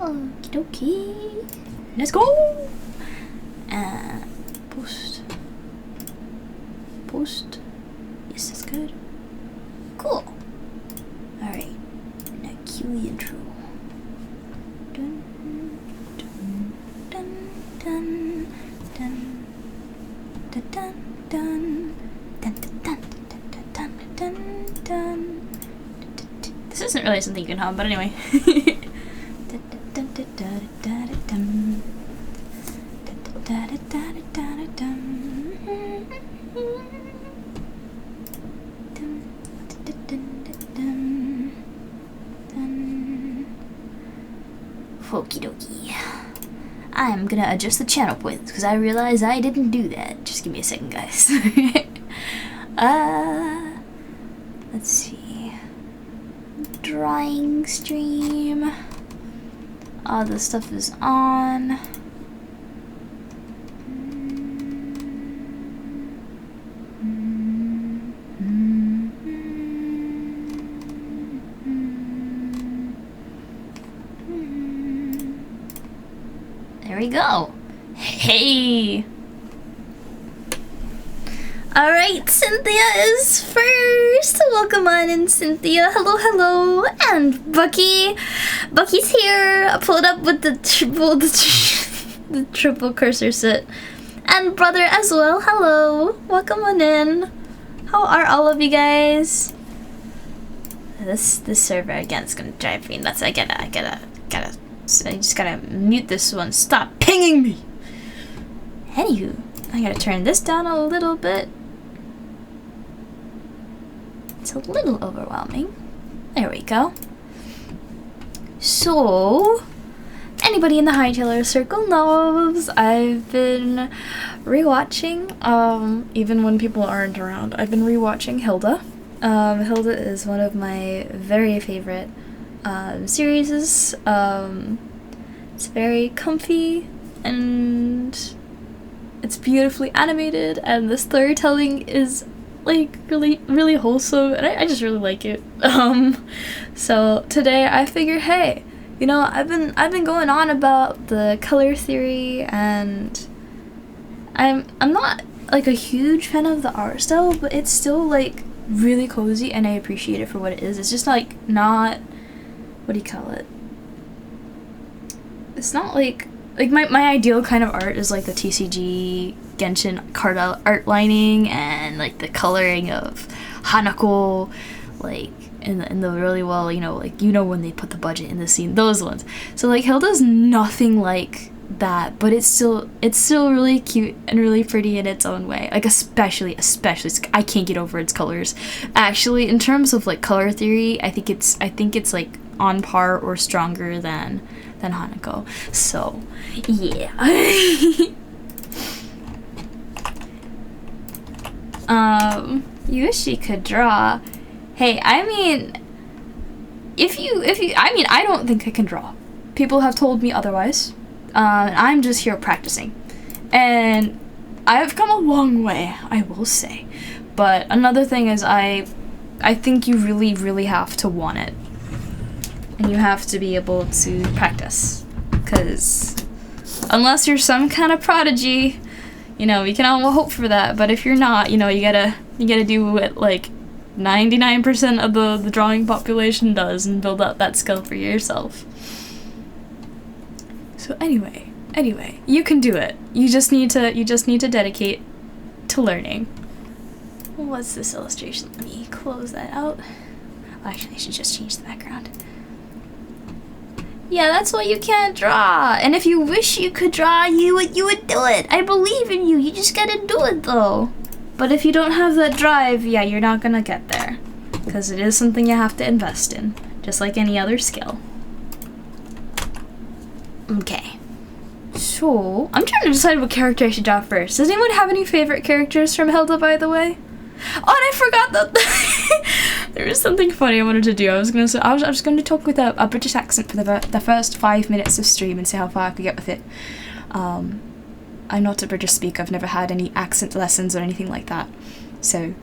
Okie dokie. Let's go! And post. Post. Yes, that's good. Cool. Alright. Now cue the intro. Dun, dun, dun, dun, dun, dun, dun, dun, dun, dun, dun, dun, dun. This isn't really something you can hum, but anyway. Okie dokie. I'm gonna adjust the channel width because I realize I didn't do that. Just give me a second, guys. Let's see. Drawing stream. All the stuff is on. There we go. Hey. Alright, Cynthia is first. Welcome on in, Cynthia. Hello, hello. And Bucky. Bucky's here. I pulled up with the triple cursor sit. And brother as well. Hello. Welcome on in. How are all of you guys? This server again is gonna drive me nuts. I just gotta mute this one. Stop pinging me! Anywho, I gotta turn this down a little bit. It's a little overwhelming. There we go. So, anybody in the Hightailor circle knows I've been rewatching, even when people aren't around, I've been rewatching Hilda. Hilda is one of my very favorite series. It's very comfy and it's beautifully animated, and the storytelling is like really wholesome, and I just really like it. So today I figured, hey, you know, I've been going on about the color theory, and I'm not like a huge fan of the art style, but it's still like really cozy and I appreciate it for what it is. It's just like not, what do you call it? It's not like my ideal kind of art is like the TCG Genshin card art lining and like the coloring of Hanako, like in the really well, you know, like, you know, when they put the budget in the scene, those ones. So like Hilda's nothing like that, but it's still really cute and really pretty in its own way. Like especially I can't get over its colors. Actually, in terms of like color theory, I think it's like on par or stronger than Hanako. So yeah. You wish you could draw. Hey, I mean, if you I mean, I don't think I can draw. People have told me otherwise. I'm just here practicing, and I've come a long way, I will say. But another thing is I think you really have to want it, and you have to be able to practice, because unless you're some kind of prodigy, you know, we can all hope for that, but if you're not, you know, you gotta do what like 99% of the drawing population does and build up that skill for yourself. So anyway, you can do it. You just need to dedicate to learning. What's this illustration? Let me close that out. Well, actually, I should just change the background. Yeah, that's why you can't draw. And if you wish you could draw, you would do it. I believe in you. You just gotta do it though. But if you don't have that drive, yeah, you're not gonna get there, because it is something you have to invest in, just like any other skill. Okay. So, I'm trying to decide what character I should draw first. Does anyone have any favorite characters from Hilda, by the way? Oh, and I forgot that there was something funny I wanted to do. I was just going to talk with a British accent for the first 5 minutes of stream and see how far I could get with it. I'm not a British speaker. I've never had any accent lessons or anything like that. So,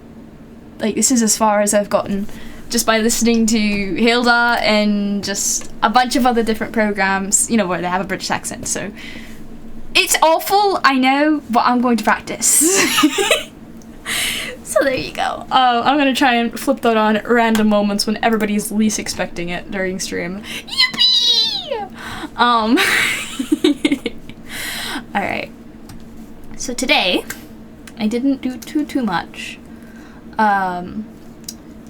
like, this is as far as I've gotten just by listening to Hilda and just a bunch of other different programs, you know, where they have a British accent. So it's awful, I know, but I'm going to practice. So there you go. I'm gonna try and flip that on at random moments when everybody's least expecting it during stream. Yippee! Alright. So today, I didn't do too much.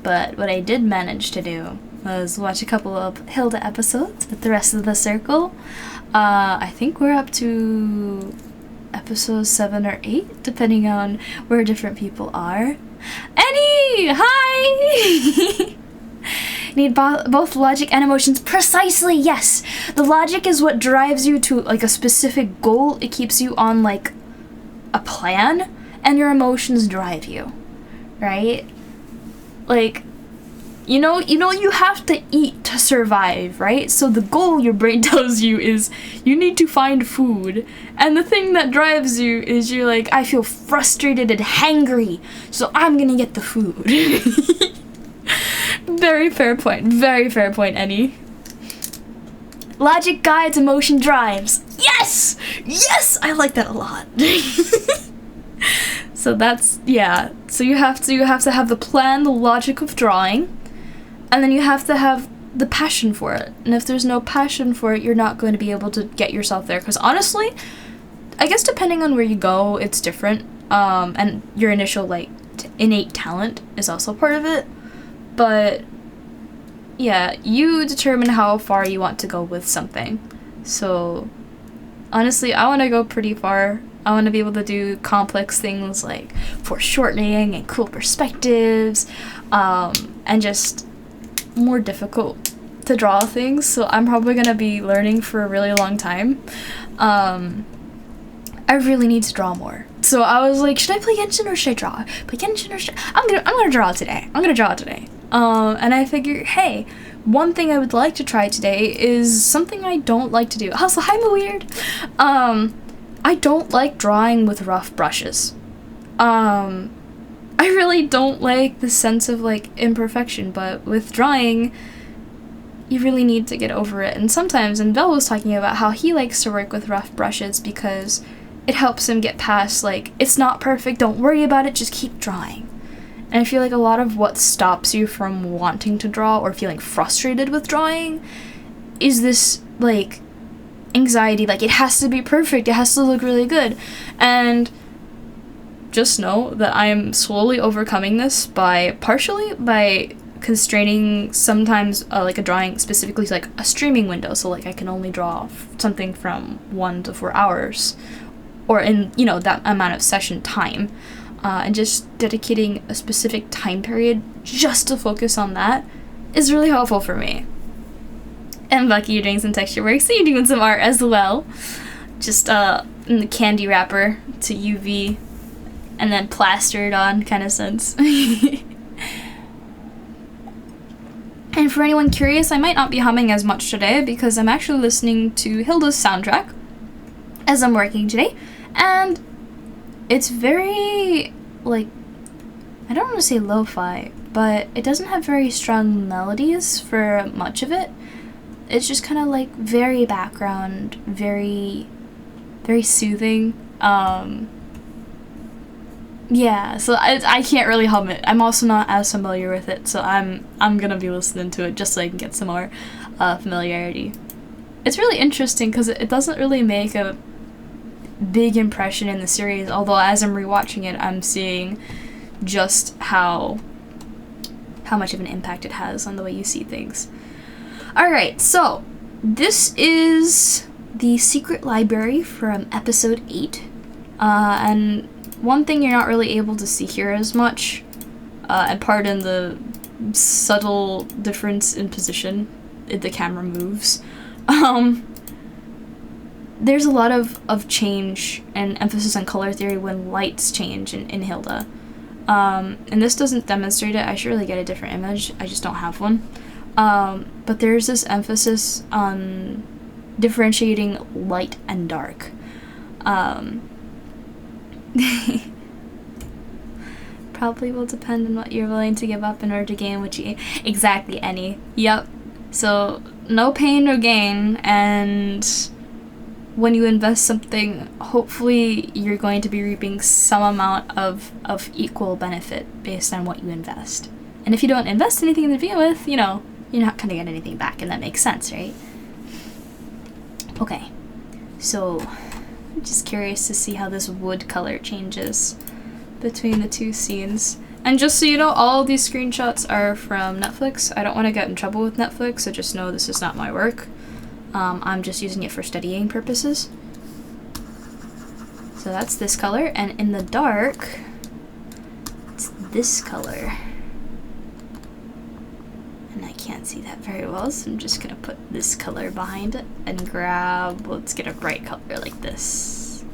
But what I did manage to do was watch a couple of Hilda episodes with the rest of the circle. I think we're up to episode 7 or 8, depending on where different people are. Annie! Hi! Need both logic and emotions. Precisely, yes! The logic is what drives you to, like, a specific goal. It keeps you on, like, a plan, and your emotions drive you, right? Like, you know you have to eat to survive, right? So the goal your brain tells you is you need to find food. And the thing that drives you is you're like, I feel frustrated and hangry, so I'm gonna get the food. Very fair point, Annie. Logic guides, emotion drives. Yes! Yes! I like that a lot. So that's, yeah. So you have to have the plan, the logic of drawing, and then you have to have the passion for it. And if there's no passion for it, you're not going to be able to get yourself there. Because honestly, I guess depending on where you go, it's different. And your initial, like, innate talent is also part of it. But yeah, you determine how far you want to go with something. So honestly, I want to go pretty far. I want to be able to do complex things like foreshortening and cool perspectives, and just more difficult to draw things. So I'm probably going to be learning for a really long time. I really need to draw more. So I was like, should I play Genshin or should I draw? Play Genshin or should I'm gonna draw today. And I figured, hey, one thing I would like to try today is something I don't like to do. Also, hi, Weird. I don't like drawing with rough brushes. I really don't like the sense of, like, imperfection, but with drawing, you really need to get over it. And sometimes, and Belle was talking about how he likes to work with rough brushes because it helps him get past, like, it's not perfect, don't worry about it, just keep drawing. And I feel like a lot of what stops you from wanting to draw or feeling frustrated with drawing is this, like, anxiety, like, it has to be perfect, it has to look really good. And just know that I am slowly overcoming this partially by constraining sometimes like a drawing specifically like a streaming window, so like I can only draw something from 1 to 4 hours, or in, you know, that amount of session time, and just dedicating a specific time period just to focus on that is really helpful for me. And Bucky, you're doing some texture work, so you're doing some art as well. Just in the candy wrapper to UV and then plastered on kind of sense. And for anyone curious, I might not be humming as much today because I'm actually listening to Hilda's soundtrack as I'm working today. And it's very, like, I don't want to say lo-fi, but it doesn't have very strong melodies for much of it. It's just kind of like very background, very, very soothing. Yeah, so I can't really hum it. I'm also not as familiar with it, so I'm gonna be listening to it just so I can get some more familiarity. It's really interesting because it doesn't really make a big impression in the series, although as I'm rewatching it, I'm seeing just how much of an impact it has on the way you see things. Alright, so this is the secret library from episode 8, and one thing you're not really able to see here as much, and pardon the subtle difference in position the camera moves, there's a lot of change and emphasis on color theory when lights change in Hilda. And this doesn't demonstrate it. I should really get a different image. I just don't have one. But there's this emphasis on differentiating light and dark. probably will depend on what you're willing to give up in order to gain what you exactly any. Yep. So no pain, no gain, and when you invest something, hopefully you're going to be reaping some amount of equal benefit based on what you invest. And if you don't invest anything to begin with, you know, you're not gonna get anything back, and that makes sense, right? Okay, so I'm just curious to see how this wood color changes between the two scenes. And just so you know, all of these screenshots are from Netflix. I don't want to get in trouble with Netflix, so just know this is not my work. I'm just using it for studying purposes. So that's this color, and in the dark, it's this color. And I can't see that very well, so I'm just gonna put this color behind it and grab, let's get a bright color like this.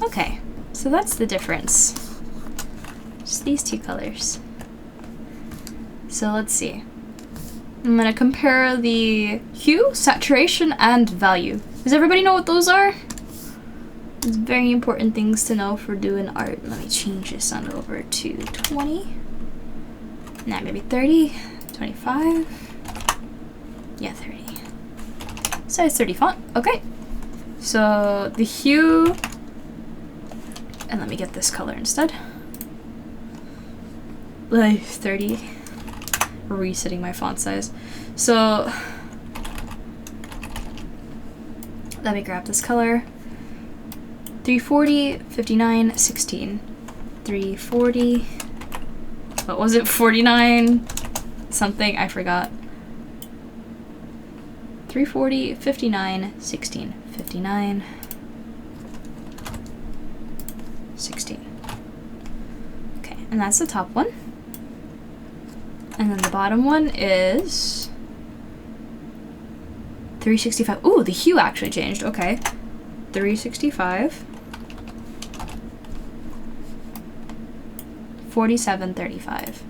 Okay, so that's the difference. Just these two colors. So let's see. I'm gonna compare the hue, saturation, and value. Does everybody know what those are? It's very important things to know for doing art. Let me change this on over to 20. Now maybe 30, 25. Yeah, 30. Size 30 font. Okay. So the hue, and let me get this color instead. Like 30. Resetting my font size. So let me grab this color. 340, 59, 16. 340. What was it? 49 something, I forgot. 340, 59, 16. 59, 16. Okay, and that's the top one. And then the bottom one is 365. Ooh, the hue actually changed. Okay. 365. 4735.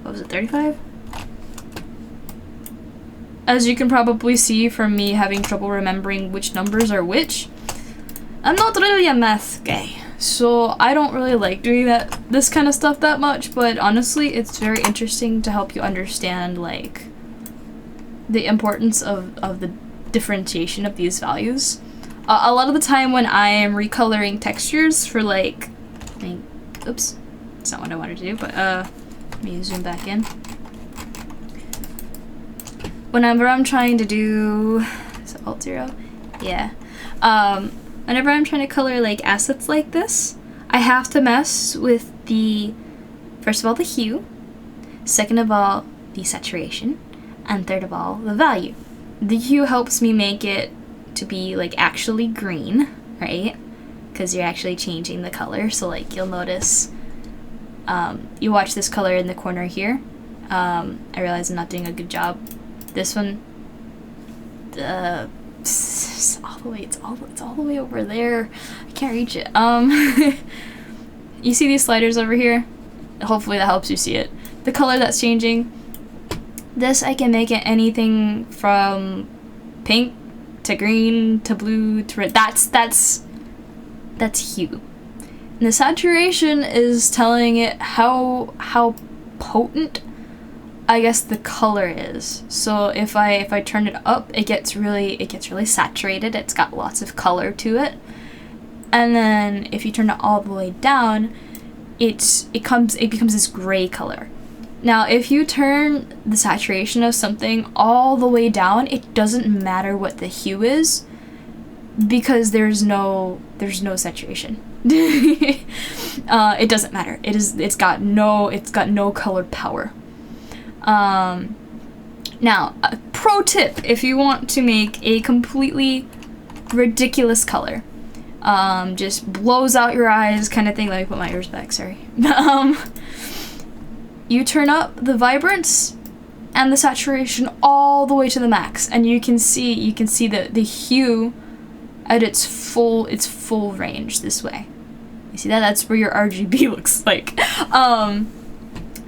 What was it, 35? As you can probably see from me having trouble remembering which numbers are which, I'm not really a math guy. So I don't really like doing this kind of stuff that much, but honestly, it's very interesting to help you understand like the importance of the differentiation of these values. A lot of the time when I am recoloring textures for like, oops, that's not what I wanted to do, but let me zoom back in. Whenever I'm trying to do, is it Alt 0? Yeah. Whenever I'm trying to color like assets like this, I have to mess with the, first of all, the hue, second of all, the saturation, and third of all, the value. The hue helps me make it to be like actually green, right? Because you're actually changing the color. So like you'll notice, you watch this color in the corner here. I realize I'm not doing a good job. This one, all the way, it's all the way over there. I can't reach it. You see these sliders over here? Hopefully that helps you see it. The color that's changing. This I can make it anything from pink to green to blue to red. That's hue. And the saturation is telling it how potent, I guess, the color is. So if I turn it up, it gets really saturated. It's got lots of color to it. And then if you turn it all the way down, it becomes this gray color. Now, if you turn the saturation of something all the way down, it doesn't matter what the hue is, because there's no saturation. It doesn't matter. It's got no color power. Now, a pro tip, if you want to make a completely ridiculous color, just blows out your eyes kind of thing. Let me put my ears back, sorry. You turn up the vibrance and the saturation all the way to the max, and you can see the hue at its full range this way. You see that? That's where your RGB looks like.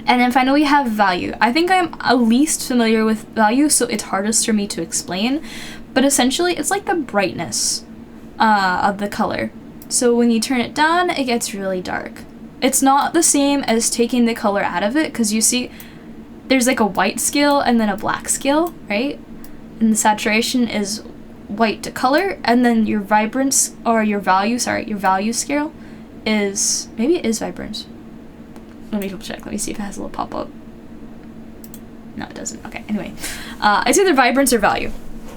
And then finally we have value. I think I'm least familiar with value, so it's hardest for me to explain. But essentially, it's like the brightness of the color. So when you turn it down, it gets really dark. It's not the same as taking the color out of it, because you see there's like a white scale and then a black scale, right? And the saturation is white to color, and then your vibrance, or your value scale is, maybe it is vibrance. Let me double check. Let me see if it has a little pop-up. No, it doesn't. Okay, anyway. It's either vibrance or value.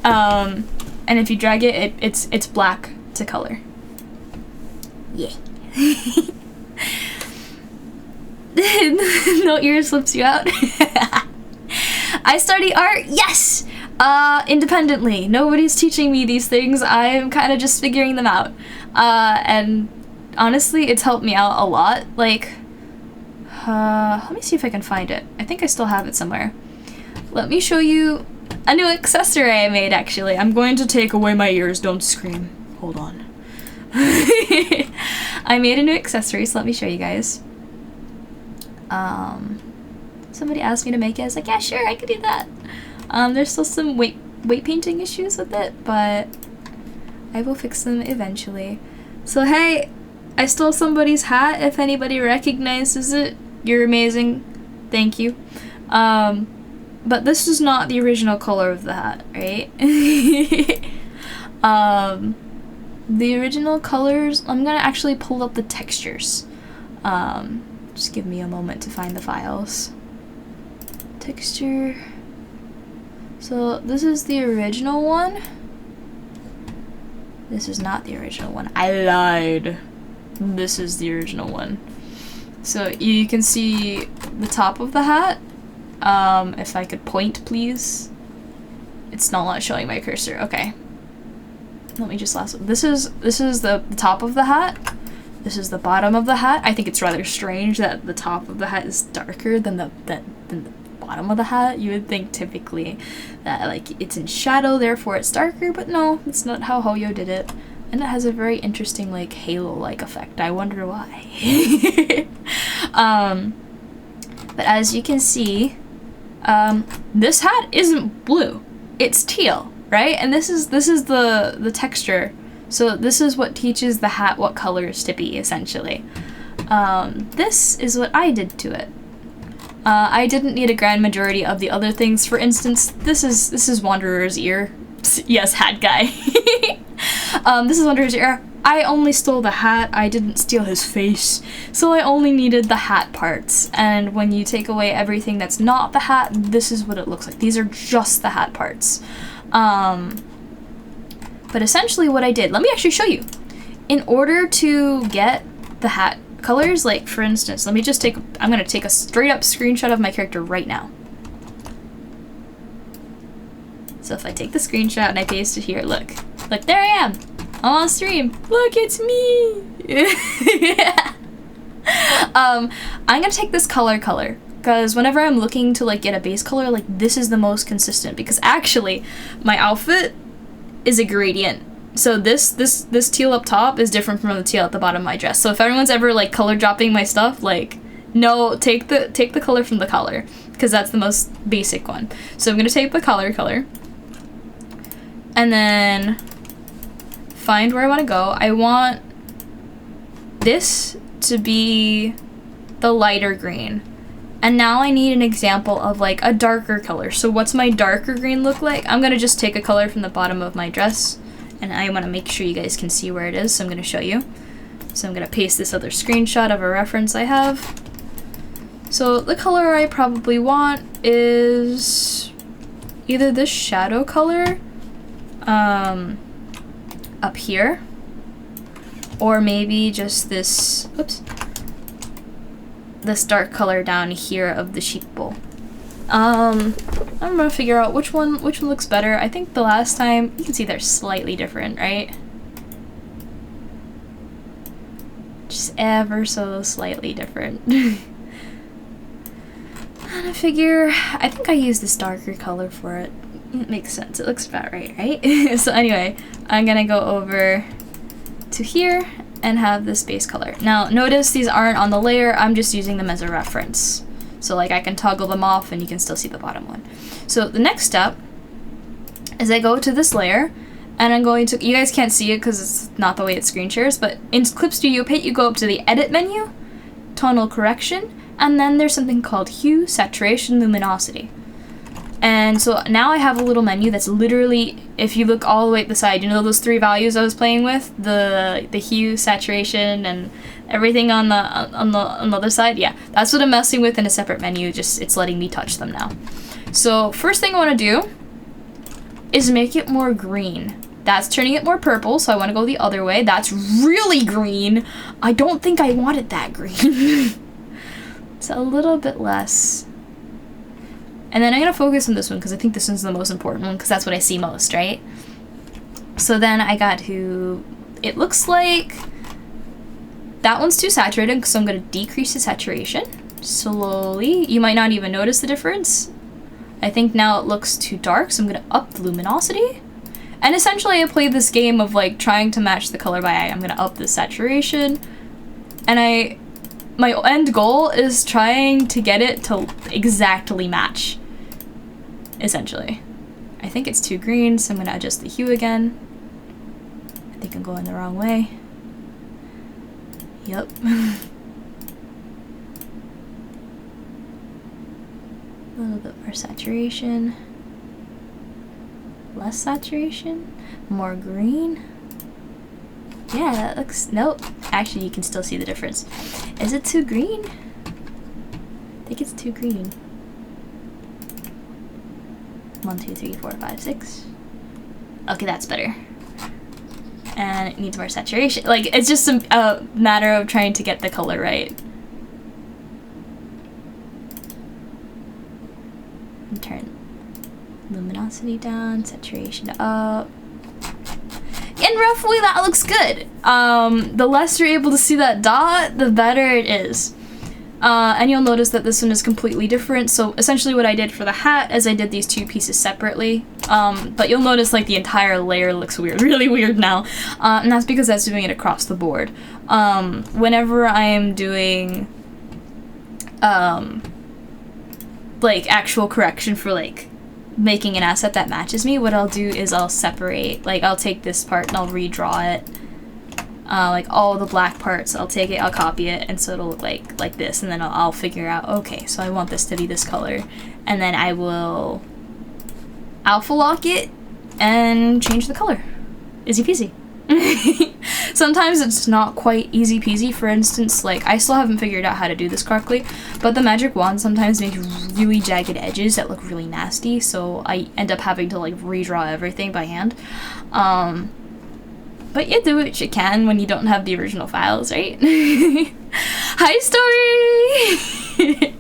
And if you drag it, it's black to color. Yeah. No ear slips you out. I study art, yes! Independently. Nobody's teaching me these things. I'm kind of just figuring them out. And honestly, it's helped me out a lot. Like, let me see if I can find it. I think I still have it somewhere. Let me show you a new accessory I made, actually. I'm going to take away my ears. Don't scream. Hold on. I made a new accessory, so let me show you guys. Somebody asked me to make it. I was like, yeah, sure, I could do that. There's still some weight painting issues with it, but I will fix them eventually. So hey, I stole somebody's hat. If anybody recognizes it, you're amazing. Thank you. But this is not the original color of the hat, right? The original colors, I'm gonna actually pull up the textures. Just give me a moment to find the files. Texture. So this is the original one. This is not the original one. I lied. This is the original one. So you can see the top of the hat. If I could point, please. It's not showing my cursor. Okay. Let me just this is the top of the hat. This is the bottom of the hat. I think it's rather strange that the top of the hat is darker than the bottom of the hat. You would think typically that like it's in shadow, therefore it's darker, but no, that's not how Hoyo did it. And it has a very interesting like halo-like effect. I wonder why. But as you can see, this hat isn't blue. It's teal, right? And this is the texture. So this is what teaches the hat what colors to be, essentially. This is what I did to it. I didn't need a grand majority of the other things. For instance, this is Wanderer's ear. Yes, hat guy. This is Wanderer's ear. I only stole the hat. I didn't steal his face. So I only needed the hat parts. And when you take away everything that's not the hat, this is what it looks like. These are just the hat parts. But essentially what I did, let me actually show you. In order to get the hat colors, like for instance, let me just I'm gonna take a straight up screenshot of my character right now. So if I take the screenshot and I paste it here, look, there I am. I'm on stream. Look, it's me. I'm gonna take this color, because whenever I'm looking to like get a base color, like this is the most consistent, because actually my outfit is a gradient. So this teal up top is different from the teal at the bottom of my dress. So if everyone's ever like color dropping my stuff, like no, take the color from the color, because that's the most basic one. So I'm gonna take the color, and then find where I want to go. I want this to be the lighter green. And now I need an example of like a darker color. So what's my darker green look like? I'm gonna just take a color from the bottom of my dress, and I want to make sure you guys can see where it is, so I'm gonna show you. So I'm gonna paste this other screenshot of a reference I have. So the color I probably want is either this shadow color up here, or maybe just this, oops, this dark color down here of the sheep bowl. I'm gonna figure out which one looks better. I think the last time, you can see they're slightly different, right? Just ever so slightly different. And I figure, I think I used this darker color for it. It makes sense, it looks about right? So anyway, I'm gonna go over to here and have this base color. Now notice these aren't on the layer, I'm just using them as a reference. So like I can toggle them off and you can still see the bottom one. So the next step is I go to this layer and I'm going to, you guys can't see it because it's not the way it screen shares, but in Clip Studio Paint you go up to the edit menu, tonal correction, and then there's something called hue, saturation, luminosity. And so now I have a little menu that's literally, if you look all the way at the side, you know those 3 values I was playing with? The hue, saturation, and everything on the other side? Yeah, that's what I'm messing with in a separate menu, just it's letting me touch them now. So first thing I want to do is make it more green. That's turning it more purple, so I want to go the other way. That's really green. I don't think I want it that green. It's a little bit less. And then I'm going to focus on this one because I think this one's the most important one because that's what I see most, right? So then I got to, it looks like that one's too saturated, so I'm going to decrease the saturation slowly. You might not even notice the difference. I think now it looks too dark, so I'm going to up the luminosity. And essentially I play this game of like trying to match the color by eye. I'm going to up the saturation. And my end goal is trying to get it to exactly match, essentially. I think it's too green, so I'm going to adjust the hue again. I think I'm going the wrong way. Yep. A little bit more saturation. Less saturation. More green. Yeah, that looks, nope. Actually, you can still see the difference. Is it too green? I think it's too green. 1, 2, 3, 4, 5, 6. Okay, that's better. And it needs more saturation. Like, it's just a matter of trying to get the color right. And turn luminosity down, saturation up. And roughly that looks good. The less you're able to see that dot, the better it is. And you'll notice that this one is completely different. So essentially what I did for the hat is I did these 2 pieces separately. But you'll notice like the entire layer looks weird, really weird now. And that's because that's doing it across the board. Whenever I am doing like actual correction for like making an asset that matches me, what I'll do is I'll separate, like I'll take this part and I'll redraw it. Like all the black parts, I'll take it, I'll copy it, and so it'll look like this, and then I'll figure out, okay, so I want this to be this color, and then I will alpha lock it and change the color. Easy peasy. Sometimes it's not quite easy peasy. For instance, like I still haven't figured out how to do this correctly, but the magic wand sometimes makes really jagged edges that look really nasty, so I end up having to like redraw everything by hand. But you do what you can when you don't have the original files, right? Hi, Story!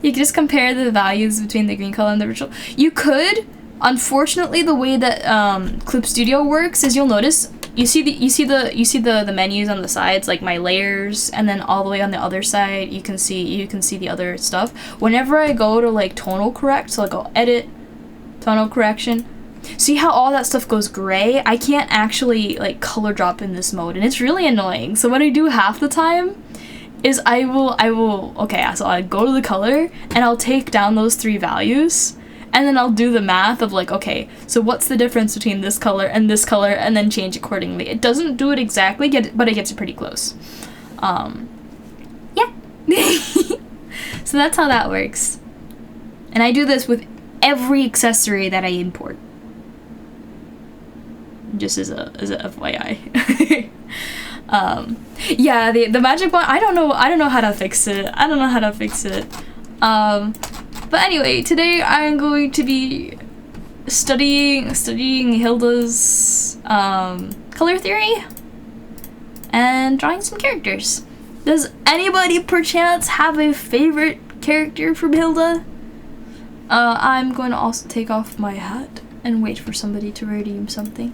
You can just compare the values between the green color and the original. You could. Unfortunately, the way that Clip Studio works is you'll notice you see the menus on the sides, like my layers, and then all the way on the other side you can see the other stuff. Whenever I go to like tonal correct, so like I'll edit, tonal correction, see how all that stuff goes gray? I can't actually like color drop in this mode, and it's really annoying. So what I do half the time is I will okay, so I go to the color and I'll take down those 3 values. And then I'll do the math of like, okay, so what's the difference between this color, and then change accordingly. It doesn't do it exactly, but it gets it pretty close. Yeah. So that's how that works. And I do this with every accessory that I import. Just as a FYI. Yeah, the magic wand, I don't know how to fix it. But anyway, today I'm going to be studying Hilda's color theory and drawing some characters. Does anybody perchance have a favorite character from Hilda? I'm going to also take off my hat and wait for somebody to redeem something.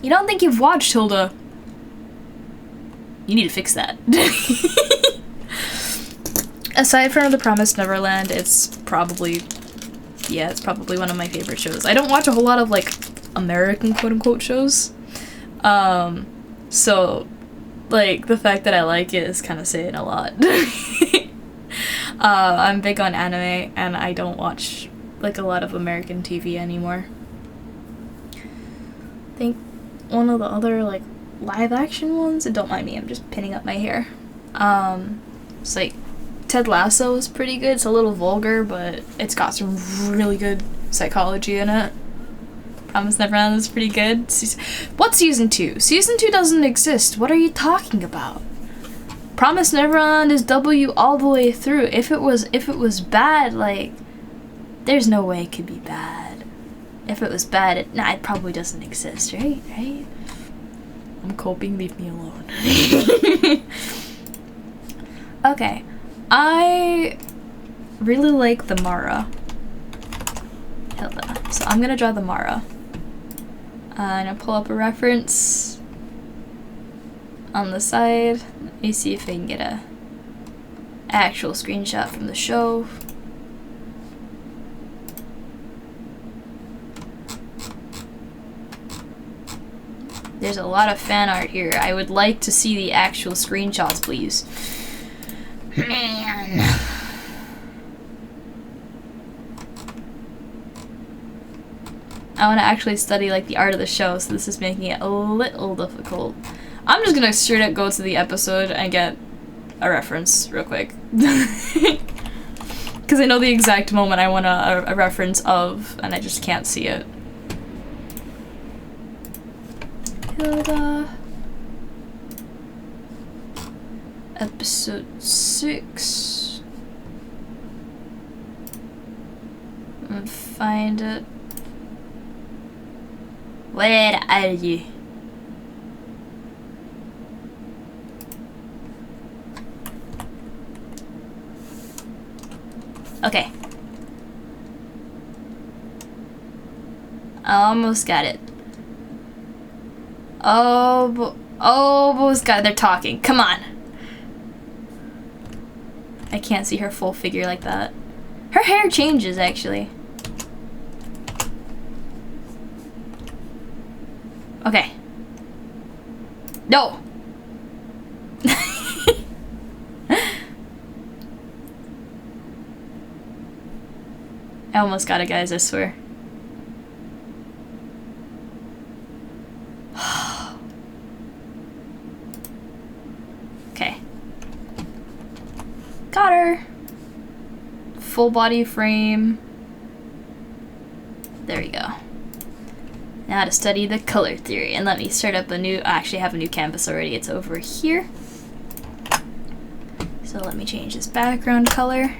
You don't think you've watched Hilda? You need to fix that. Aside from The Promised Neverland, it's probably one of my favorite shows. I don't watch a whole lot of like American quote-unquote shows. So like the fact that I like it is kind of saying a lot. I'm big on anime and I don't watch like a lot of American TV anymore. I think one of the other like live action ones, and don't mind me, I'm just pinning up my hair. It's like Ted Lasso is pretty good. It's a little vulgar, but it's got some really good psychology in it. Promised Neverland is pretty good. What's season 2? Season 2 doesn't exist. What are you talking about? Promised Neverland is W all the way through. If it was bad, like, there's no way it could be bad. If it was bad, it probably doesn't exist, right? Right? I'm coping, leave me alone. Okay. I really like the Marra. Hilda. So I'm gonna draw the Marra. And I'll pull up a reference on the side. Let me see if I can get a actual screenshot from the show. There's a lot of fan art here. I would like to see the actual screenshots, please. Man. I want to actually study like the art of the show, so this is making it a little difficult. I'm just gonna straight up go to the episode and get a reference real quick. Because I know the exact moment I want a reference of, and I just can't see it. Hilda. Episode 6. And find it. Where are you? Okay. Almost got it. Almost got it. They're talking. Come on. I can't see her full figure like that. Her hair changes, actually. Okay. No! I almost got it, guys, I swear. Okay. Got her! Full body frame. There we go. Now to study the color theory, and let me start up a new, I actually have a new canvas already, it's over here. So let me change this background color,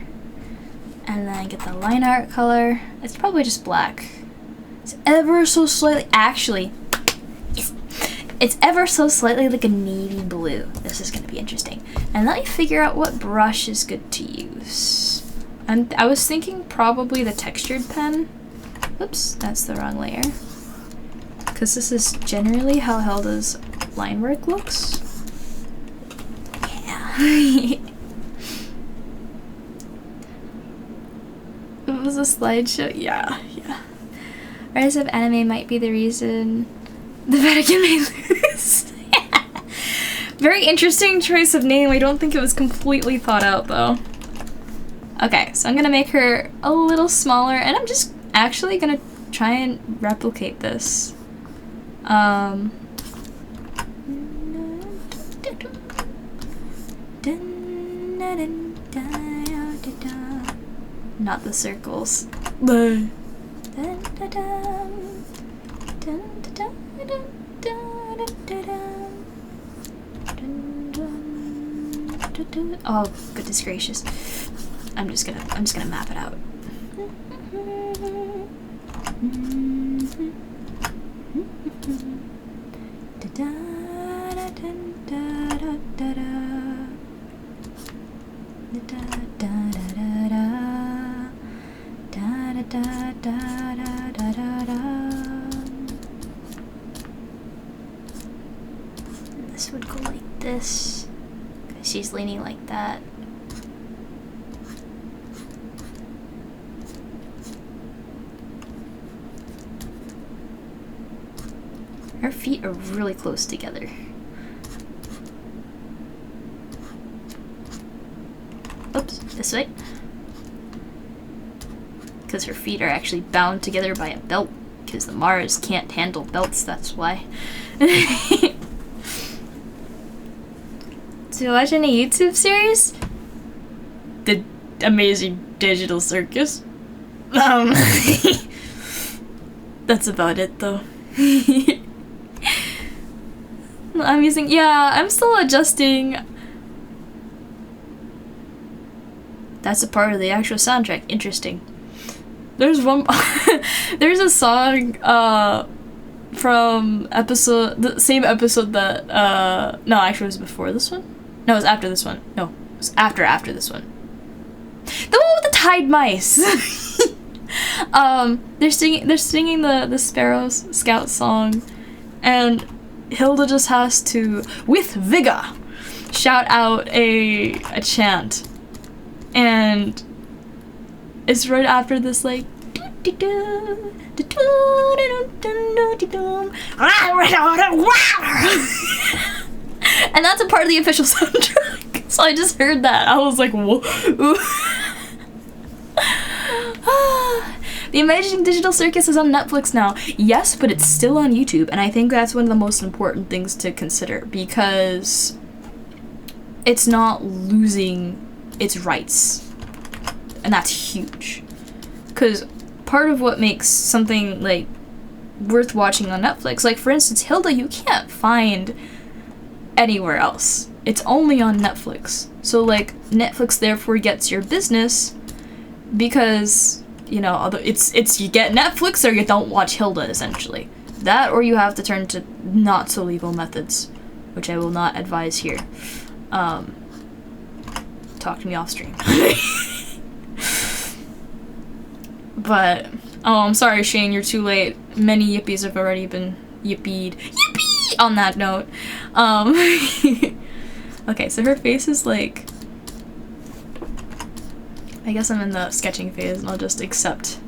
and then get the line art color. It's probably just black. It's ever so slightly, actually, it's ever so slightly like a navy blue. This is gonna be interesting. And let me figure out what brush is good to use. And I was thinking probably the textured pen. Oops, that's the wrong layer. Because this is generally how Hilda's line work looks. Yeah. It was a slideshow? Yeah, yeah. Rise of anime might be the reason the Vatican may lose. Very interesting choice of name. I don't think it was completely thought out, though. Okay, so I'm gonna make her a little smaller, and I'm just actually gonna try and replicate this. Not the circles. Oh, goodness gracious. I'm just gonna map it out. This would go like this, because she's leaning like that. Her feet are really close together. Oops, this way. Because her feet are actually bound together by a belt. Because the Marras can't handle belts, that's why. Do you watch any YouTube series? The Amazing Digital Circus. That's about it though. I'm still adjusting. That's a part of the actual soundtrack. Interesting. There's there's a song from the same episode that no, actually it was before this one. No, it was after this one. No, it was after this one. The one with the tied mice. They're singing the Sparrows Scout song, and Hilda just has to, with vigor, shout out a chant, and it's right after this like. And that's a part of the official soundtrack. So I just heard that. I was like, whoa. The Amazing Digital Circus is on Netflix now. Yes, but it's still on YouTube, and I think that's one of the most important things to consider because it's not losing its rights. And that's huge. Because part of what makes something like worth watching on Netflix, like for instance Hilda, you can't find anywhere else. It's only on Netflix. So like Netflix therefore gets your business because, you know, it's you get Netflix or you don't watch Hilda essentially. That or you have to turn to not so legal methods, which I will not advise here. Talk to me off stream. But, oh, I'm sorry, Shane, you're too late. Many yippies have already been yippied. Yippee! On that note. Okay, so her face is like... I guess I'm in the sketching phase, and I'll just accept.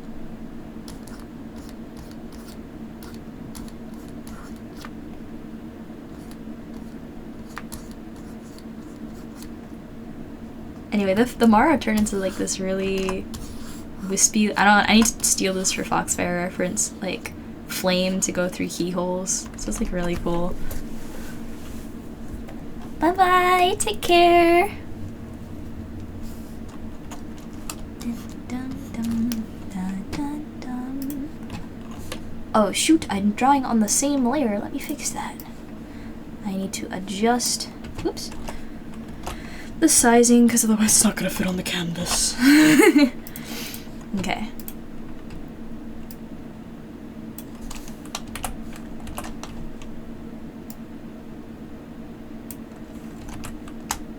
Anyway, the Marra turned into like this really... wispy. I need to steal this for Foxfire reference, like flame to go through keyholes. So it's like really cool. Bye bye, take care. Oh shoot, I'm drawing on the same layer. Let me fix that. I need to adjust, oops, the sizing because otherwise it's not gonna fit on the canvas. Okay.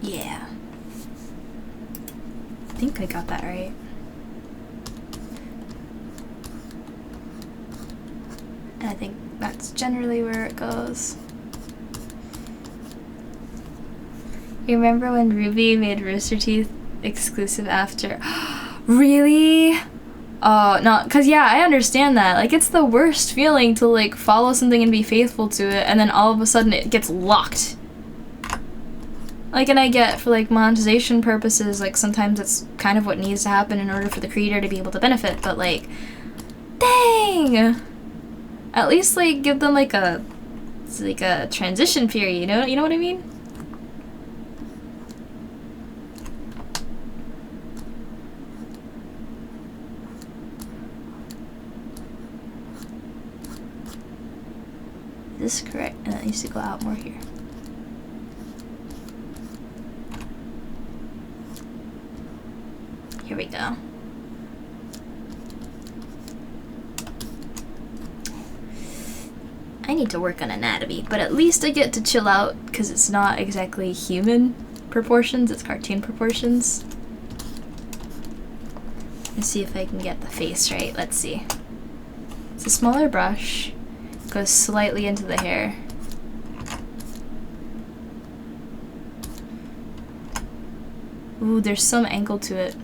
Yeah. I think I got that right. And I think that's generally where it goes. You remember when Ruby made Rooster Teeth exclusive after? Really? Oh, no, because yeah, I understand that. Like, it's the worst feeling to, like, follow something and be faithful to it, and then all of a sudden it gets locked. Like, and I get, for, like, monetization purposes, like, sometimes that's kind of what needs to happen in order for the creator to be able to benefit, but, like, dang! At least, like, give them, like, a transition period, you know what I mean? This is correct, and it needs to go out more here. Here we go. I need to work on anatomy, but at least I get to chill out because it's not exactly human proportions, it's cartoon proportions. Let's see if I can get the face right. Let's see. It's a smaller brush. Goes slightly into the hair. Ooh, there's some angle to it.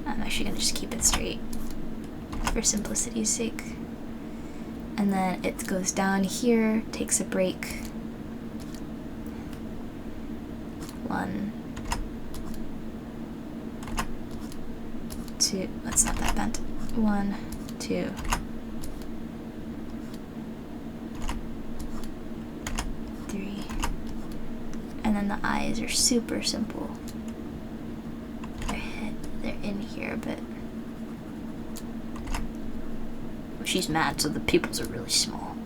I'm actually gonna just keep it straight. for simplicity's sake. And then it goes down here, takes a break. 1, 2, that's not that bent. 1, 2, 3. And then the eyes are super simple. They're in here, but she's mad, so the pupils are really small.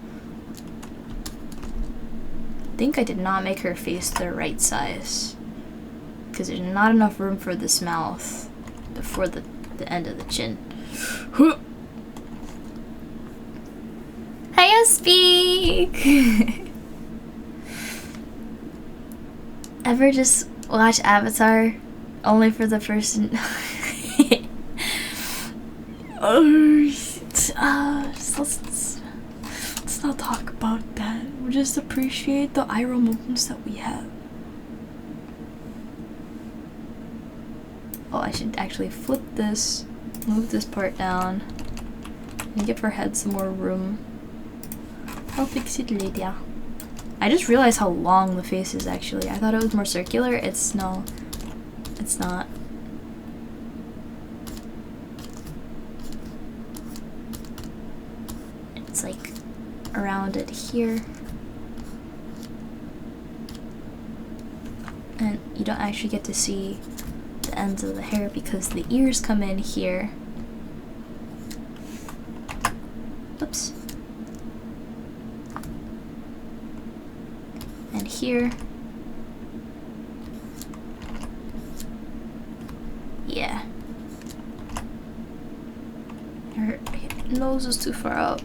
I think I did not make her face the right size, because there's not enough room for this mouth before the end of the chin. Hiya, speak! Ever just watch Avatar only for the person? Let's not talk about that. We'll just appreciate the eye roll moments that we have. Oh, I should actually flip this, move this part down, and give her head some more room. I'll fix it later. I just realized how long the face is actually. I thought it was more circular. It's not. It's like around it here. And you don't actually get to see the ends of the hair because the ears come in here. Oops. And here. Yeah. Her nose is too far out.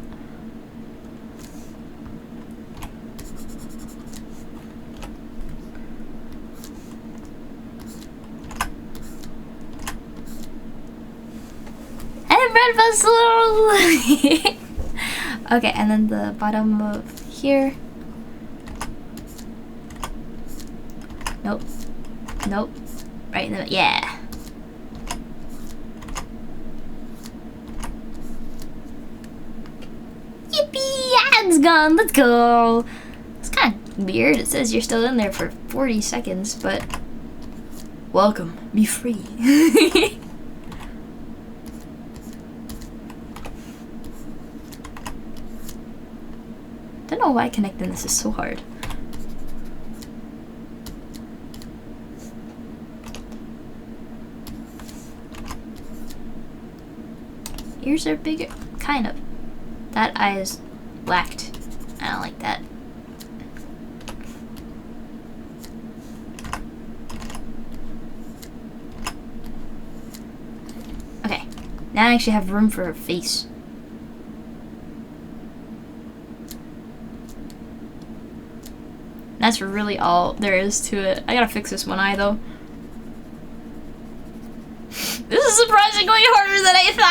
And red vessel! Okay, and then the bottom of here. Nope. Nope. Right in the, yeah. Yippee! Ad's gone. Let's go. It's kind of weird. It says you're still in there for 40 seconds, but welcome. Be free. Don't know why connecting this is so hard. Ears are bigger, kind of. That eye is blacked. I don't like that. Okay, now I actually have room for her face. That's really all there is to it. I gotta fix this one eye though. This is surprisingly harder than I thought.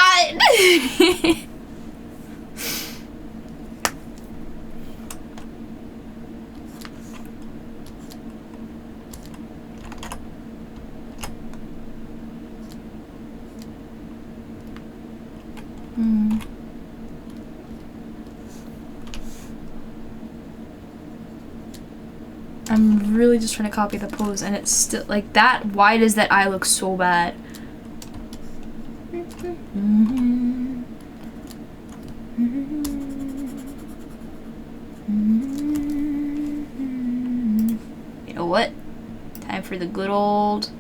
I'm really just trying to copy the pose, and it's still like that. Why does that eye look so bad? You know what? Time for the good old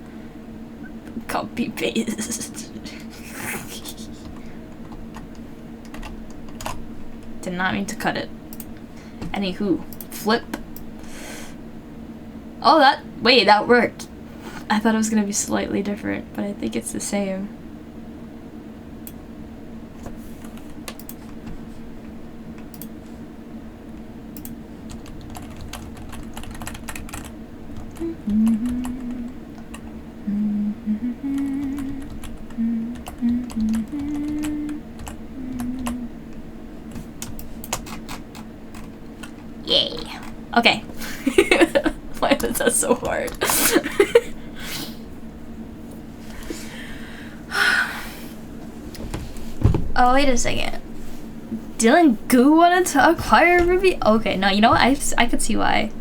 copy paste. Did not mean to cut it. Anywho, flip. Oh, wait, that worked. I thought it was gonna be slightly different, but I think it's the same. Yay. Okay. Why was that so hard? Oh, wait a second. Dylan Goo wanted to acquire Ruby? Okay, no, you know what? I could see why.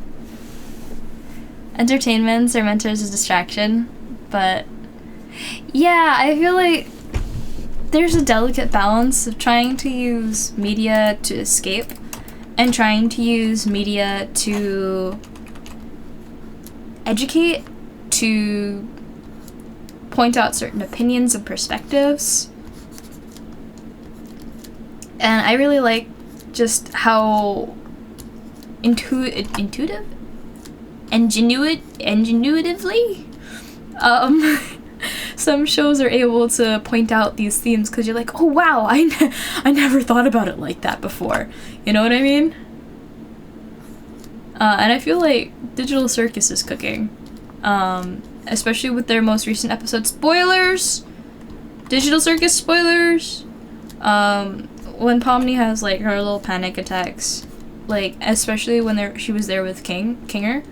Entertainments are meant to as a distraction, but yeah, I feel like there's a delicate balance of trying to use media to escape and trying to use media to educate, to point out certain opinions and perspectives. And I really like just how intuitively some shows are able to point out these themes, because you're like, oh wow, I never thought about it like that before. You know what I mean? And I feel like Digital Circus is cooking. Especially with their most recent episode. Spoilers! Digital Circus spoilers! When Pomni has like her little panic attacks, like especially when she was there with Kinger,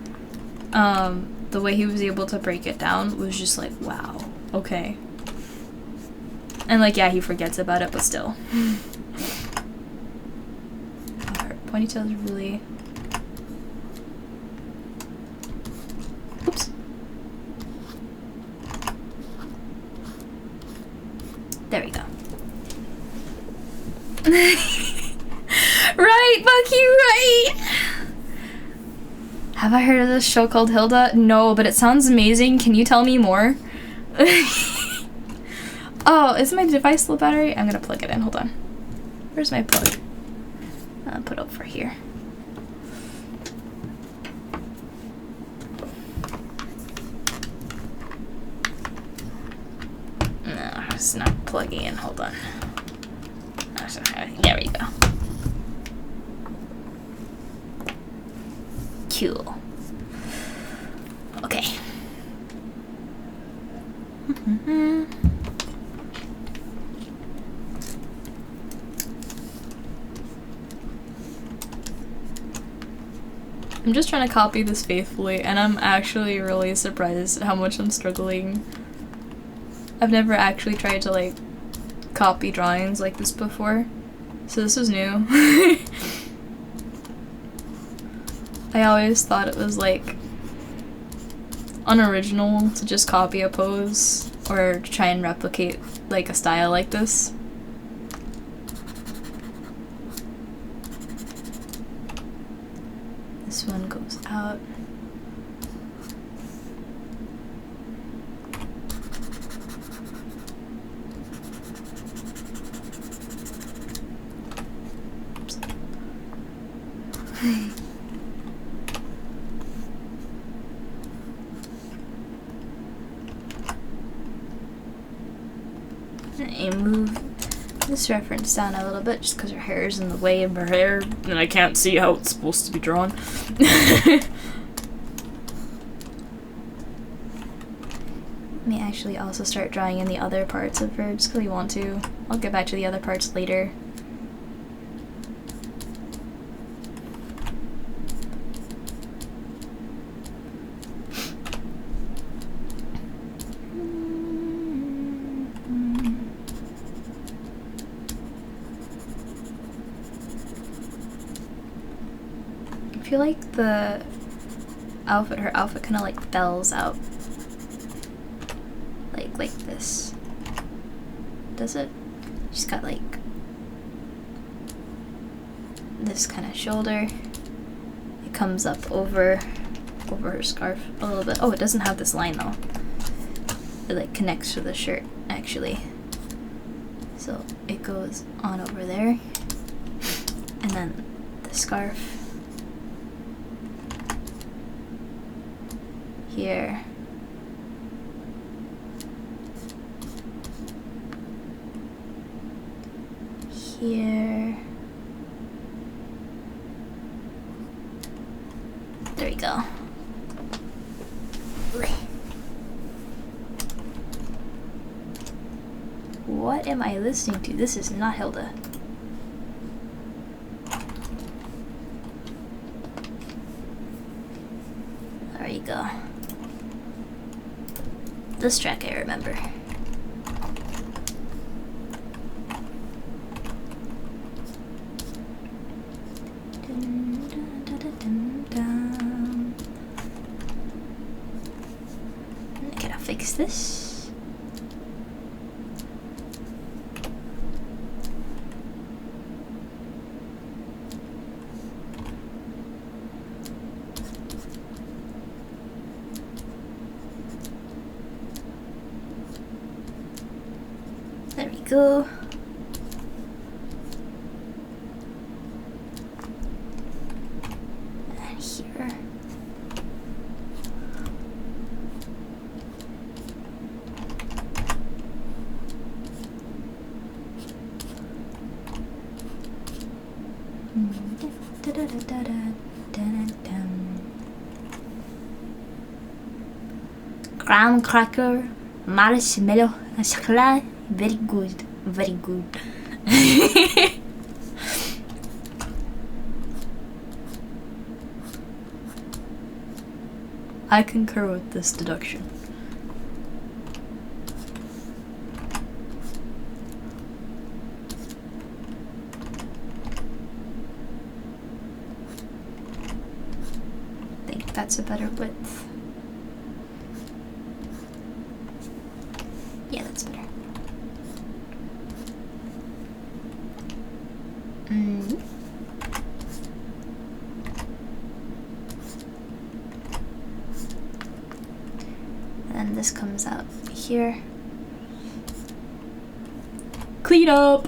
the way he was able to break it down was just like, wow, okay. And like, yeah, he forgets about it, but still. Her ponytail is really... Oops. There we go. Right, Bucky, right! Have I heard of this show called Hilda? No, but it sounds amazing. Can you tell me more? Oh, is my device low battery? I'm gonna plug it in. Hold on. Where's my plug? I'll put it over here. No, it's not plugging in. Hold on. There we go. Cool. Okay. I'm just trying to copy this faithfully, and I'm actually really surprised at how much I'm struggling. I've never actually tried to like copy drawings like this before, so this is new. I always thought it was like unoriginal to just copy a pose or try and replicate like a style like this. This one goes out. I move this reference down a little bit just because her hair is in the way of her hair and I can't see how it's supposed to be drawn. Let me actually also start drawing in the other parts of her just because we want to. I'll get back to the other parts later. I feel like the outfit, her outfit kind of like bells out. Like this. Does it? She's got like this kind of shoulder. It comes up over her scarf a little bit. Oh, it doesn't have this line though. It like connects to the shirt actually. So it goes on over there. And then the scarf here. Here. There we go. What am I listening to? This is not Hilda. There you go. This track I remember. fix this. There we go. And here. Graham cracker, marshmallow, and chocolate. Very good, very good. I concur with this deduction. I think that's a better width. Yeah, that's better. And then this comes out here. Clean up!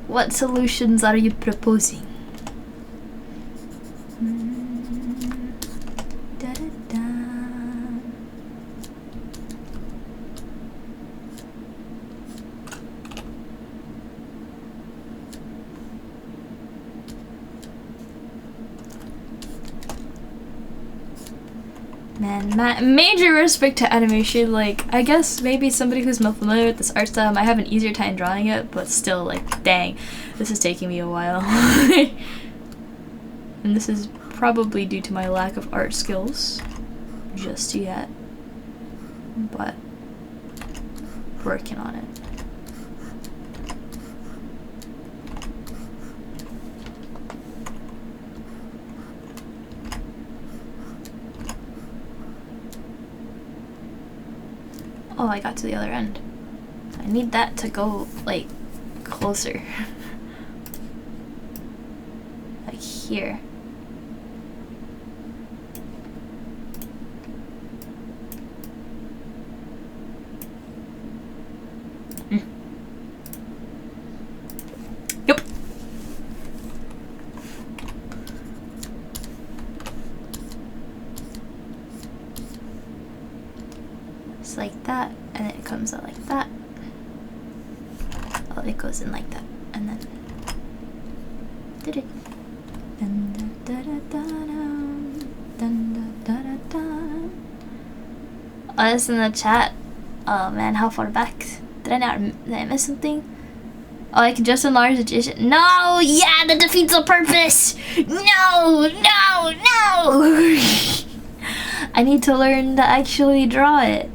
What solutions are you proposing? Man, major respect to animation. Like, I guess maybe somebody who's more familiar with this art style might have an easier time drawing it, but still, like, dang, this is taking me a while. And this is probably due to my lack of art skills just yet, but working on it. Oh, I got to the other end. I need that to go, like, closer. Like here. Yep. It's like that, and then it comes out like that. Oh, it goes in like that, and then did it. Oh, it's in the chat. Oh man, how far back? Did I miss something? Oh, I can just enlarge the adjacent. No, yeah, that defeats the purpose. No. I need to learn to actually draw it,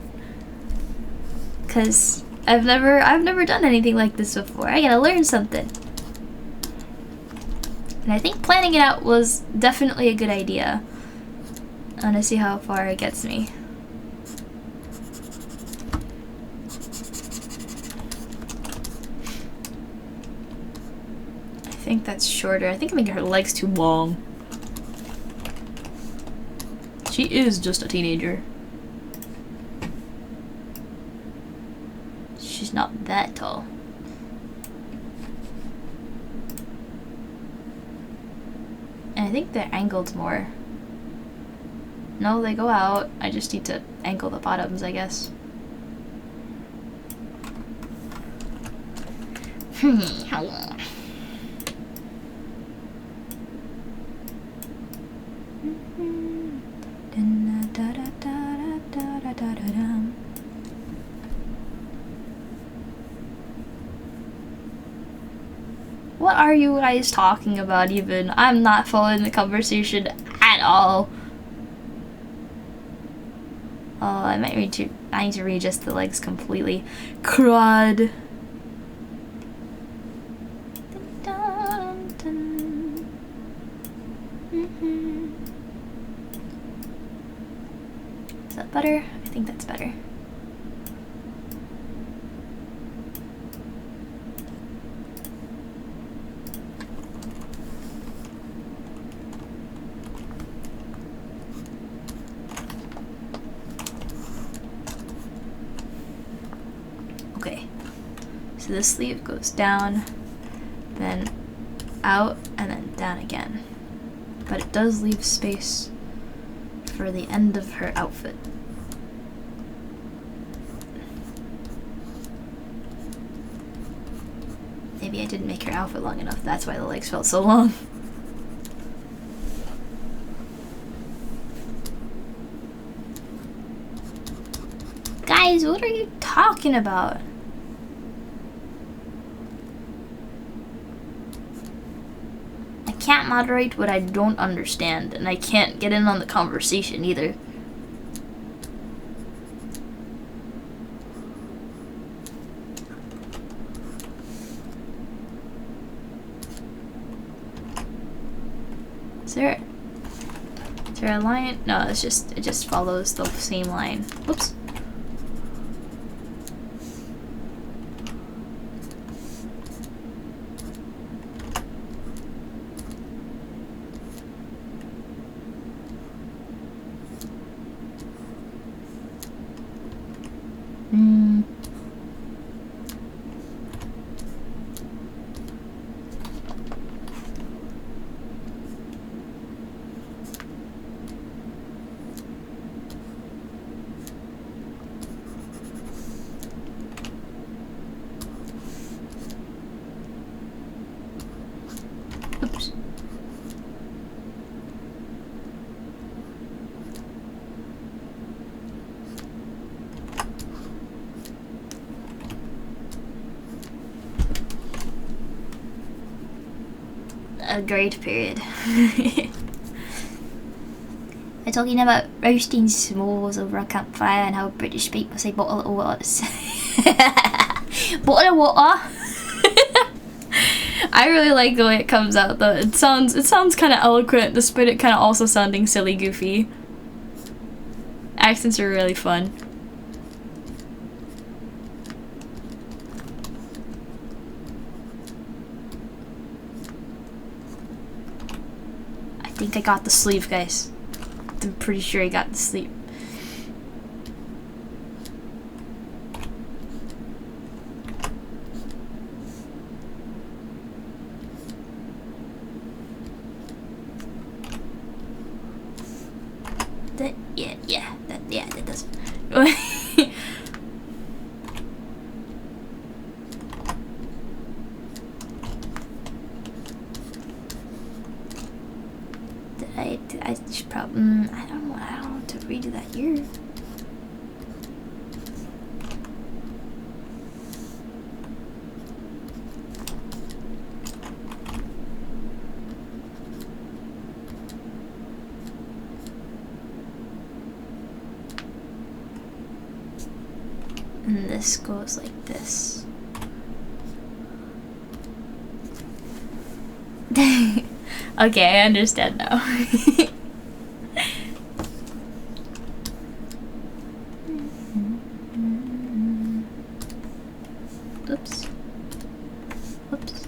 cause I've never done anything like this before. I gotta learn something. And I think planning it out was definitely a good idea. I wanna see how far it gets me. I think that's shorter. I think I'm making her legs too long. She is just a teenager. She's not that tall. And I think they're angled more. No, they go out. I just need to angle the bottoms, I guess. What are you guys talking about even? I'm not following the conversation at all. Oh, I need to readjust the legs completely. Crud. Is that better? I think that's better. Okay, so this sleeve goes down, then out, and then down again. But it does leave space for the end of her outfit. Maybe I didn't make her outfit long enough, that's why the legs felt so long. Guys, what are you talking about? I can't moderate what I don't understand, and I can't get in on the conversation either. Is there a line? No, it just follows the same line. Whoops. Oops. A great period. We're talking about roasting s'mores over a campfire and how British people say bottle of water. Bottle of water. I really like the way it comes out though. It sounds kind of eloquent despite it kind of also sounding silly goofy. Accents are really fun. I think I got the sleeve, guys. I'm pretty sure I got the sleeve. That does. I should probably, I don't know how to redo that here. And this goes like this. Okay, I understand now. Oops. Whoops.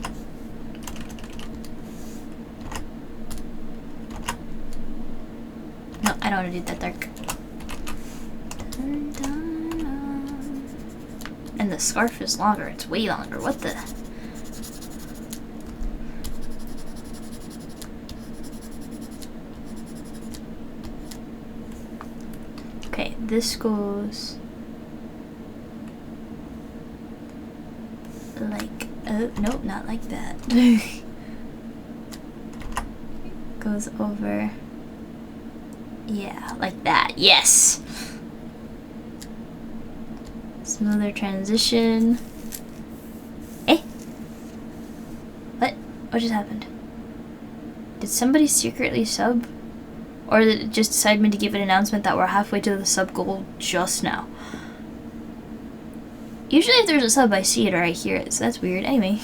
No, I don't want to do that dark. Dun, dun, dun. And the scarf is longer. It's way longer. What the? Okay, this goes like, oh, nope, not like that. Goes over, yeah, like that, yes! Smoother transition. Eh? What? What just happened? Did somebody secretly sub? Or just decided to give an announcement that we're halfway to the sub goal just now. Usually if there's a sub, I see it or I hear it, so that's weird. Anyway.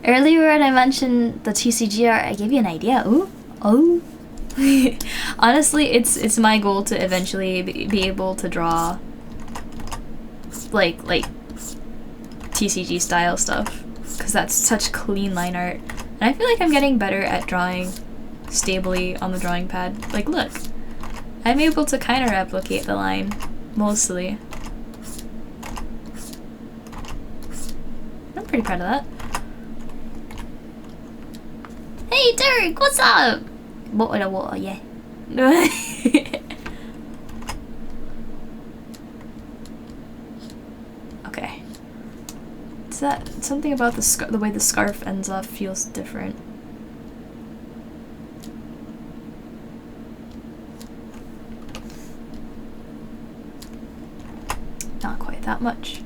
Earlier when I mentioned the TCGR, I gave you an idea. Ooh. Oh. Honestly, it's my goal to eventually be able to draw like TCG style stuff, because that's such clean line art. And I feel like I'm getting better at drawing stably on the drawing pad. Like, look, I'm able to kind of replicate the line, mostly. I'm pretty proud of that. Hey Dirk, what's up? What, yeah. Okay. Is that something about the way the scarf ends up feels different? Not quite that much.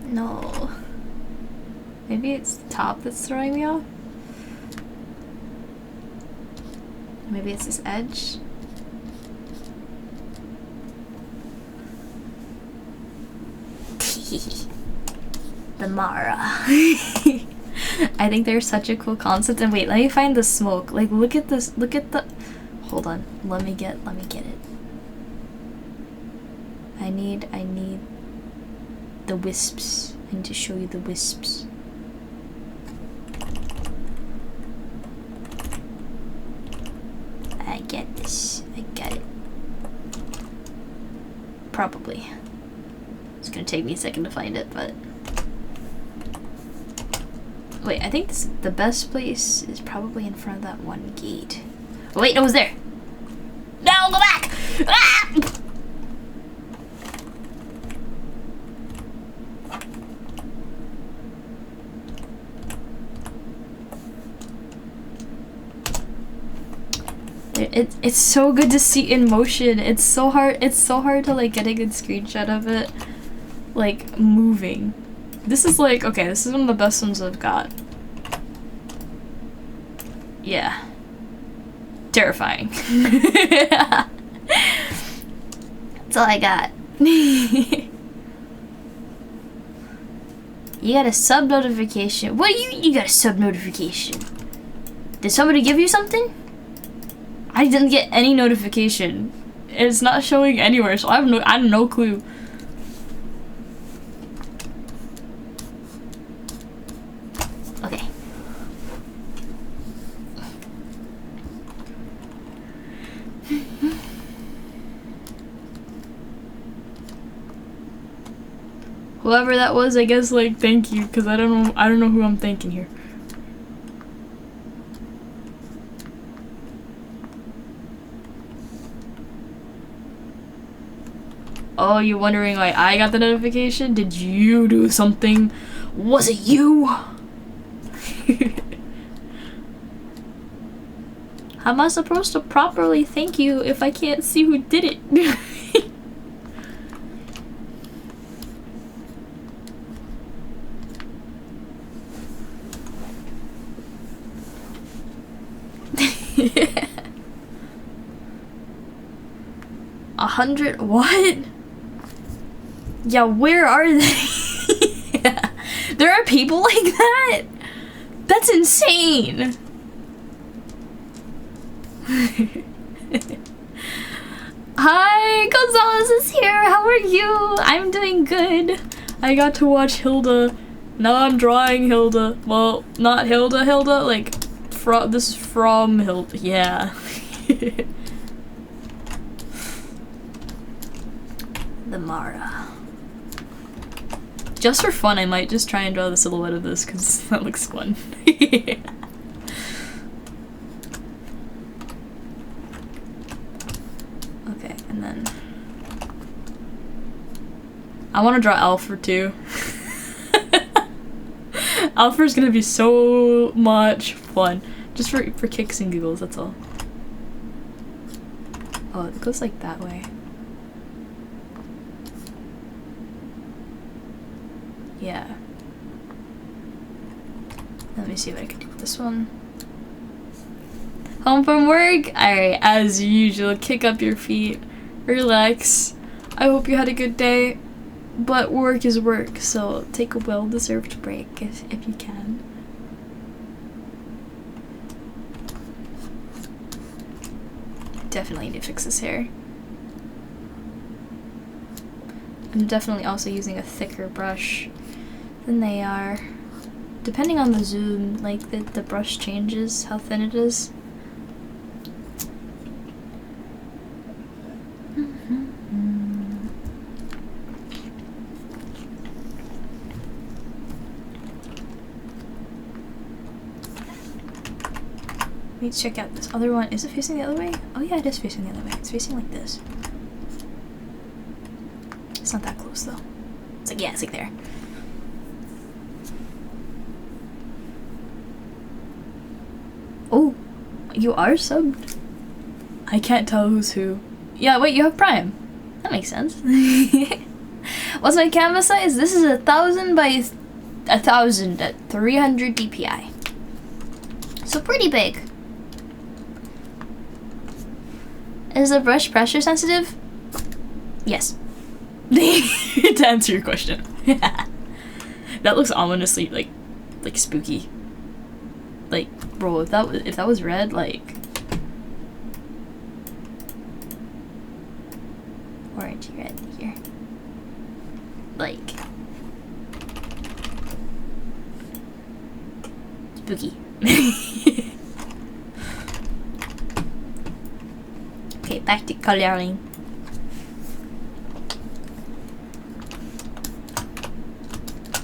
No. Maybe it's the top that's throwing me off? Maybe it's this edge? The marra. I think they're such a cool concept. And wait, let me find the smoke. Like, look at this. Look at the... Hold on. Let me get it. I need the wisps. I need to show you the wisps. I get this. I got it. Probably. It's gonna take me a second to find it, but... Wait, I think the best place is probably in front of that one gate. Oh, wait, no, it was there! No, go back! Ah! It's so good to see in motion. It's so hard to like get a good screenshot of it like moving. This is like, okay, this is one of the best ones I've got. Yeah. Terrifying. That's all I got. You got a sub notification. What do you got a sub notification? Did somebody give you something? I didn't get any notification. It's not showing anywhere, so I have no clue. Okay. Whoever that was, I guess, like, thank you, because I don't know who I'm thanking here. Oh, you're wondering why I got the notification? Did you do something? Was it you? How am I supposed to properly thank you if I can't see who did it? Yeah. 100 what? Yeah, where are they? Yeah. There are people like that? That's insane. Hi, Gonzalez is here. How are you? I'm doing good. I got to watch Hilda. Now I'm drawing Hilda. Well, not Hilda, like this is from Hilda. Yeah. The marra. Just for fun, I might just try and draw the silhouette of this because that looks fun. Yeah. Okay, and then I want to draw Alfred too. Alfred's gonna be so much fun, just for kicks and giggles. That's all. Oh, it goes like that way. Yeah. Let me see what I can do with this one. Home from work? Alright, as usual, kick up your feet. Relax. I hope you had a good day. But work is work, so take a well-deserved break if you can. Definitely need to fix this hair. I'm definitely also using a thicker brush than they are. Depending on the zoom, like the brush changes how thin it is. Let's check out this other one. Is it facing the other way? Oh yeah, it is facing the other way. It's facing like this. It's not that close though. It's like, yeah, it's like there. Oh, you are subbed? I can't tell who's who. Yeah, wait, you have Prime. That makes sense. What's my canvas size? This is 1000 by 1000 at 300 dpi. So pretty big. Is the brush pressure sensitive? Yes. To answer your question. That looks ominously like spooky. Like, bro, if that was red, like orangey red here. Like spooky. Okay, back to coloring.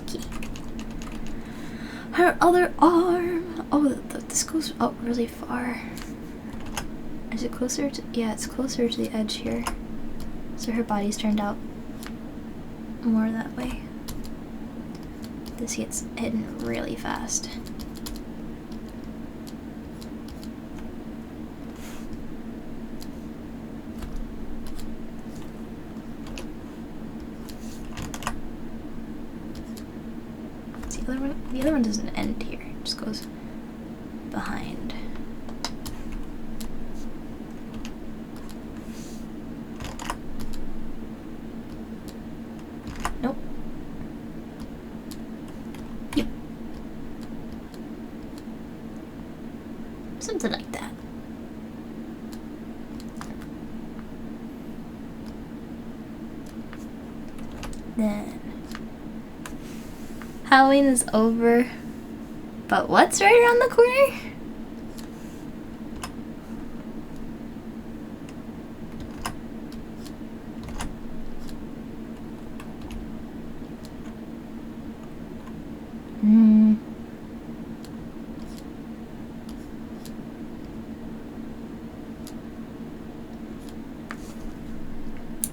Okay. Her other arm. Oh, this goes up really far. Is it closer to? Yeah, it's closer to the edge here. So her body's turned out more that way. This gets hidden really fast. The other one doesn't end here, it just goes behind. Nope. Yep. Something like that. Then Halloween is over, but what's right around the corner?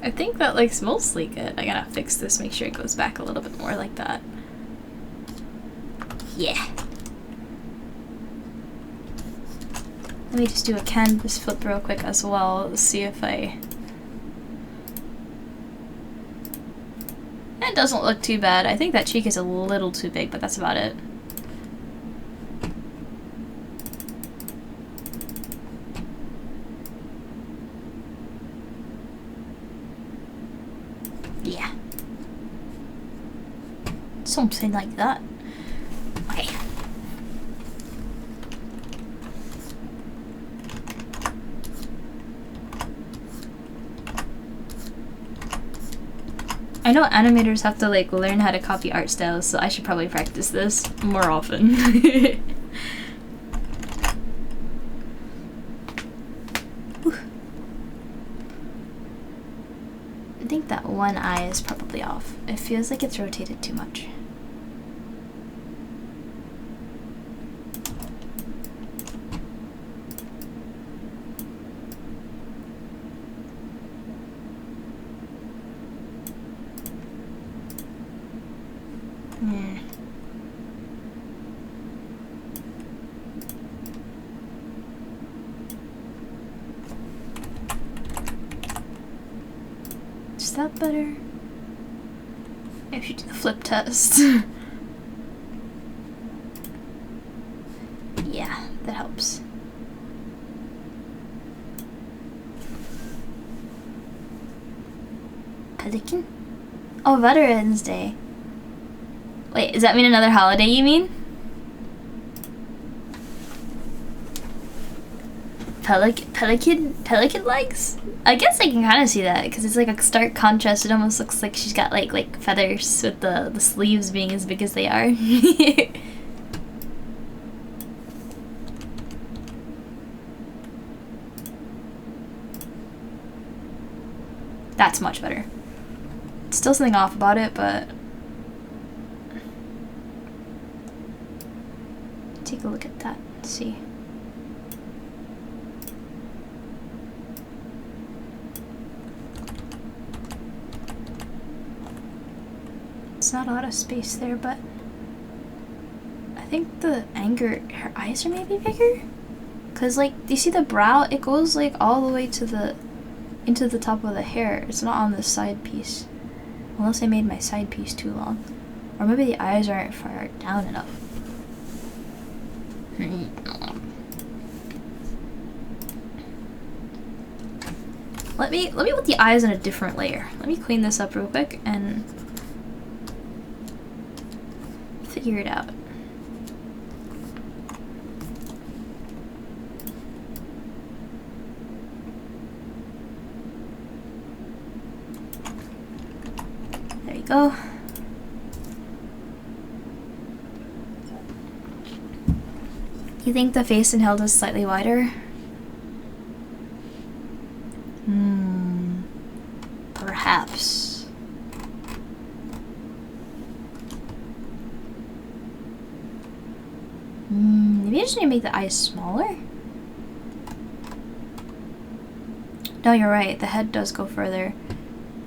I think that looks mostly good. I gotta fix this, make sure it goes back a little bit more like that. Yeah. Let me just do a canvas flip real quick as well, see if it doesn't look too bad. I think that cheek is a little too big, but that's about it. Yeah. Something like that. Okay. I know animators have to like learn how to copy art styles, so I should probably practice this more often. I think that one eye is probably off. It feels like it's rotated too much. that better? Maybe I should do the flip test. Yeah, that helps. Pelican? Oh, Veterans Day. Wait, does that mean another holiday, you mean? Pelican legs? I guess I can kind of see that because it's like a stark contrast. It almost looks like she's got like feathers with the sleeves being as big as they are. That's much better. Still something off about it, but take a look at that and see. It's not a lot of space there, but I think the her eyes are maybe bigger? Cause like, do you see the brow? It goes like all the way to into the top of the hair. It's not on the side piece. Unless I made my side piece too long. Or maybe the eyes aren't far down enough. Let me put the eyes on a different layer. Let me clean this up real quick and figure it out. There you go. You think the face in Hilda is slightly wider? Perhaps. Maybe I just need to make the eyes smaller? No, you're right. The head does go further.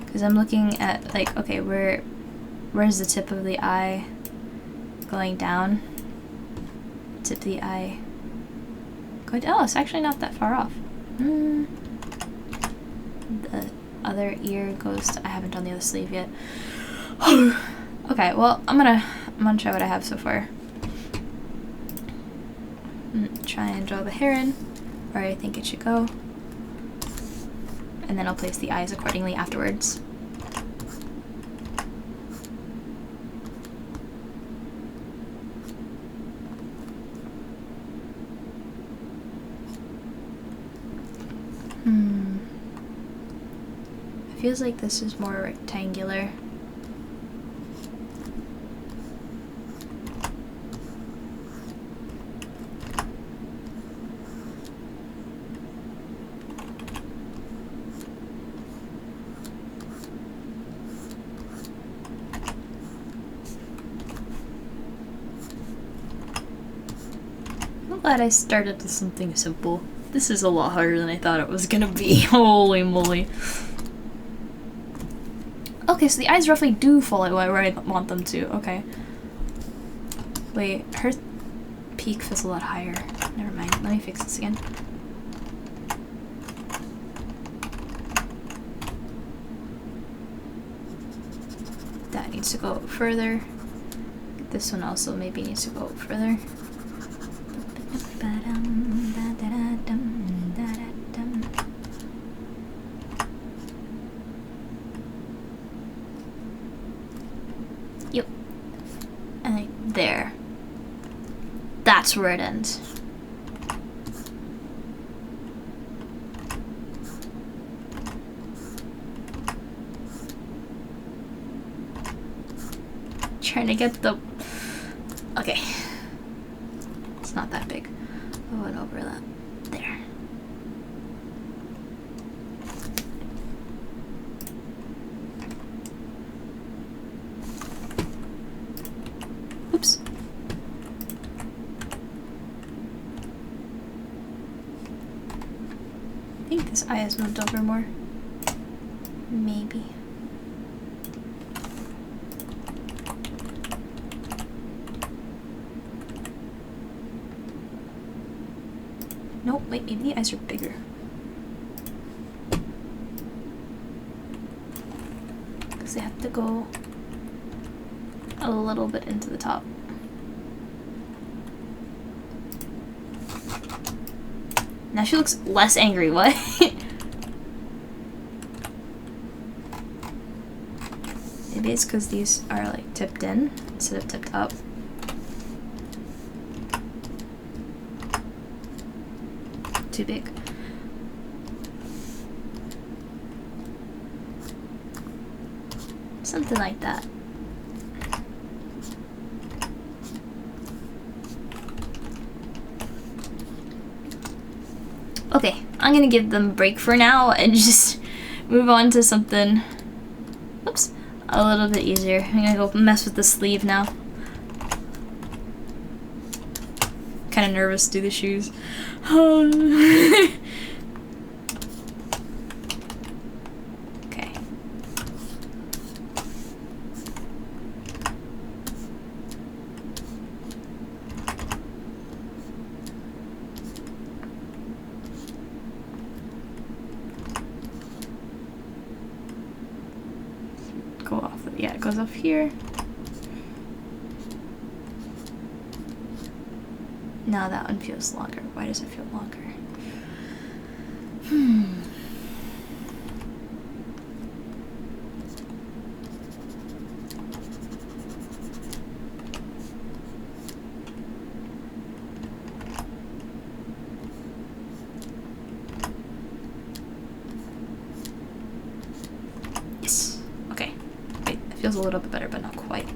Because I'm looking at, like, okay, where's the tip of the eye going down? Tip of the eye going down. Oh, it's actually not that far off. The other ear goes to, I haven't done the other sleeve yet. Okay, well, I'm gonna try what I have so far. Try and draw the hair in where I think it should go. And then I'll place the eyes accordingly afterwards. It feels like this is more rectangular. I'm glad I started with something simple. This is a lot harder than I thought it was gonna be. Holy moly. Okay, so the eyes roughly do fall out where I want them to. Okay. Wait, her peak feels a lot higher. Never mind. Let me fix this again. That needs to go further. This one also maybe needs to go further. Yep. And like there. That's where it ends. Trying to get the... Okay. It's not that big. Oh, and overlap. There. Oops. I think this eye has moved over more. Maybe. Nope, wait, maybe the eyes are bigger. they have to go a little bit into the top. Now she looks less angry. What? Maybe it's because these are like tipped in instead of tipped up. Too big. Something like that. Okay, I'm gonna give them a break for now and just move on to something, oops, a little bit easier. I'm gonna go mess with the sleeve now. Kind of nervous to do the shoes. Okay. Go off. Yeah, it goes off here. No, that one feels longer. Why does it feel longer? Yes. Okay. Wait, it feels a little bit better, but not quite.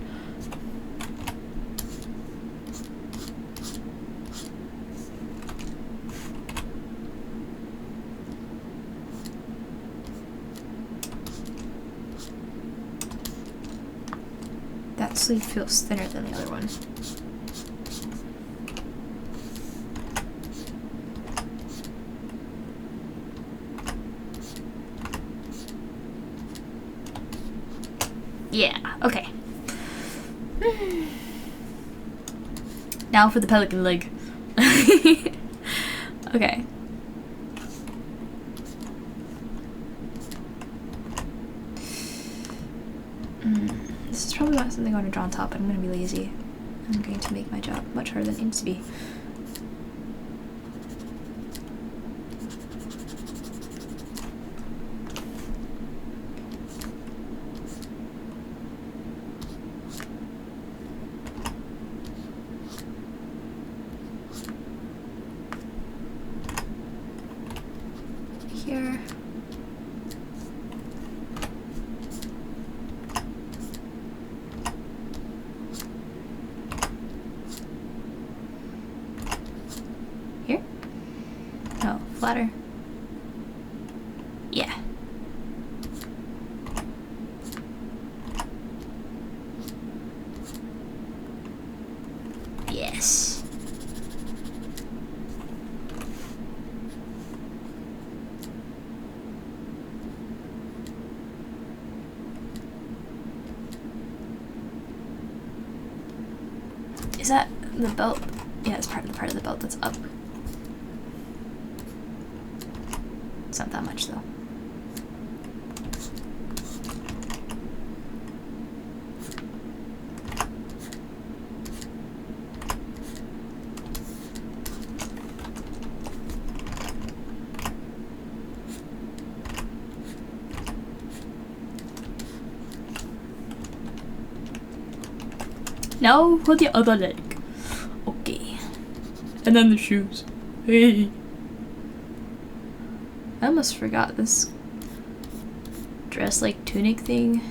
That sleeve feels thinner than the other one. Yeah, okay. Now for the pelican leg. Okay. This is probably not something I want to draw on top, but I'm going to be lazy. I'm going to make my job much harder than it needs to be. Here. Here? No, flatter. Yeah. Yes. Is that the belt? Yeah, it's part of the belt that's up. It's not that much though. Now for the other leg. Okay. And then the shoes. Hey. I almost forgot this dress like tunic thing.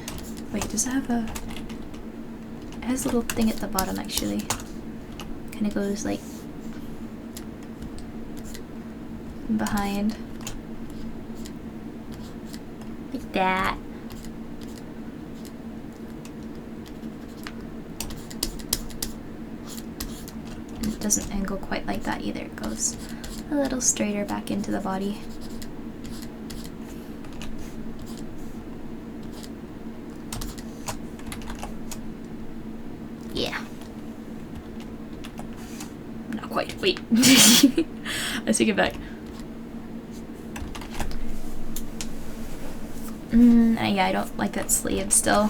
Wait, does it have a... It has a little thing at the bottom actually. Kinda goes like... behind. Like that. It doesn't angle quite like that either. It goes a little straighter back into the body. Yeah. Not quite. Wait. I take it back. Yeah, I don't like that sleeve still.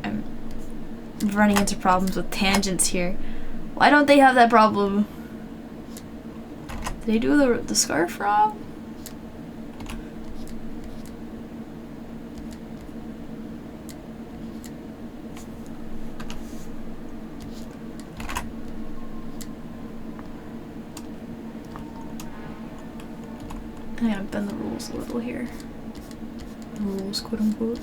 I'm running into problems with tangents here. Why don't they have that problem? Did they do the scarf wrong? I'm gonna bend the rules a little here. Rules, quote unquote.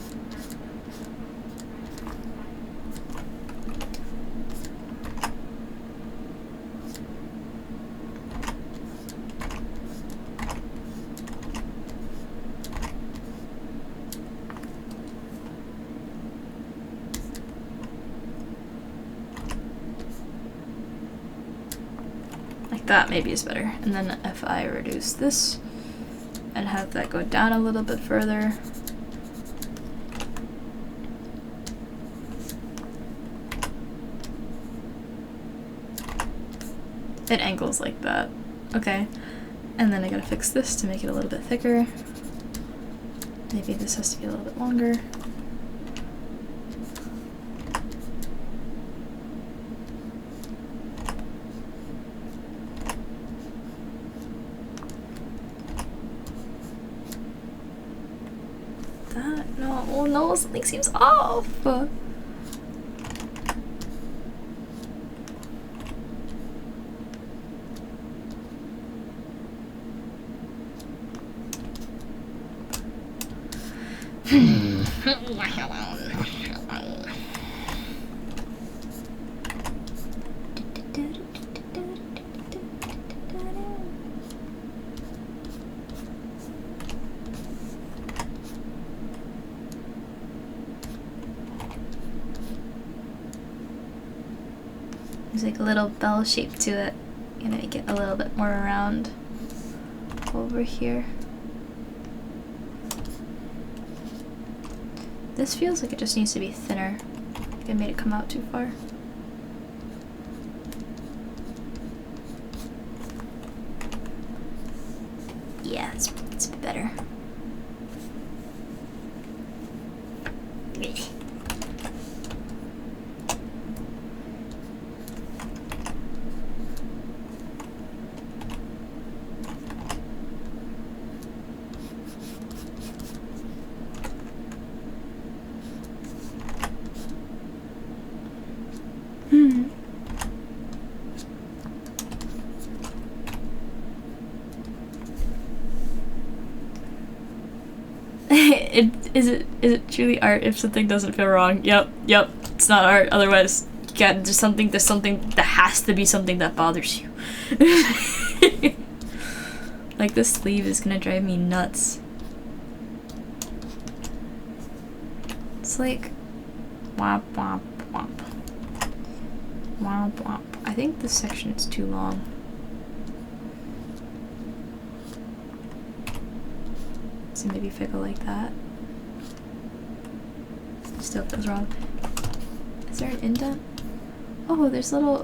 Like that maybe is better. And then if I reduce this and have that go down a little bit further. It angles like that. Okay. And then I gotta fix this to make it a little bit thicker. Maybe this has to be a little bit longer. That, no, oh no, something seems off. There's like a little bell shape to it. I'm gonna make it a little bit more round over here. This feels like it just needs to be thinner. I think I made it come out too far. Yeah, it's better. Is it truly art if something doesn't feel wrong? Yep, it's not art. Otherwise, you got there's something that has to be something that bothers you. Like this sleeve is gonna drive me nuts. It's like womp womp womp. Womp womp. I think this section is too long. So maybe if I go like that. Still feels wrong. Is there an indent? Oh, there's little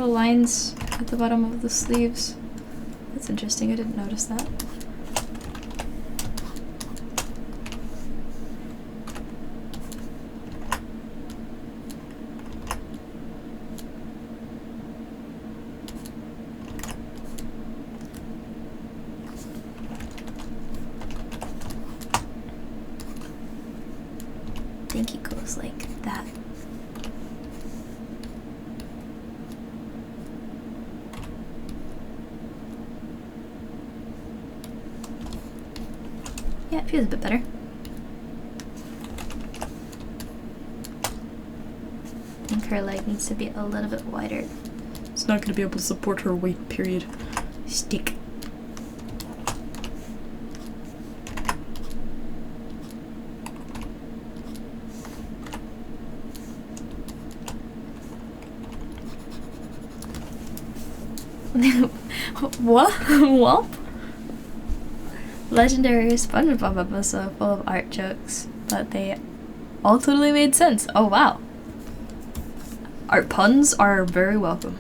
lines at the bottom of the sleeves. That's interesting. I didn't notice that. I think it goes like that. Yeah, it feels a bit better. I think her leg needs to be a little bit wider. It's not gonna be able to support her weight, period. Stick. What? What? Legendary SpongeBob episode full of art jokes, but they all totally made sense. Oh wow. Art puns are very welcome.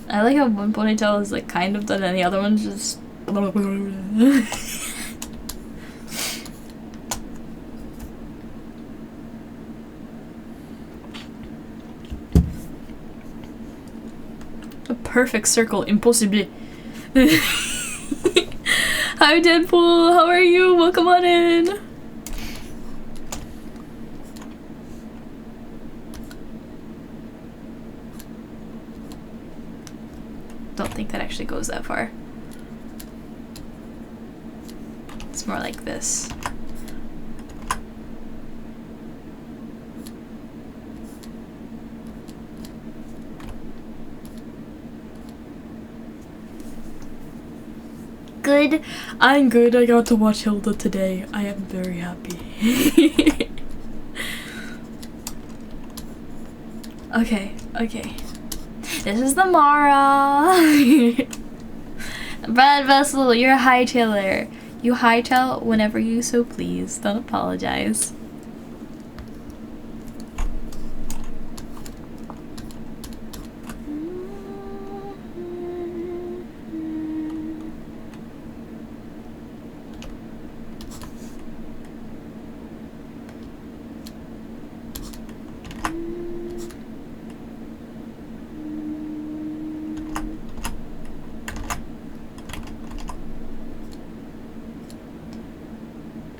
I like how one ponytail is like kind of done and the other one's just a perfect circle, impossible. Hi Deadpool, how are you? Welcome on in. Don't think that actually goes that far. It's more like this. Good. I'm good. I got to watch Hilda today. I am very happy. Okay. This is the Mara. Brad Vessel, you're a hightailer. You hightail whenever you so please. Don't apologize.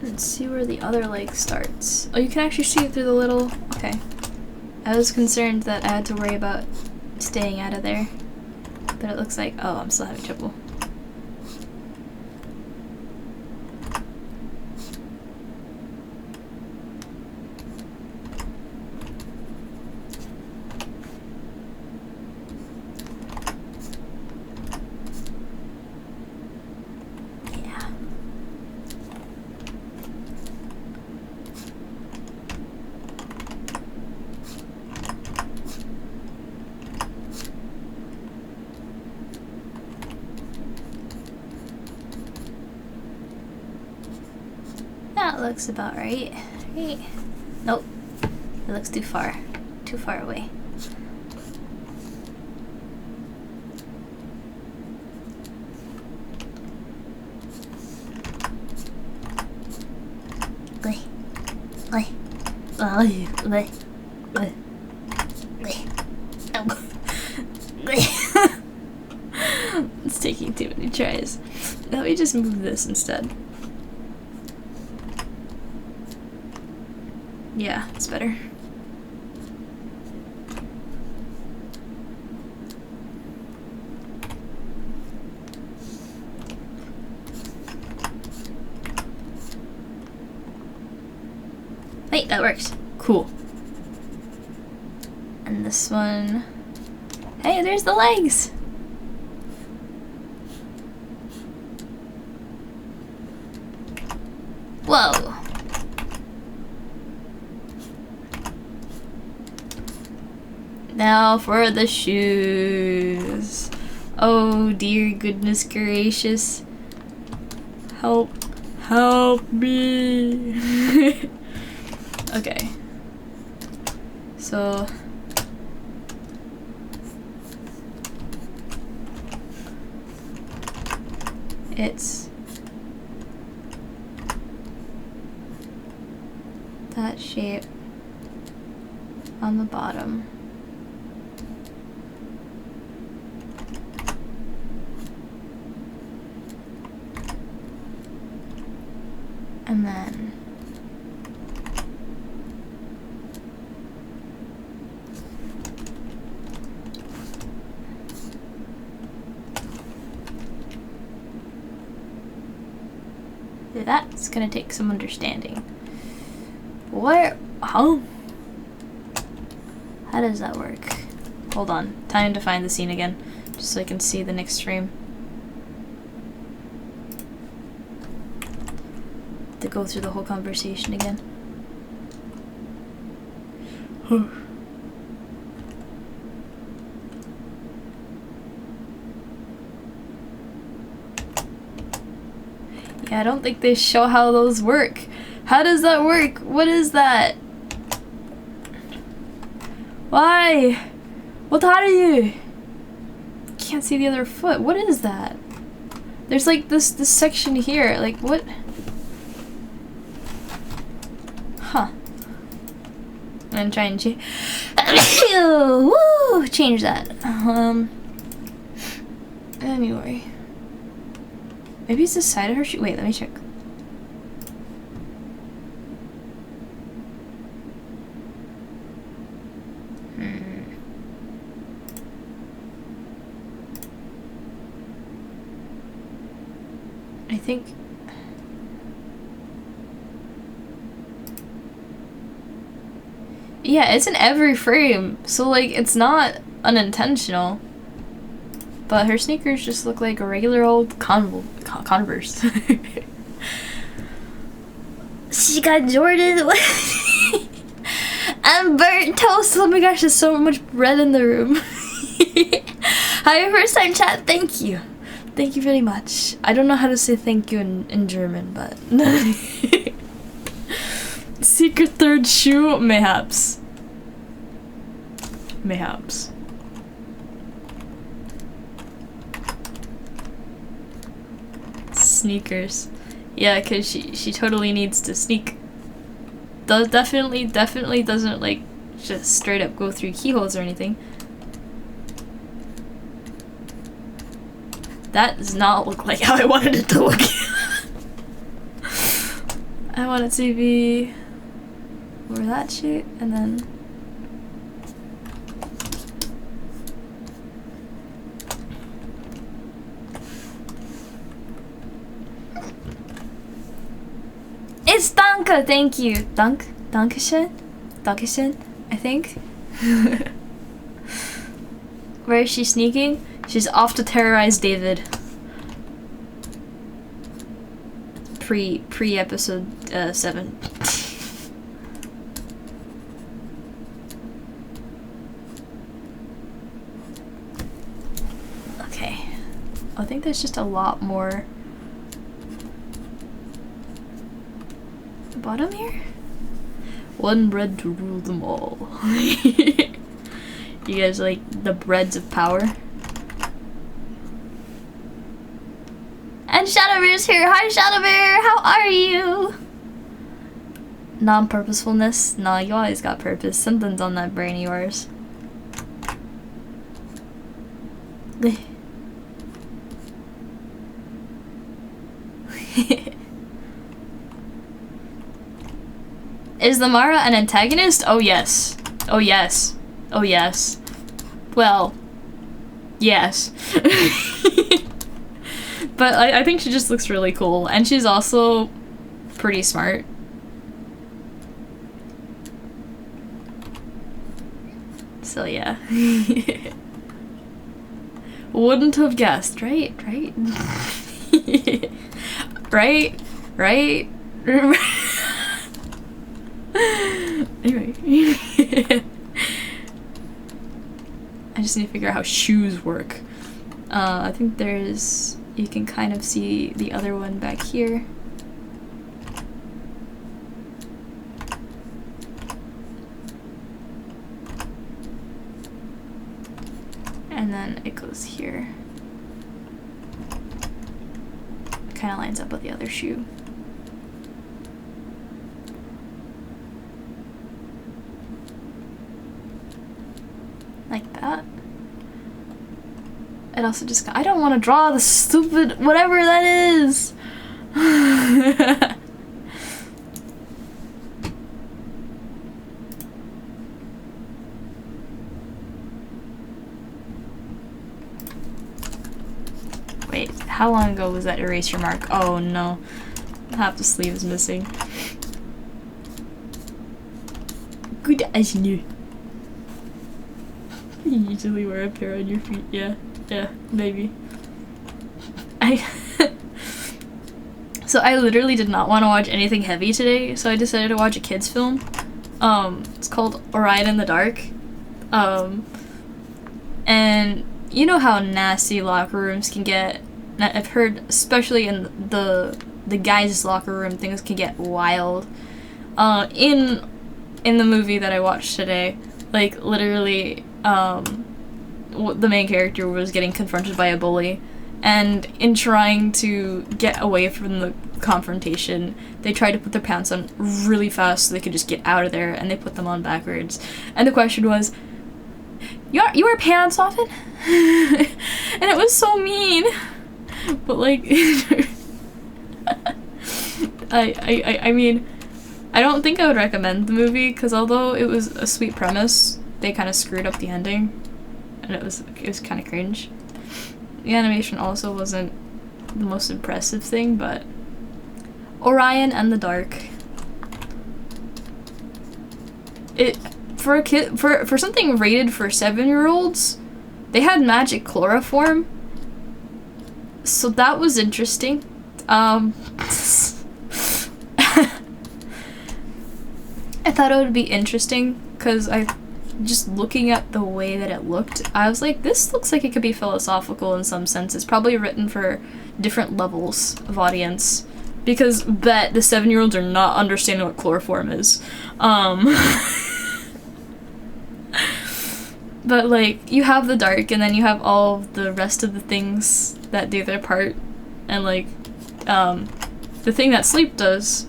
Let's see where the other leg starts. Oh, you can actually see it through the little... Okay. I was concerned that I had to worry about staying out of there. But it looks like... Oh, I'm still having trouble. That looks about right. Right. Nope. It looks too far. Too far away. It's taking too many tries. Let me just move this instead. Yeah, it's better. Wait, that works. Cool. And this one... Hey, there's the legs! Whoa! Now for the shoes. Oh dear goodness gracious. Help. Help me. Okay. So it's that shape on the bottom. And then that's gonna take some understanding. Where? Oh, how does that work? Hold on, time to find the scene again, just so I can see the next frame. To go through the whole conversation again. Yeah, I don't think they show how those work. How does that work? What is that? Why? What are you? Can't see the other foot. What is that? There's like this section here. Like what? Huh. I'm gonna try and change. Woo! Change that. Anyway. Maybe it's the side of her shoe. Wait, let me check. I think. Yeah, it's in every frame, so like it's not unintentional. But her sneakers just look like a regular old Converse. She got Jordan. I'm burnt toast. Oh my gosh, there's so much bread in the room. Hi, first time chat. Thank you. Thank you very much. I don't know how to say thank you in German, but. Secret third shoe? Mayhaps. Mayhaps. Sneakers. Yeah, cause she totally needs to sneak. Definitely doesn't like just straight up go through keyholes or anything. That does not look like how I wanted it to look. I want it to be over that shape and then it's Danke, thank you. Dankeschön? Dankeschön, I think. Where is she sneaking? She's off to terrorize David. Pre episode 7. Okay. I think there's just a lot more. Bottom here? One bread to rule them all. You guys like the breads of power? And Shadowbear's here! Hi Shadowbear! How are you? Non-purposefulness? Nah, you always got purpose. Something's on that brain of yours. Is the Marra an antagonist? Oh yes. Oh yes. Oh yes. Well, yes. But I think she just looks really cool, and she's also pretty smart. So yeah. Wouldn't have guessed, right? Right? Right? Right? Anyway. I just need to figure out how shoes work. I think there's... You can kind of see the other one back here. And then it goes here. Kind of lines up with the other shoe. Like that. It also just I don't want to draw the stupid whatever that is. Wait, how long ago was that erasure mark? Oh no. Half the sleeve is missing. Good as new. You usually wear a pair on your feet. Yeah, maybe. So I literally did not want to watch anything heavy today, so I decided to watch a kids film. It's called Orion in the Dark. And you know how nasty locker rooms can get. I've heard, especially in the guys' locker room, things can get wild. In the movie that I watched today, like literally, the main character was getting confronted by a bully, and in trying to get away from the confrontation, they tried to put their pants on really fast so they could just get out of there, and they put them on backwards. And the question was, you wear pants often? And it was so mean. But like, I mean, I don't think I would recommend the movie, because although it was a sweet premise, they kind of screwed up the ending, and it was kind of cringe. The animation also wasn't the most impressive thing, but Orion and the Dark. For a kid, for something rated for 7-year-olds, they had magic chloroform, so that was interesting. I thought it would be interesting because just looking at the way that it looked, I was like, this looks like it could be philosophical in some sense. It's probably written for different levels of audience, because bet the 7-year-olds are not understanding what chloroform is. But like, you have the dark, and then you have all the rest of the things that do their part, and like, the thing that sleep does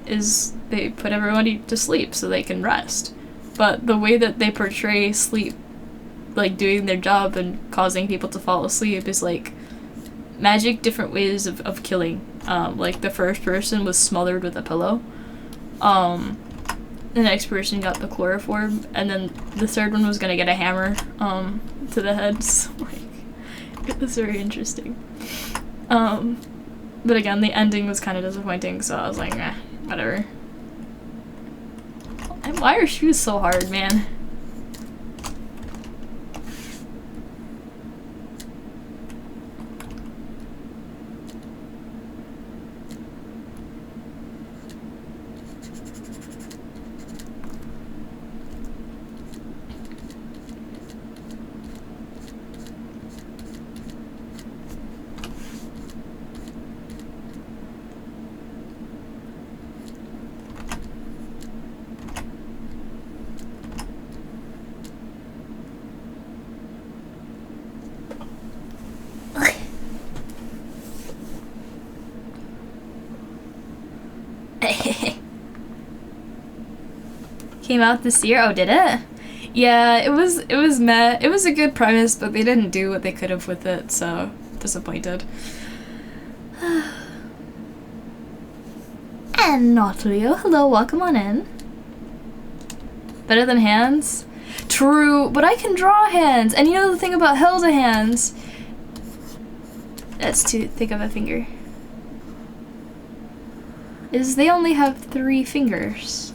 is they put everybody to sleep so they can rest. But the way that they portray sleep, like doing their job and causing people to fall asleep, is like magic different ways of killing. Like the first person was smothered with a pillow. The next person got the chloroform, and then the third one was gonna get a hammer to the head. So like, it was very interesting. But again, the ending was kind of disappointing, so I was like, eh, whatever. And why are shoes so hard, man? Came out this year? Oh, did it? Yeah, it was meh. It was a good premise, but they didn't do what they could have with it, so disappointed. And not Leo. Hello, welcome on in. Better than hands? True, but I can draw hands, and you know the thing about Hilda hands? That's too thick of a finger. Is they only have 3 fingers.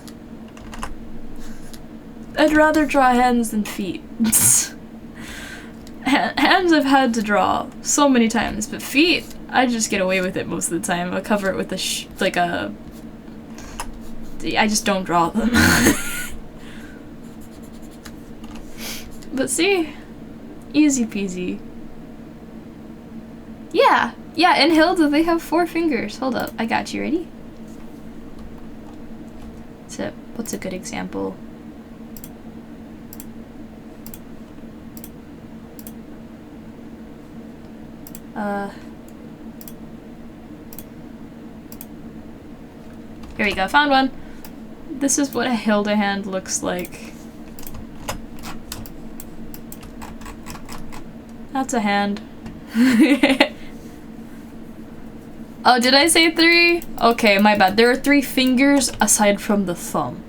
I'd rather draw hands than feet. Hands I've had to draw so many times, but feet, I just get away with it most of the time. I'll cover it with I just don't draw them. But see? Easy peasy. Yeah, in Hilda they have 4 fingers. Hold up, I got you, ready? So, what's a good example? Here we go, found one. This is what a Hilda hand looks like. That's a hand. Oh, did I say 3? Okay, my bad. There are 3 fingers aside from the thumb.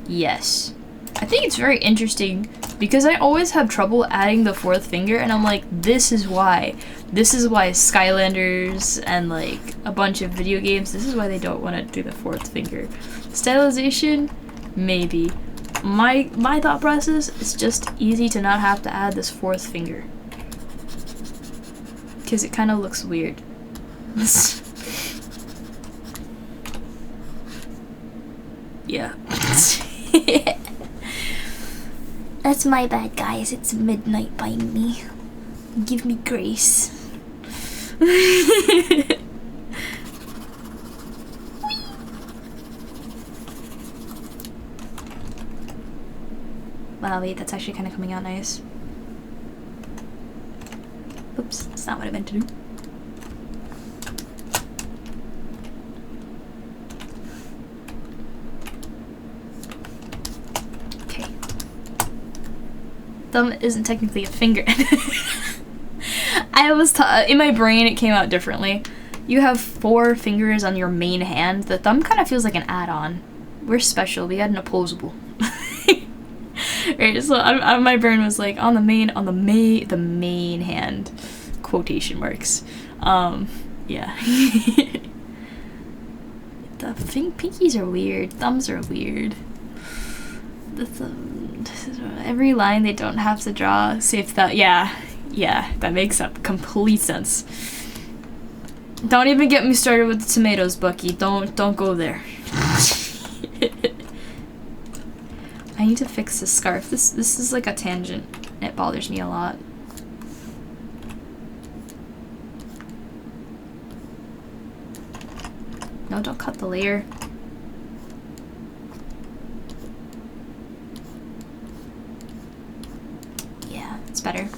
Yes. I think it's very interesting because I always have trouble adding the fourth finger, and I'm like, this is why. This is why Skylanders and like a bunch of video games, this is why they don't want to do the fourth finger. Stylization, maybe. My thought process is just easy to not have to add this fourth finger. Because it kind of looks weird. Yeah. That's my bad, guys. It's midnight by me. Give me grace. Wow, wait, that's actually kind of coming out nice. Oops, that's not what I meant to do. Okay. Thumb isn't technically a finger. I was in my brain it came out differently. You have 4 fingers on your main hand. The thumb kind of feels like an add-on. We're special. We had an opposable. Right, so my brain was like on the main hand, quotation marks. Yeah. The pinkies are weird. Thumbs are weird. Every line they don't have to draw. See if that. Yeah, that makes complete sense. Don't even get me started with the tomatoes, Bucky. Don't go there. I need to fix this scarf. This is like a tangent. It bothers me a lot. No, don't cut the layer. Yeah, it's better.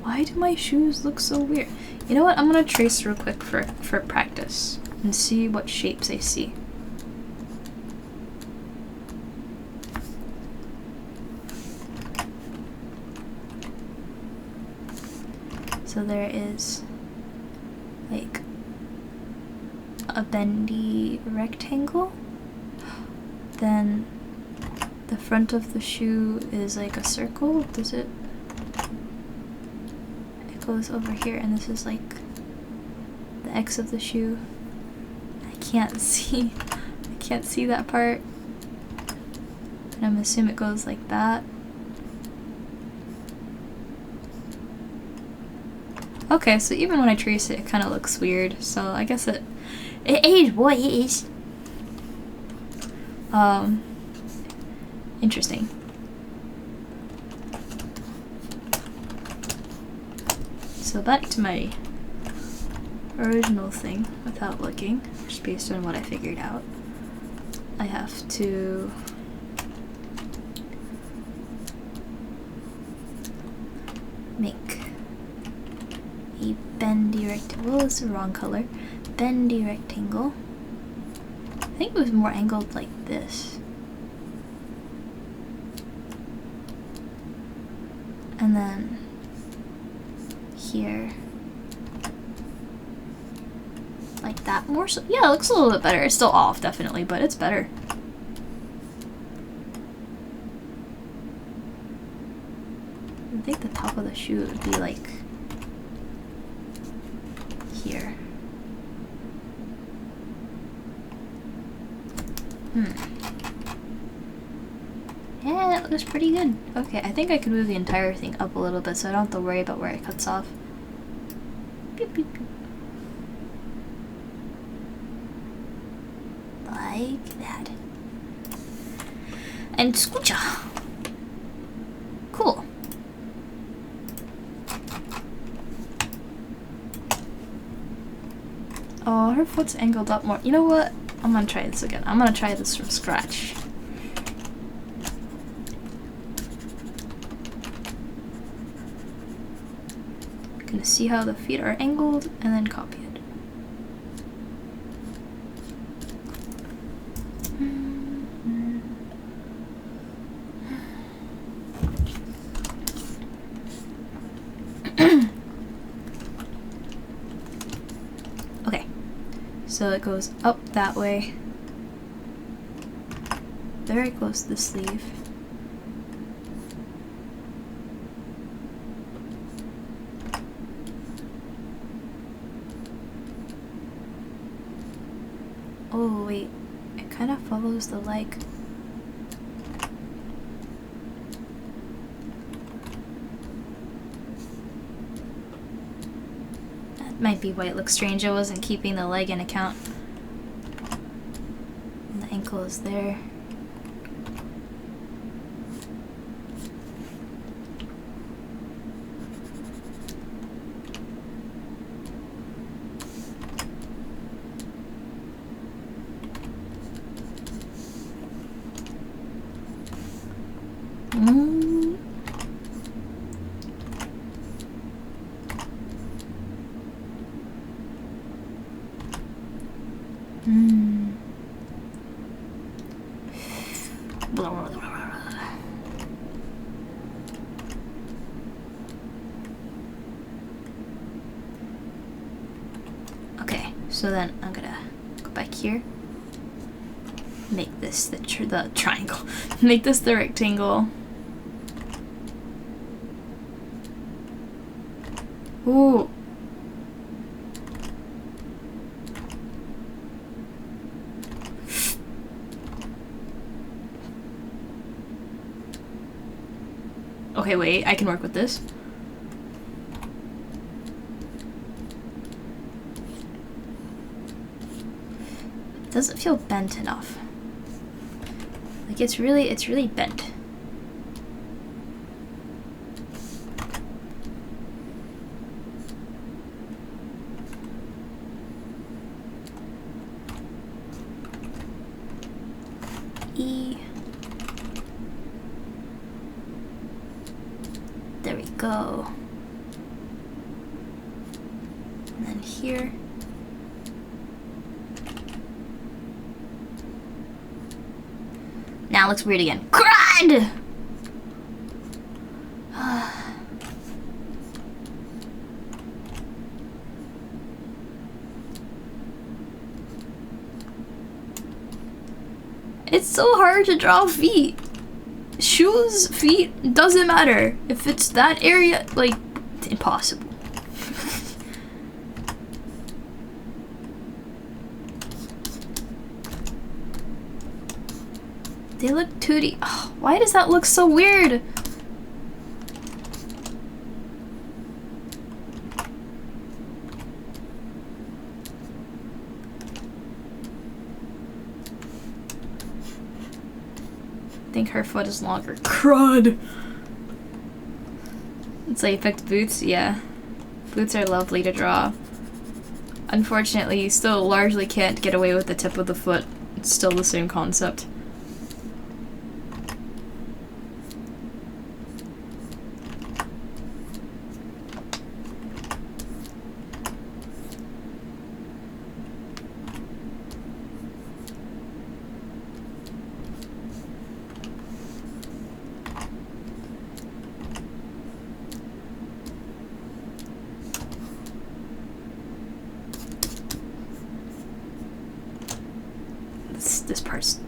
Why do my shoes look so weird? You know what? I'm gonna trace real quick for practice and see what shapes I see. So there is like a bendy rectangle. Then the front of the shoe is like a circle. Does it? Goes over here, and this is like the X of the shoe. I can't see that part, and I'm assuming it goes like that. Okay, so even when I trace it, it kind of looks weird. So I guess it is what it is. Interesting. So back to my original thing without looking, just based on what I figured out. I have to make a bendy rectangle. Well, it's the wrong color. Bendy rectangle. I think it was more angled like this. And then here, like that more so. Yeah, it looks a little bit better. It's still off, definitely, but it's better. I think the top of the shoe would be like here. Yeah, that looks pretty good. Okay, I think I can move the entire thing up a little bit so I don't have to worry about where it cuts off. Beep, beep, beep. Like that. And scoocha. Cool. Oh, her foot's angled up more. You know what? I'm gonna try this again. I'm gonna try this from scratch. Gonna see how the feet are angled and then copy it. Okay. So it goes up that way. Very close to the sleeve. Oh wait, it kind of follows the leg. That might be why it looks strange. I wasn't keeping the leg in account. And the ankle is there. Okay, so then I'm gonna go back here. Make this the triangle. Make this the rectangle. Ooh. Okay, wait, I can work with this. It doesn't feel bent enough. Like it's really bent. E. There we go. And then here. Now it looks weird again. Grind! It's so hard to draw feet. Shoes, feet, doesn't matter. If it's that area, like, it's impossible. They look 2D. Oh, why does that look so weird? I think her foot is longer. Crud! It's like picked boots, yeah. Boots are lovely to draw. Unfortunately, you still largely can't get away with the tip of the foot. It's still the same concept. This part's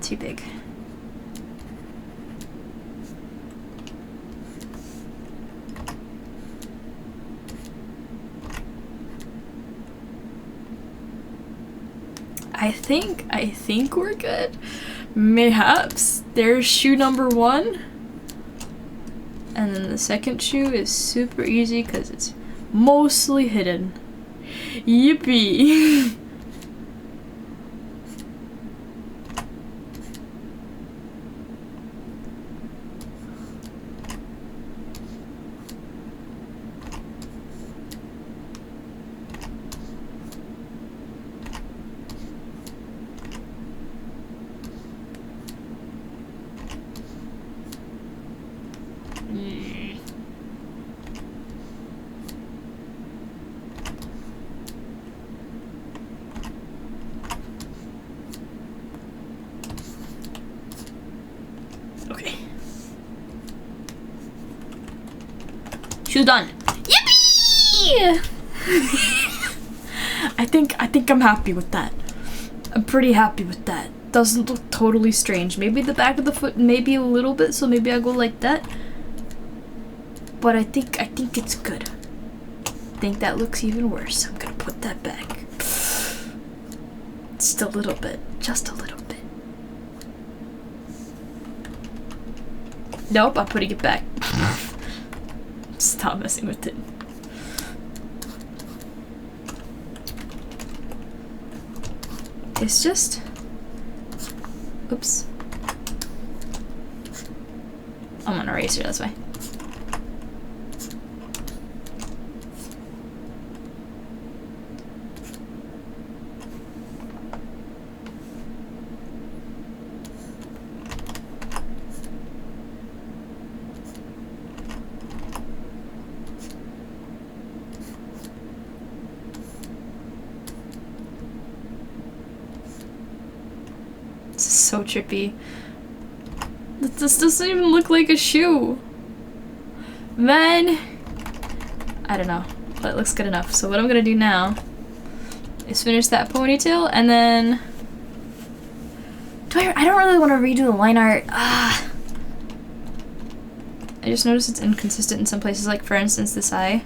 too big. I think we're good. Mayhaps. There's shoe number 1. And then the second shoe is super easy because it's mostly hidden. Yippee! Okay. Shoes done. Yippee! I think I'm happy with that. I'm pretty happy with that. Doesn't look totally strange. Maybe the back of the foot, maybe a little bit, so maybe I go like that. But I think it's good. I think that looks even worse. I'm gonna put that back. Just a little bit. Just a little bit. Nope, I'm putting it back. Stop messing with it. It's just... Oops. I'm gonna erase it this way. So trippy. This doesn't even look like a shoe. Man, I don't know. That looks good enough. So what I'm gonna do now is finish that ponytail and then I don't really want to redo the line art. I just noticed it's inconsistent in some places, like for instance this eye.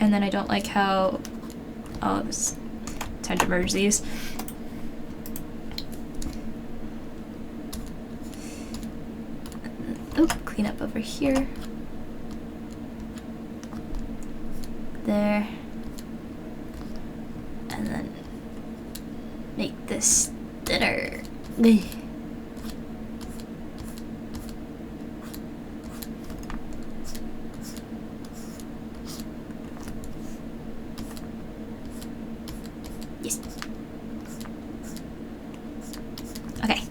And then I don't like how, oh, this, time to merge these. Oh, clean up over here. There. And then make this thinner. Okay.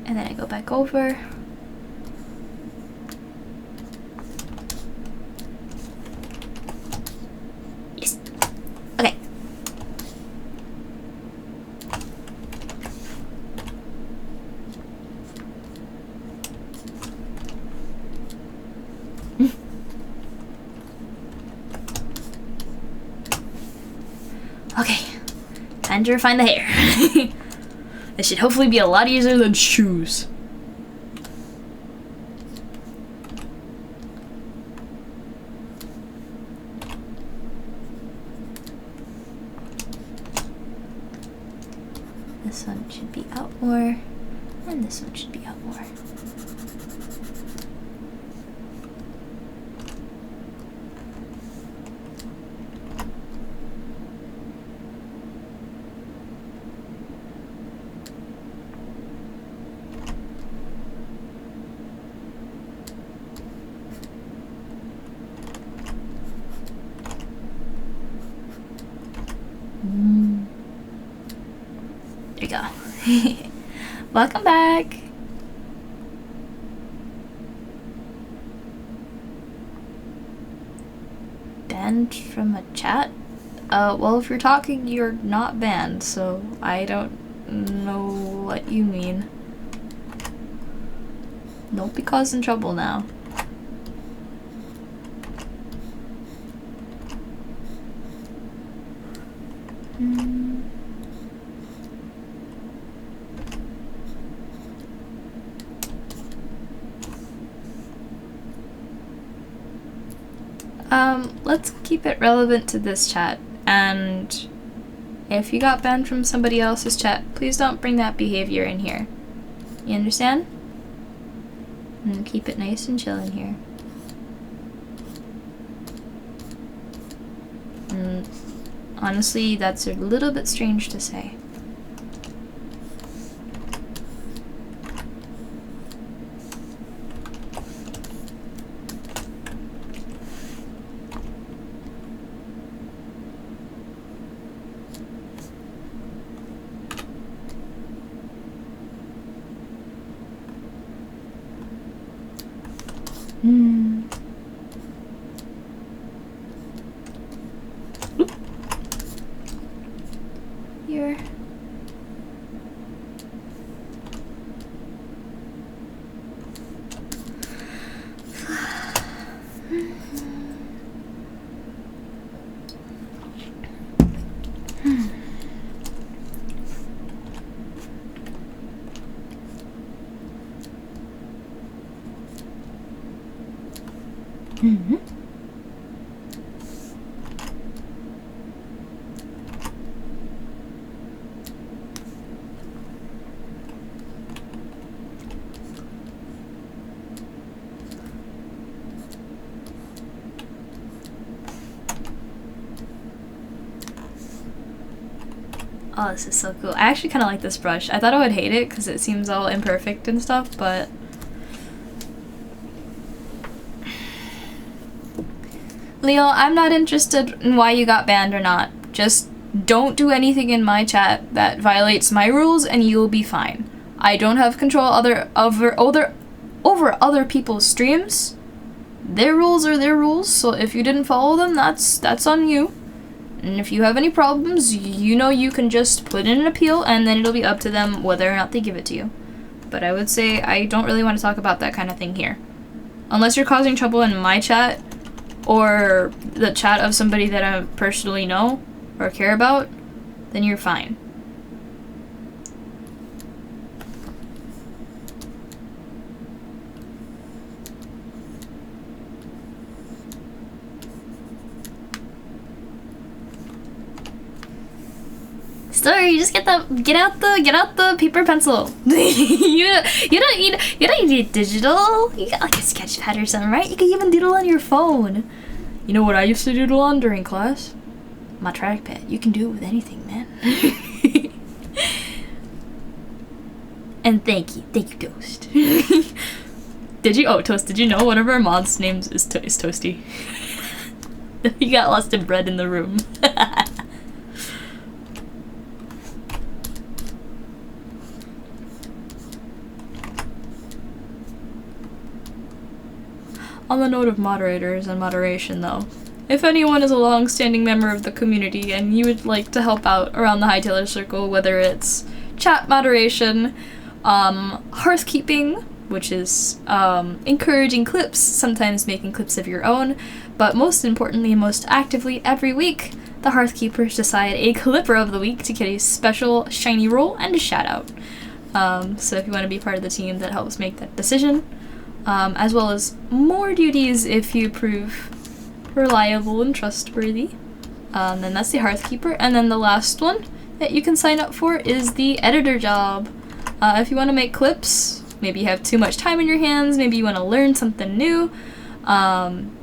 And then I go back over. Yes. Okay. Okay. Time to refine the hair. This should hopefully be a lot easier than shoes. This one should be out more, and this one should be out more. There you go. Welcome back. Banned from a chat? Well, if you're talking, you're not banned, so I don't know what you mean. Don't be causing trouble now. Let's keep it relevant to this chat, and if you got banned from somebody else's chat, please don't bring that behavior in here. You understand? And keep it nice and chill in here. And honestly, that's a little bit strange to say. Here. Mm-hmm. Oh, this is so cool. I actually kind of like this brush. I thought I would hate it because it seems all imperfect and stuff, but... Leo, I'm not interested in why you got banned or not. Just don't do anything in my chat that violates my rules and you'll be fine. I don't have control over other people's streams. Their rules are their rules, so if you didn't follow them, that's on you. And if you have any problems, you know you can just put in an appeal and then it'll be up to them whether or not they give it to you. But I would say I don't really want to talk about that kind of thing here. Unless you're causing trouble in my chat or the chat of somebody that I personally know or care about, then you're fine. Story, just get out the paper pencil. you don't need digital. You got like a sketch pad or something, right? You can even doodle on your phone. You know what I used to doodle on during class? My trackpad. You can do it with anything, man. And thank you, Toast. Did you? Oh, Toast. Did you know one of our mods' names is Toasty? He got lost in bread in the room. On the note of moderators and moderation, though, if anyone is a long-standing member of the community and you would like to help out around the Hightailor Circle, whether it's chat moderation, hearthkeeping, which is encouraging clips, sometimes making clips of your own, but most importantly and most actively every week, the Hearthkeepers decide a Clipper of the Week to get a special shiny roll and a shout out. So if you want to be part of the team that helps make that decision, as well as more duties if you prove reliable and trustworthy. Then that's the Hearthkeeper. And then the last one that you can sign up for is the editor job. If you want to make clips, maybe you have too much time in your hands, maybe you want to learn something new,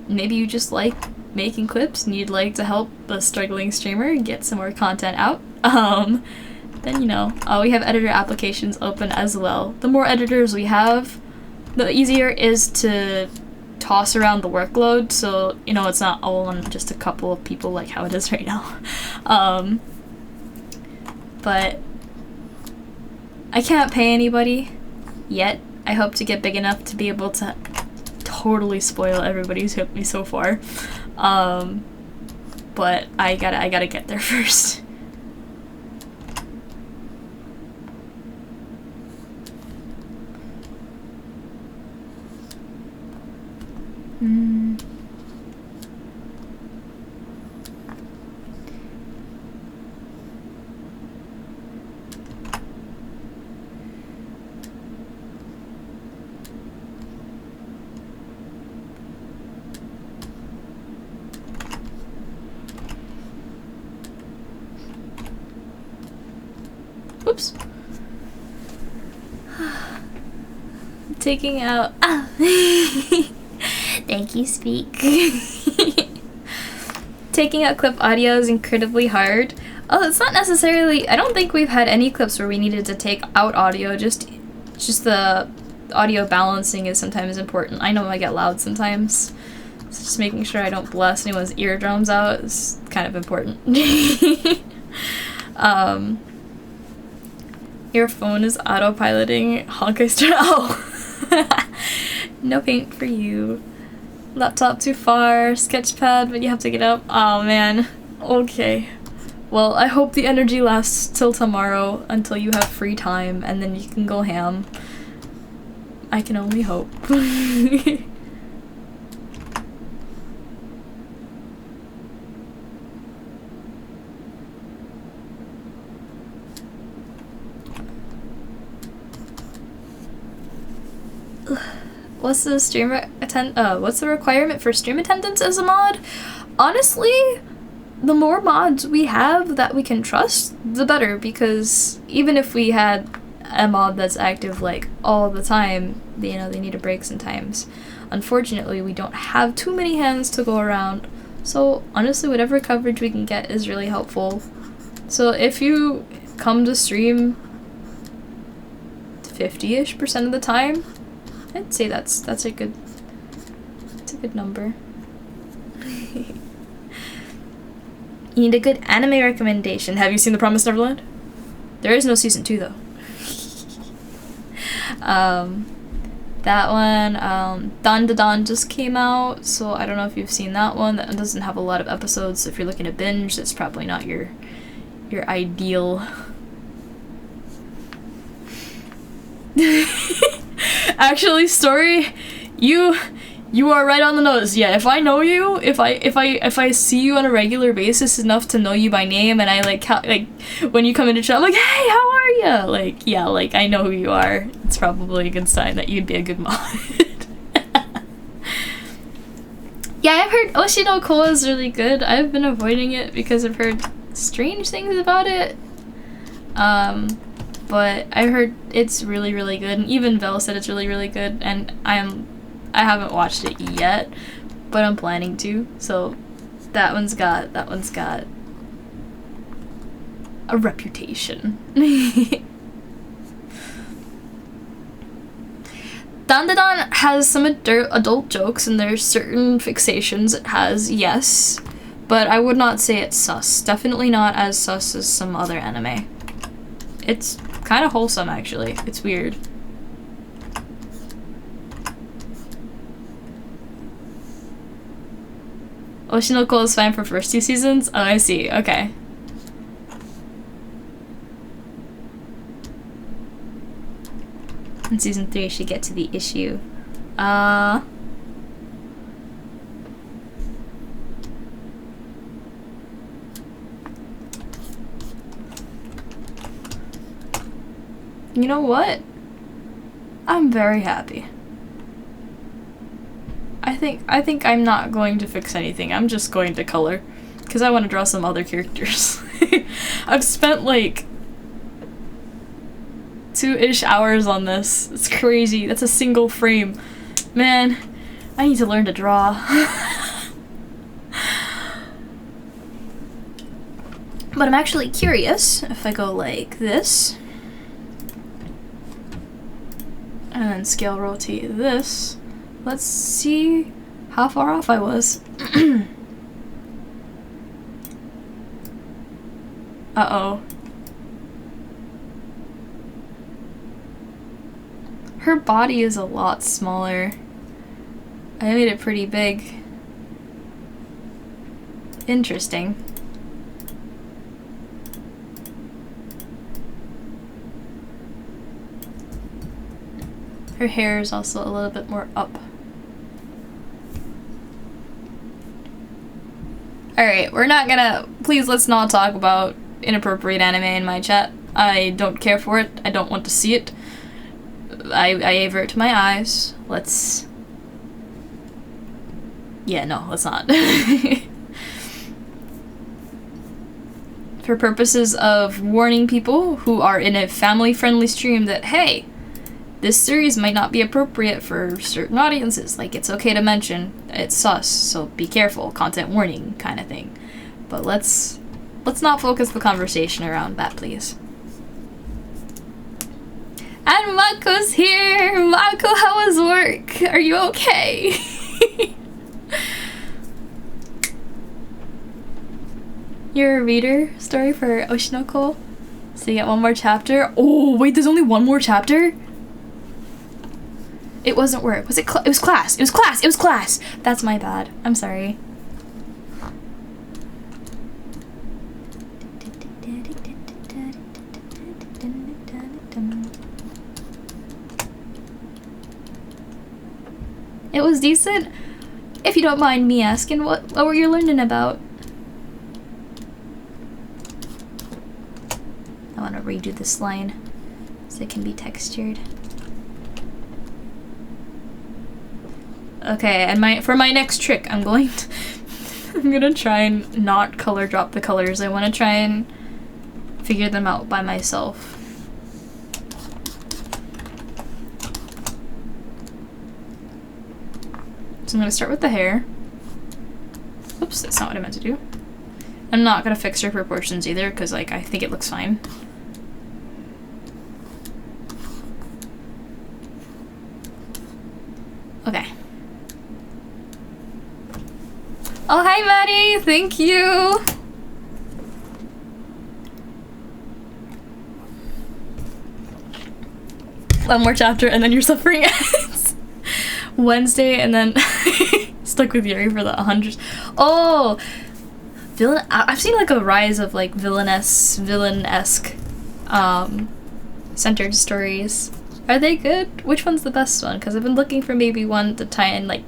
maybe you just like making clips and you'd like to help a struggling streamer get some more content out, then you know, we have editor applications open as well. The more editors we have, the easier it is to toss around the workload, so you know it's not all on just a couple of people like how it is right now. But I can't pay anybody yet. I hope to get big enough to be able to totally spoil everybody who's helped me so far. But I gotta get there first. Oops. Taking out. Thank you, Speak. Taking out clip audio is incredibly hard. Oh, it's not necessarily. I don't think we've had any clips where we needed to take out audio. Just the audio balancing is sometimes important. I know I get loud sometimes, so just making sure I don't blast anyone's eardrums out is kind of important. Your phone is autopiloting Honkai. Oh, no paint for you. Laptop too far, sketchpad, but you have to get up. Oh man. Okay. Well, I hope the energy lasts till tomorrow until you have free time, and then you can go ham. I can only hope. what's the what's the requirement for stream attendance as a mod? Honestly, the more mods we have that we can trust, the better, because even if we had a mod that's active like all the time, you know, they need a break sometimes. Unfortunately, we don't have too many hands to go around, so honestly, whatever coverage we can get is really helpful. So if you come to stream 50-ish% of the time, I'd say that's a good number. You need a good anime recommendation. Have you seen The Promised Neverland? There is no season 2 though. That one, Don Da Don just came out, so I don't know if you've seen that one. That doesn't have a lot of episodes, so if you're looking to binge, that's probably not your ideal. Actually, Story, you are right on the nose. Yeah, if I know you, if I see you on a regular basis enough to know you by name, and I like when you come into chat, I'm like, hey, how are you? Like, yeah, like I know who you are. It's probably a good sign that you'd be a good mod. Yeah, I've heard Oshi no Ko is really good. I've been avoiding it because I've heard strange things about it. But I heard it's really, really good, and even Vel said it's really, really good, and I haven't watched it yet, but I'm planning to, so that one's got a reputation. Dandadan has some adult jokes, and there's certain fixations it has, yes, but I would not say it's sus. Definitely not as sus as some other anime. It's kind of wholesome, actually. It's weird. Oshinoko is fine for first 2 seasons? Oh, I see. Okay. In season 3, she get to the issue. You know what? I'm very happy. I think I'm not going to fix anything. I'm just going to color, because I want to draw some other characters. I've spent like 2-ish hours on this. It's crazy. That's a single frame. Man, I need to learn to draw. But I'm actually curious if I go like this, and then scale rotate this. Let's see how far off I was. Uh-oh. Her body is a lot smaller. I made it pretty big. Interesting. Her hair is also a little bit more up. Alright, we're not gonna... Please, let's not talk about inappropriate anime in my chat. I don't care for it. I don't want to see it. I avert to my eyes. Let's... Yeah, no, let's not. For purposes of warning people who are in a family-friendly stream that, hey, this series might not be appropriate for certain audiences. Like, it's okay to mention it's sus, so be careful, content warning kind of thing. But let's not focus the conversation around that, please. And Mako's here! Mako, how was work? Are you okay? You're a reader story for Oshinoko? So you get one more chapter? Oh, wait, there's only one more chapter? It wasn't work. Was it? It was class. It was class. It was class. That's my bad. I'm sorry. It was decent. If you don't mind me asking, what were you learning about? I want to redo this line so it can be textured. Okay, and for my next trick, I'm gonna try and not color drop the colors. I want to try and figure them out by myself. So I'm gonna start with the hair. Oops, that's not what I meant to do. I'm not gonna fix her proportions either, because like I think it looks fine. Okay. Oh, hi, Maddie! Thank you! One more chapter and then your suffering ends. Wednesday and then stuck with Yuri for the 100s. Oh! I've seen like a rise of like villain-esque centered stories. Are they good? Which one's the best one? Because I've been looking for maybe one to try and like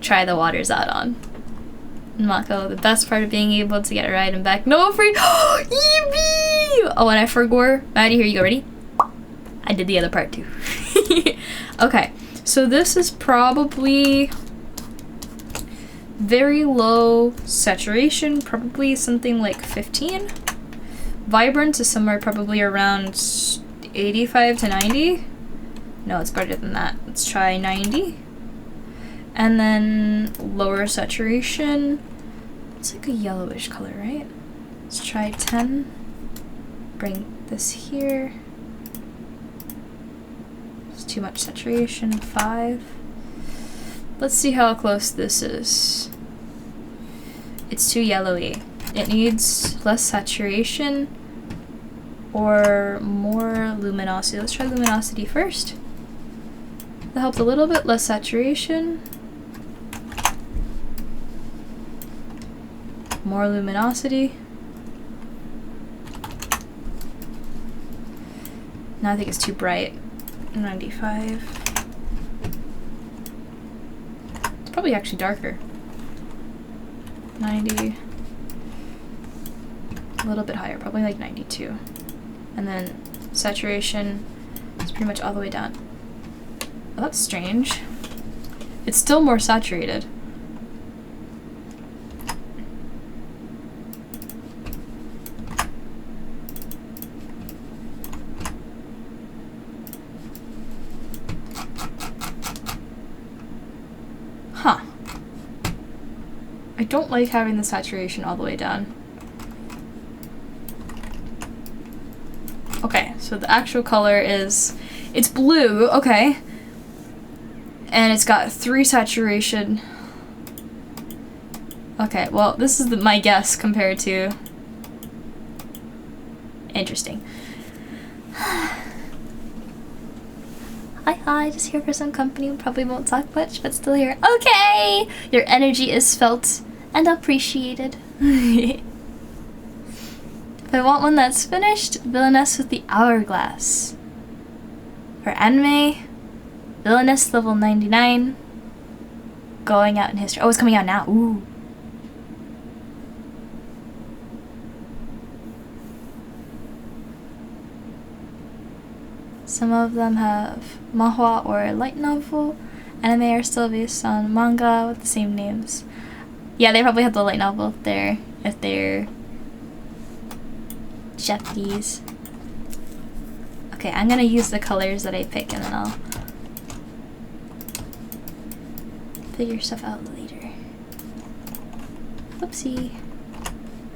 try the waters out on. Mako, the best part of being able to get a ride and back. No free. Yippee! Oh, and I forgot. Maddie, here you go. Ready? I did the other part too. Okay, so this is probably very low saturation, probably something like 15. Vibrance is somewhere probably around 85 to 90. No, it's better than that. Let's try 90. And then lower saturation. It's like a yellowish color, right? Let's try 10. Bring this here. It's too much saturation. 5. Let's see how close this is. It's too yellowy. It needs less saturation or more luminosity. Let's try luminosity first. That helped a little bit. Less saturation. More luminosity. Now I think it's too bright. 95. It's probably actually darker. 90. A little bit higher, probably like 92. And then saturation is pretty much all the way down. Oh, that's strange. It's still more saturated. Huh. I don't like having the saturation all the way down. Okay, so the actual color is, it's blue, okay. And it's got 3 saturation. Okay, well, this is my guess compared to... Interesting. Hi, just here for some company. Probably won't talk much, but still here. Okay! Your energy is felt and appreciated. If I want one that's finished, Villainess with the Hourglass. For anime, Villainess level 99. Going out in history. Oh, it's coming out now. Ooh. Some of them have manhwa or light novel. Anime are still based on manga with the same names. Yeah, they probably have the light novel if they're Japanese. Okay, I'm gonna use the colors that I pick and then I'll figure stuff out later. Oopsie.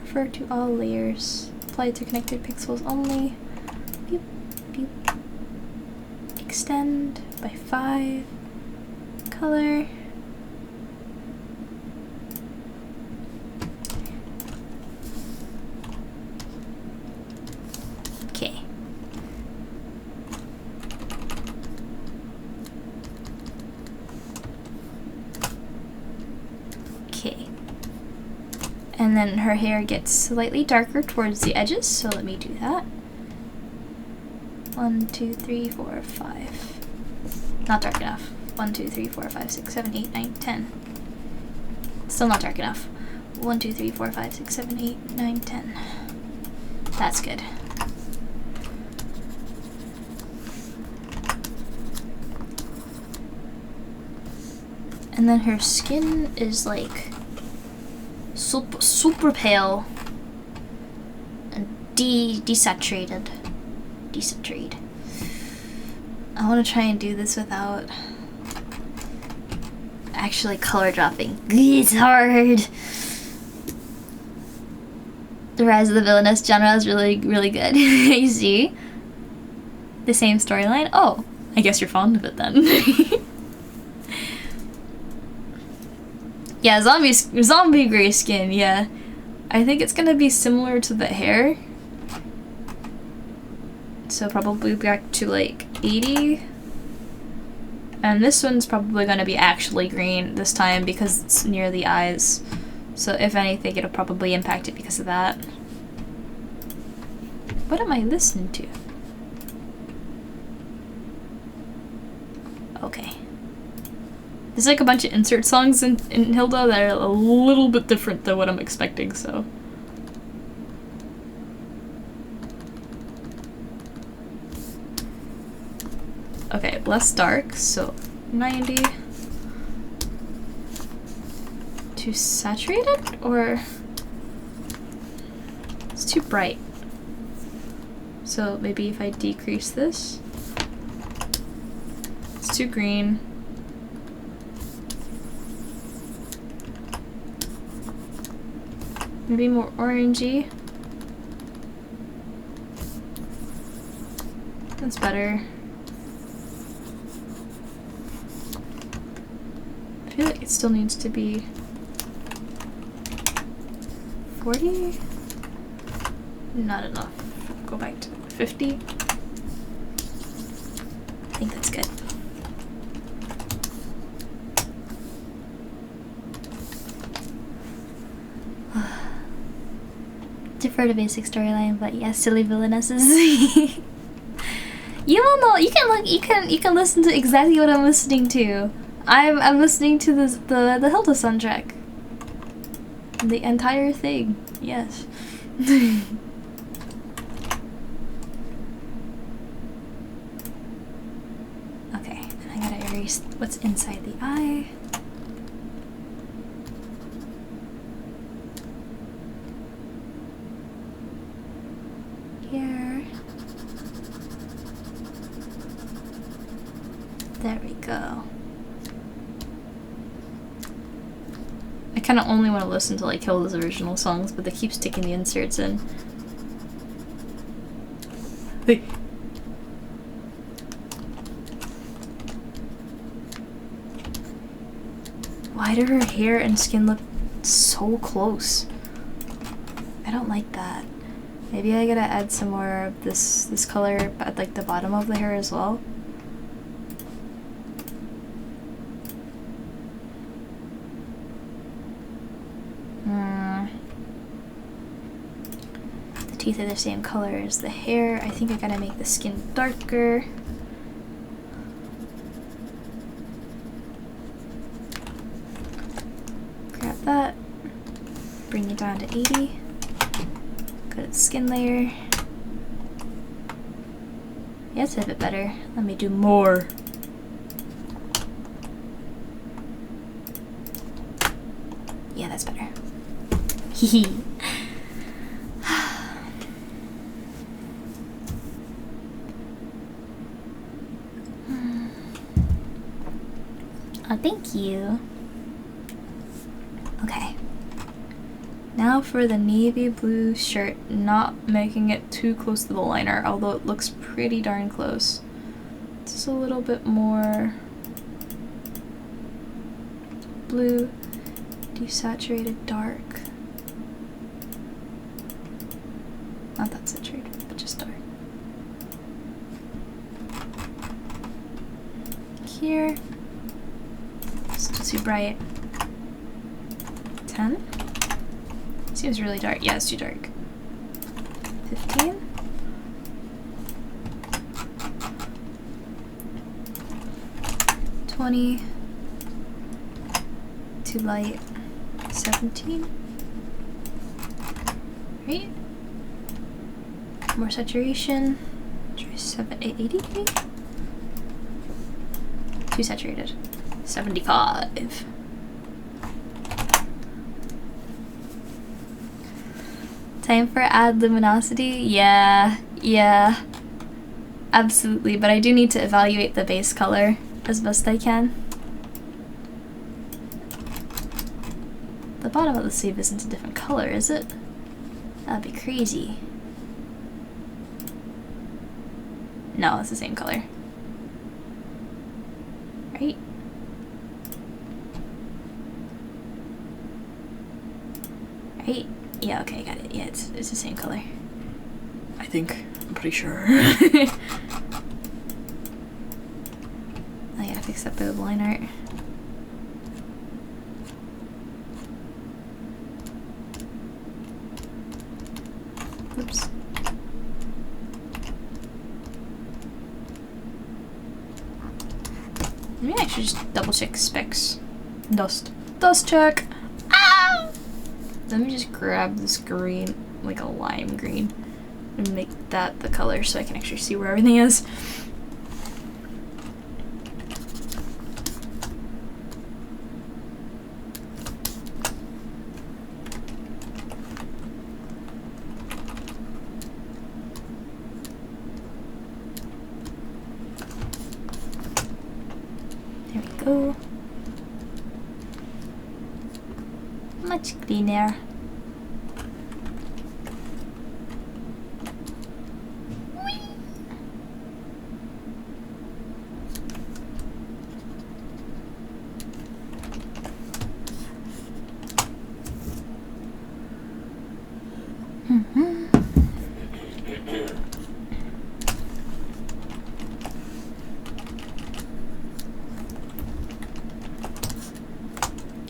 Refer to all layers. Apply to connected pixels only. Beep, beep. Extend by 5. Color. Okay. Okay. And then her hair gets slightly darker towards the edges, so let me do that. 1, 2, 3, 4, 5. Not dark enough. 1, 2, 3, 4, 5, 6, 7, 8, 9, 10. Still not dark enough. 1, 2, 3, 4, 5, 6, 7, 8, 9, 10. That's good. And then her skin is like super pale and desaturated. I want to try and do this without actually color dropping. It's hard. The Rise of the Villainous genre is really good. You see? The same storyline? Oh, I guess you're fond of it then. Yeah, zombie gray skin, yeah. I think it's gonna be similar to the hair. So probably back to like 80. And this one's probably gonna be actually green this time because it's near the eyes. So if anything, it'll probably impact it because of that. What am I listening to? Okay. There's like a bunch of insert songs in Hilda that are a little bit different than what I'm expecting, so. Okay, less dark, so 90. Too saturated, or it's too bright. So maybe if I decrease this, it's too green. Maybe more orangey. That's better. I feel like it still needs to be 40? Not enough. Go back to 50. I think that's good. Defer to basic storyline, but yes, silly villainesses. You will know. You can listen to exactly what I'm listening to. I'm listening to the Hilda soundtrack. The entire thing. Yes. Okay, and I gotta erase what's inside the eye. Here. There we go. I kind of only want to listen to like Hilda's original songs, but they keep sticking the inserts in. Hey. Why do her hair and skin look so close? I don't like that. Maybe I gotta add some more of this color at like the bottom of the hair as well. The teeth are the same color as the hair. I think I gotta make the skin darker. Grab that. Bring it down to 80. Go to the skin layer. Yeah, it's a bit better. Let me do more. Yeah, that's better. Hee hee. Oh, thank you. Okay. Now for the navy blue shirt, not making it too close to the liner, although it looks pretty darn close. Just a little bit more blue, desaturated dark. Not that saturated, but just dark. Here. Still too bright. 10? Seems really dark. Yeah, it's too dark. 15? $20. Too light. 17? Right? More saturation. Try 80 maybe? Too saturated. 75. Time for add luminosity? Yeah, absolutely, but I do need to evaluate the base color as best I can. The bottom of the sleeve isn't a different color, is it? That'd be crazy. No, it's the same color. Right? Right? Yeah, okay, got it. Yeah, it's the same color. I think. I'm pretty sure. I gotta fix that boob line art. Oops. Maybe I should just double check specs. Dust check! Ah! Let me just grab this green, like a lime green, and make that the color so I can actually see where everything is. There we go. Much cleaner.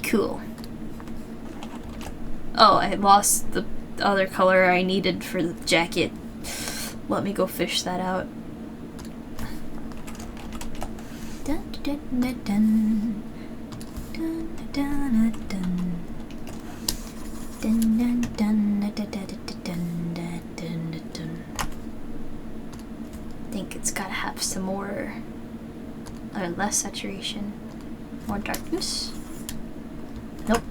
Cool. Oh, I lost the other color I needed for the jacket. Let me go fish that out. Dun, dun, dun, dun. Dun, dun, dun, dun. Dun, dun, dun, dun, dun, dun, dun, dun, dun. I think it's gotta have some more or less saturation. More darkness? Nope.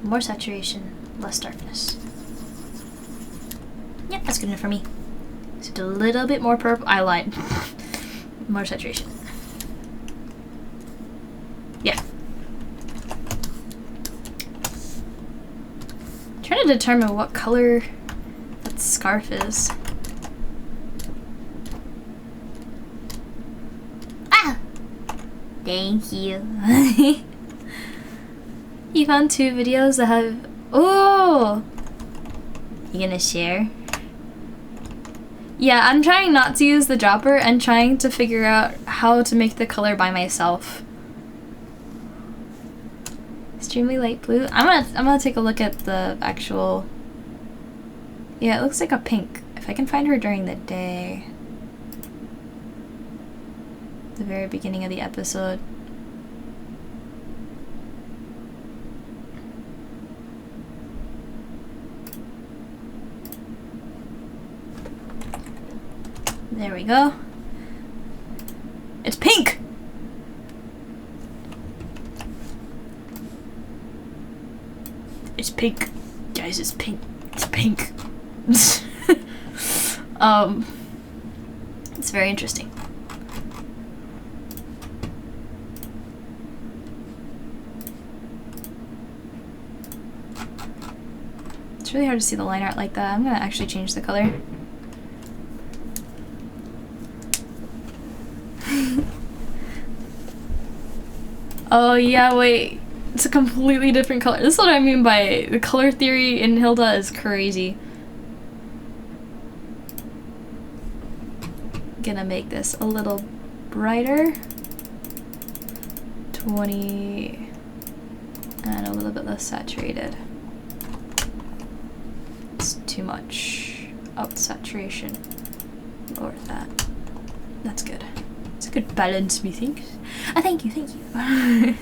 More saturation, less darkness. Yep, that's good enough for me. Just a little bit more purple. I lied. More saturation. Yeah. I'm trying to determine what color that scarf is. Ah! Thank you. You found 2 videos that have... Oh! You gonna share? Yeah, I'm trying not to use the dropper and trying to figure out how to make the color by myself. Extremely light blue. I'm gonna take a look at the actual... Yeah, it looks like a pink. If I can find her during the day. The very beginning of the episode. There we go. It's pink! It's pink. Guys, it's pink. It's pink. It's very interesting. It's really hard to see the line art like that. I'm gonna actually change the color. Oh yeah, wait. It's a completely different color. This is what I mean by the color theory in Hilda is crazy. Gonna make this a little brighter. 20 and a little bit less saturated. It's too much up saturation. Lower that. That's good. It's a good balance, methinks. Thank you, thank you.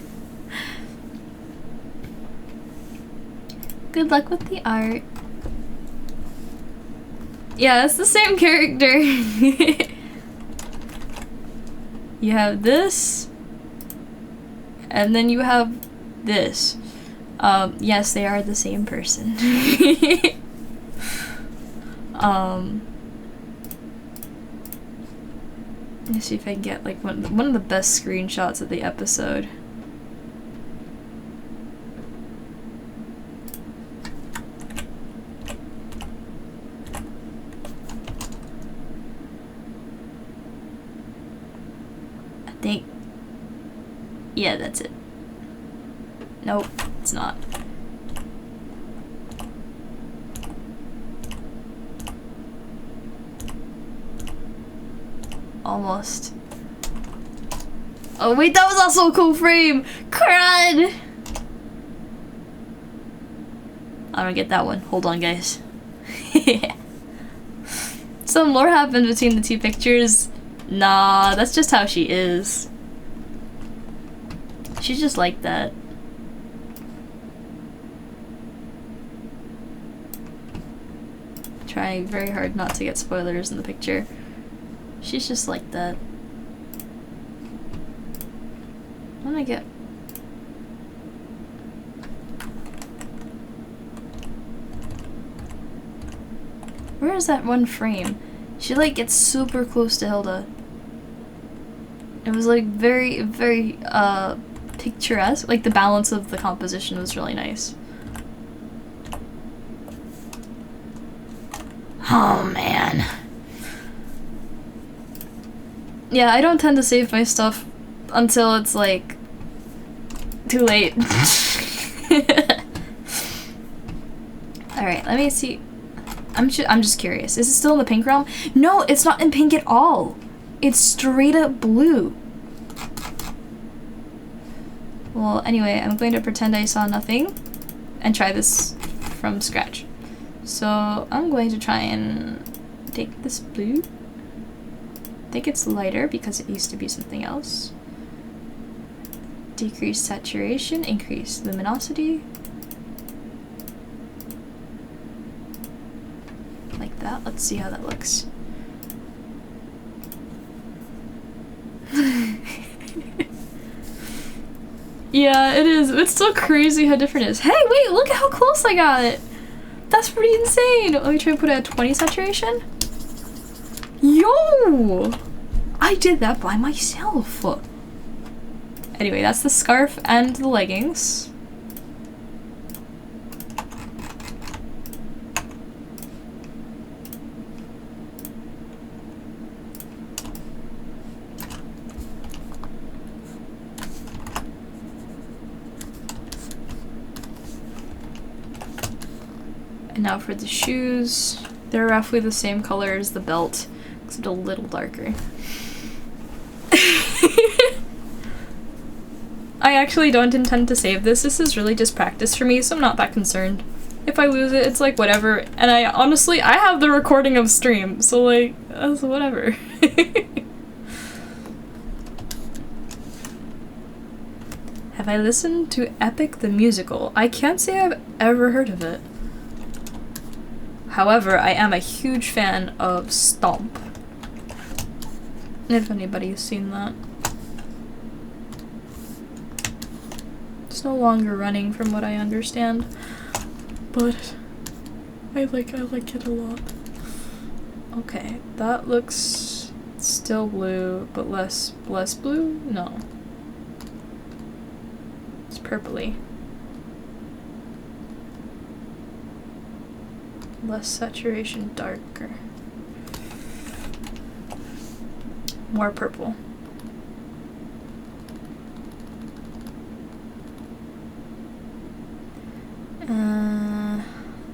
Good luck with the art. Yeah, it's the same character. You have this, And then you have this. Yes, they are the same person. Let me see if I can get like one of the best screenshots of the episode. I think, yeah, that's it. Nope, it's not. Almost. Oh wait, that was also a cool frame! Crud! I'm gonna get that one. Hold on, guys. Some more happened between the two pictures. Nah, that's just how she is. She's just like that. Trying very hard not to get spoilers in the picture. She's just like that. What did I get? Where is that one frame? She like gets super close to Hilda. It was like very, very picturesque. Like the balance of the composition was really nice. Oh man. Yeah, I don't tend to save my stuff until it's like too late. Alright, let me see. I'm just curious. Is it still in the pink realm? No, it's not in pink at all. It's straight up blue. Well, anyway, I'm going to pretend I saw nothing and try this from scratch. So I'm going to try and take this blue. I think it's lighter because it used to be something else. Decrease saturation, increase luminosity. Like that. Let's see how that looks. Yeah, it is. It's so crazy how different it is. Hey, wait, look at how close I got it. That's pretty insane. Let me try and put it at 20 saturation. Yo! I did that by myself. Anyway, that's the scarf and the leggings. And now for the shoes. They're roughly the same color as the belt, except a little darker. I actually don't intend to save this. This is really just practice for me, so I'm not that concerned. If I lose it, it's like whatever. And I honestly, I have the recording of stream, so like, that's whatever. Have I listened to Epic the Musical? I can't say I've ever heard of it. However, I am a huge fan of Stomp. If anybody's seen that. It's no longer running from what I understand. But I like it a lot. Okay, that looks still blue, but less blue? No. It's purpley. Less saturation, darker. More purple.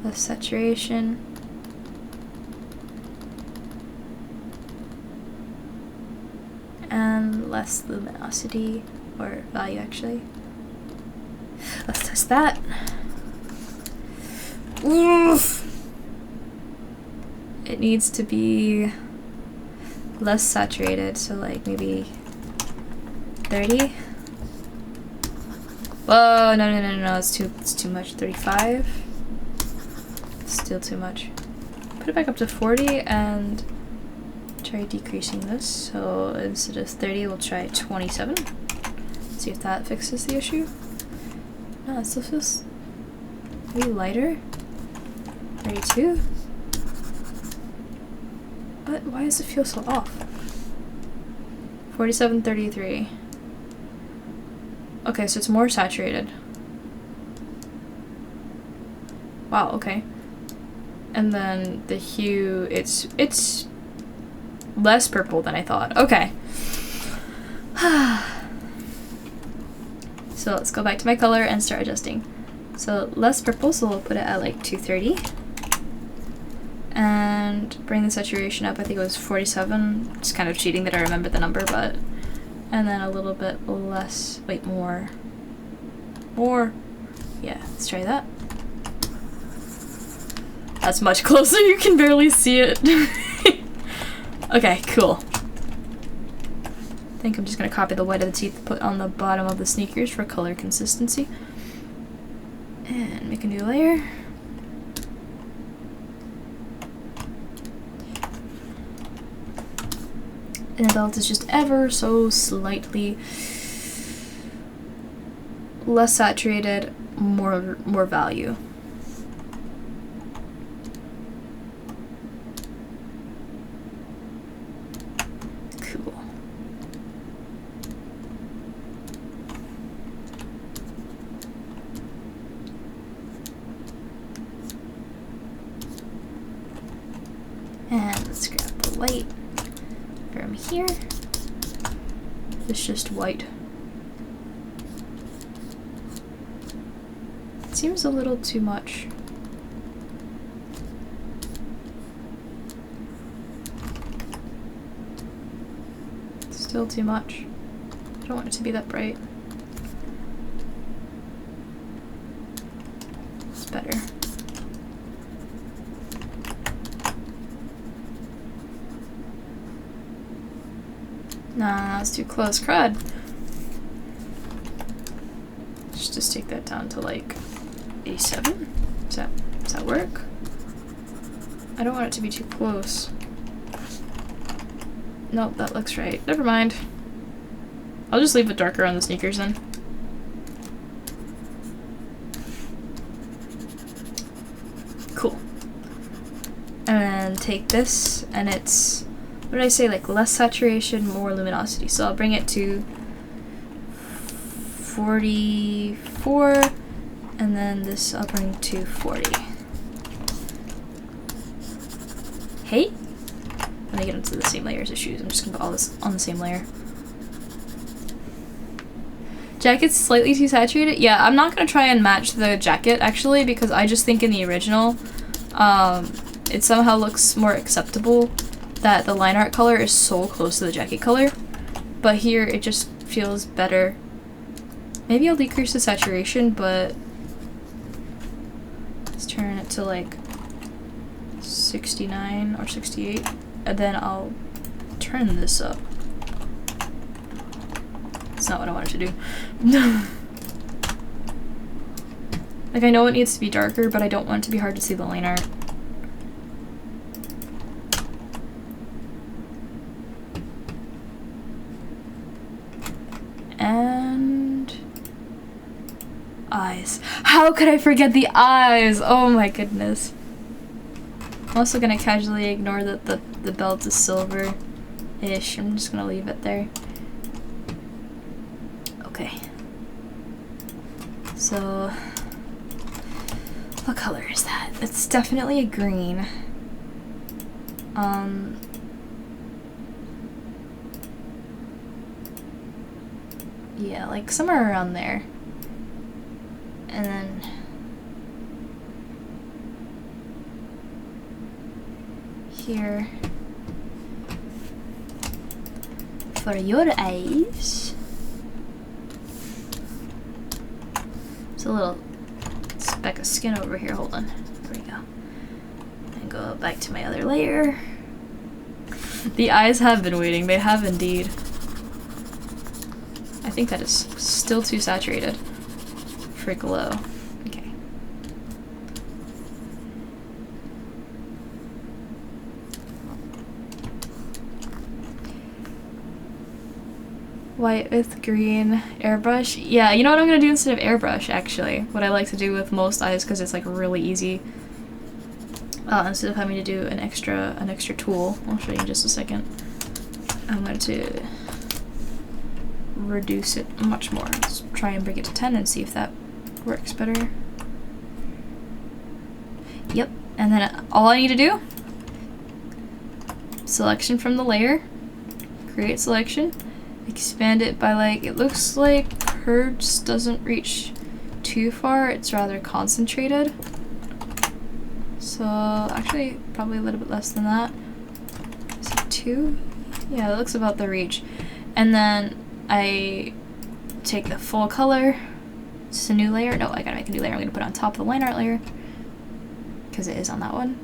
Less saturation. And less luminosity, or value actually. Let's test that. Oof! It needs to be less saturated, so like maybe 30. Whoa, no, it's too much. 35. Still too much. Put it back up to 40 and try decreasing this. So instead of 30, we'll try 27. See if that fixes the issue. No, it still feels way lighter. 32. But why does it feel so off? 47, 33. Okay, so it's more saturated. Wow, okay. And then the hue, it's less purple than I thought. Okay. So let's go back to my color and start adjusting. So less purple, so we'll put it at like 230. And bring the saturation up, I think it was 47. It's kind of cheating that I remember the number, but... And then a little bit less, wait, more. More. Yeah, let's try that. That's much closer, you can barely see it. Okay, cool. I think I'm just gonna copy the white of the teeth, put on the bottom of the sneakers for color consistency. And make a new layer. And the belt is just ever so slightly less saturated, more value. Cool. And let's grab the white from here. It's just white. It seems a little too much. Still too much. I don't want it to be that bright. It's better. Nah, that's too close. Crud. Just take that down to like 87. Does that work? I don't want it to be too close. Nope, that looks right. Never mind. I'll just leave it darker on the sneakers then. Cool. And then take this, and it's, what did I say, like less saturation, more luminosity. So I'll bring it to 44, and then this I'll bring to 40. Hey? Let me get into the same layer as the shoes. I'm just gonna put all this on the same layer. Jacket's slightly too saturated. Yeah, I'm not gonna try and match the jacket actually, because I just think in the original, it somehow looks more acceptable that the line art color is so close to the jacket color. But here it just feels better. Maybe I'll decrease the saturation, but let's turn it to like 69 or 68. And then I'll turn this up. That's not what I wanted to do. Like, I know it needs to be darker, but I don't want it to be hard to see the line art. And eyes. How could I forget the eyes? Oh my goodness. I'm also gonna casually ignore that the belt is silver-ish. I'm just gonna leave it there. Okay. So, what color is that? It's definitely a green. Yeah, like somewhere around there. And then here for your eyes. It's a little speck of skin over here. Hold on. There we go. And go back to my other layer. The eyes have been waiting. They have indeed. I think that is still too saturated for glow. Okay. White with green airbrush. Yeah, you know what I'm gonna do instead of airbrush, actually? What I like to do with most eyes, because it's like really easy. Instead of having to do an extra tool, I'll show you in just a second. I'm going to reduce it much more. Let's try and bring it to 10 and see if that works better. Yep, and then all I need to do, selection from the layer, create selection, expand it by like, it looks like hers doesn't reach too far, it's rather concentrated. So actually probably a little bit less than that. Is it 2? Yeah, it looks about the reach. And then I take the full color, it's a new layer. No, I gotta make a new layer. I'm gonna put it on top of the line art layer because it is on that one.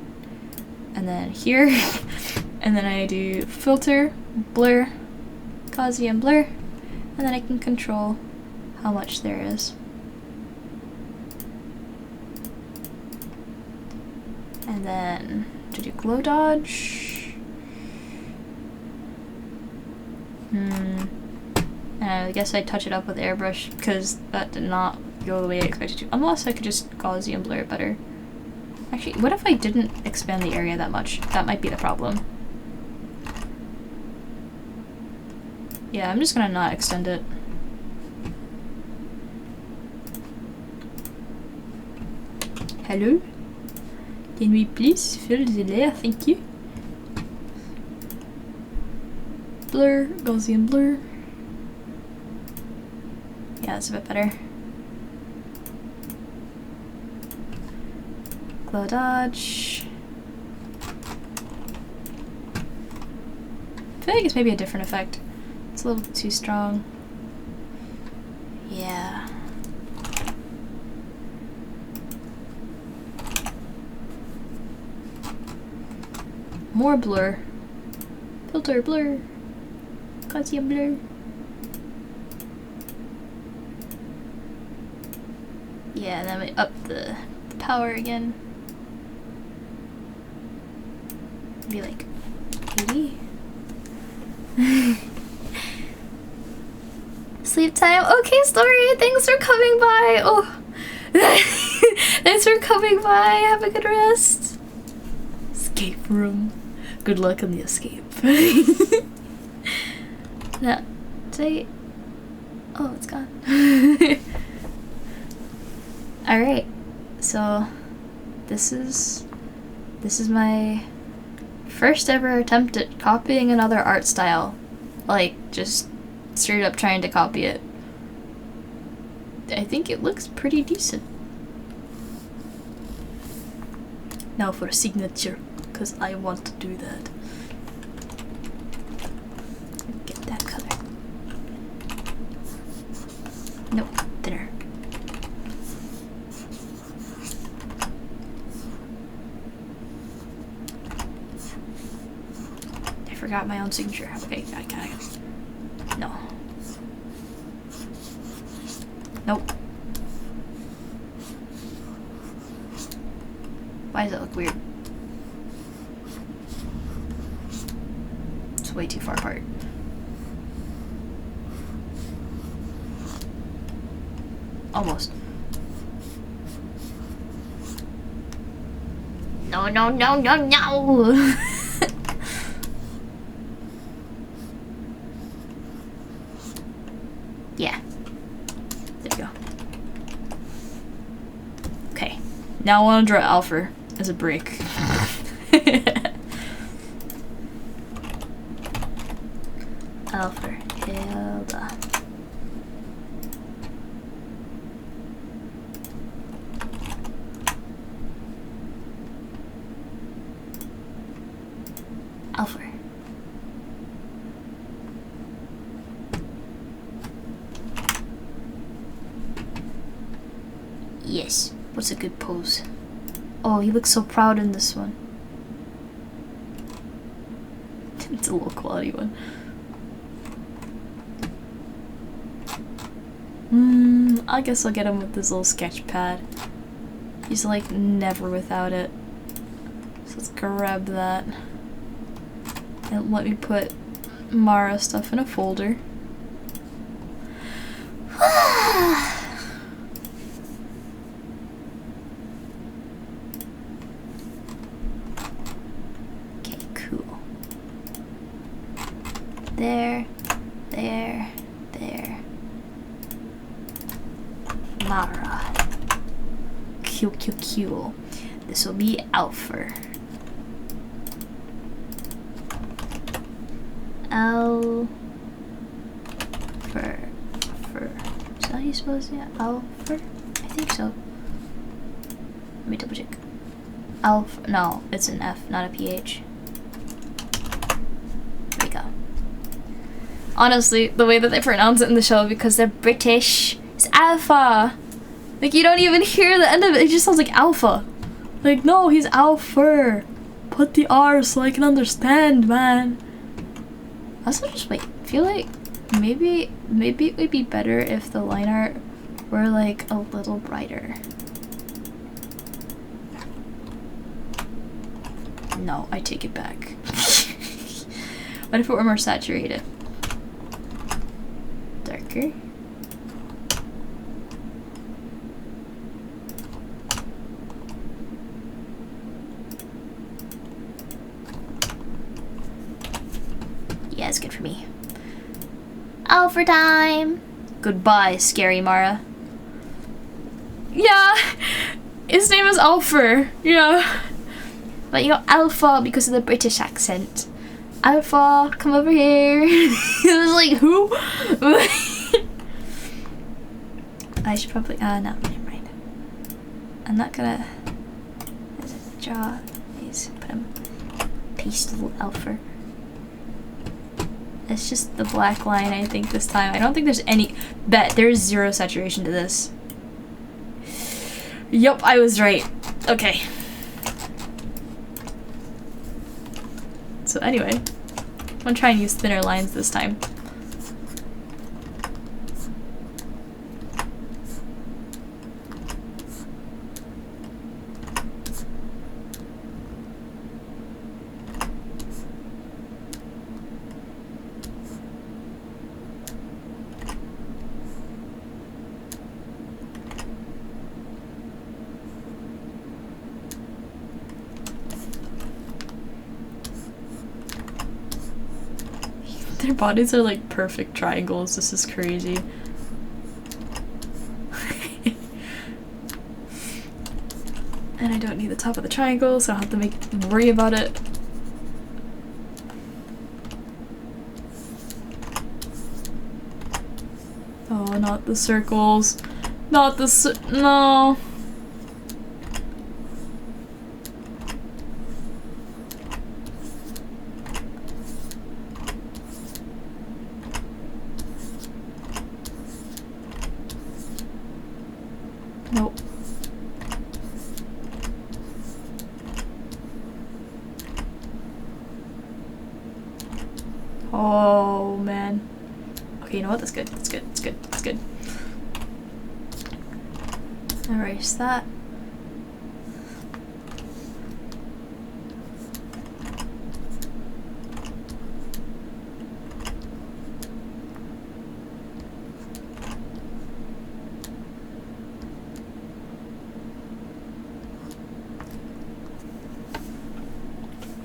And then here, and then I do filter, blur, Gaussian blur, and then I can control how much there is. And then to do glow dodge. I guess I touch it up with airbrush because that did not go the way I expected to. Unless I could just Gaussian blur it better. Actually, what if I didn't expand the area that much? That might be the problem. Yeah, I'm just gonna not extend it. Hello? Can we please fill the layer? Thank you. Blur, Gaussian blur. Yeah, that's a bit better. Glow dodge. I feel like it's maybe a different effect. It's a little too strong. Yeah. More blur. Filter blur. Gaussian blur. Yeah, and then we up the power again. Be like 80. Sleep time. Okay, Story. Thanks for coming by. Oh, thanks for coming by. Have a good rest. Escape room. Good luck on the escape. Now, did I... Oh, it's gone. Alright, so this is my first ever attempt at copying another art style. Like, just straight up trying to copy it. I think it looks pretty decent. Now for a signature, because I want to do that. Get that color. Nope, thinner. I forgot my own signature. Okay, got it. No. Nope. Why does it look weird? It's way too far apart. Almost. No, no, no, no, no! Yeah. There you go. Okay. Now I want to draw Alpha as a break. Alpha, Hilda. Alpha. Yes. What's a good pose? Oh, he looks so proud in this one. It's a low quality one. I guess I'll get him with this little sketch pad. He's like never without it. So let's grab that. And let me put Marra stuff in a folder. There. Marra. Cool. This will be alpha. Is that how you spell it? Alpha? I think so. Let me double check. Alpha. No, it's an F, not a PH. There we go. Honestly, the way that they pronounce it in the show, because they're British, is alpha. Like, you don't even hear the end of it. It just sounds like alpha. Like, no, he's alpha. Put the R so I can understand, man. Also, just wait. I feel like maybe it would be better if the line art were like a little brighter. No, I take it back. What if it were more saturated? Darker. Yeah, it's good for me. Alpha time! Goodbye, scary Marra. Yeah! His name is Alpha. Yeah. But you know, Alpha because of the British accent. Alpha, come over here. It was like, who? I should probably, no, never mind. I'm not gonna, draw these, put him, paste little Alpha. It's just the black line, I think, this time. I don't think there's any, there's zero saturation to this. Yup, I was right. Okay. So anyway, I'm gonna try and use thinner lines this time. Their bodies are like perfect triangles. This is crazy. And I don't need the top of the triangle, so I don't have to worry about it. Oh, not the circles. Not the no. Nope. Oh man. Okay, you know what? That's good. That's good. That's good. That's good. Erase that.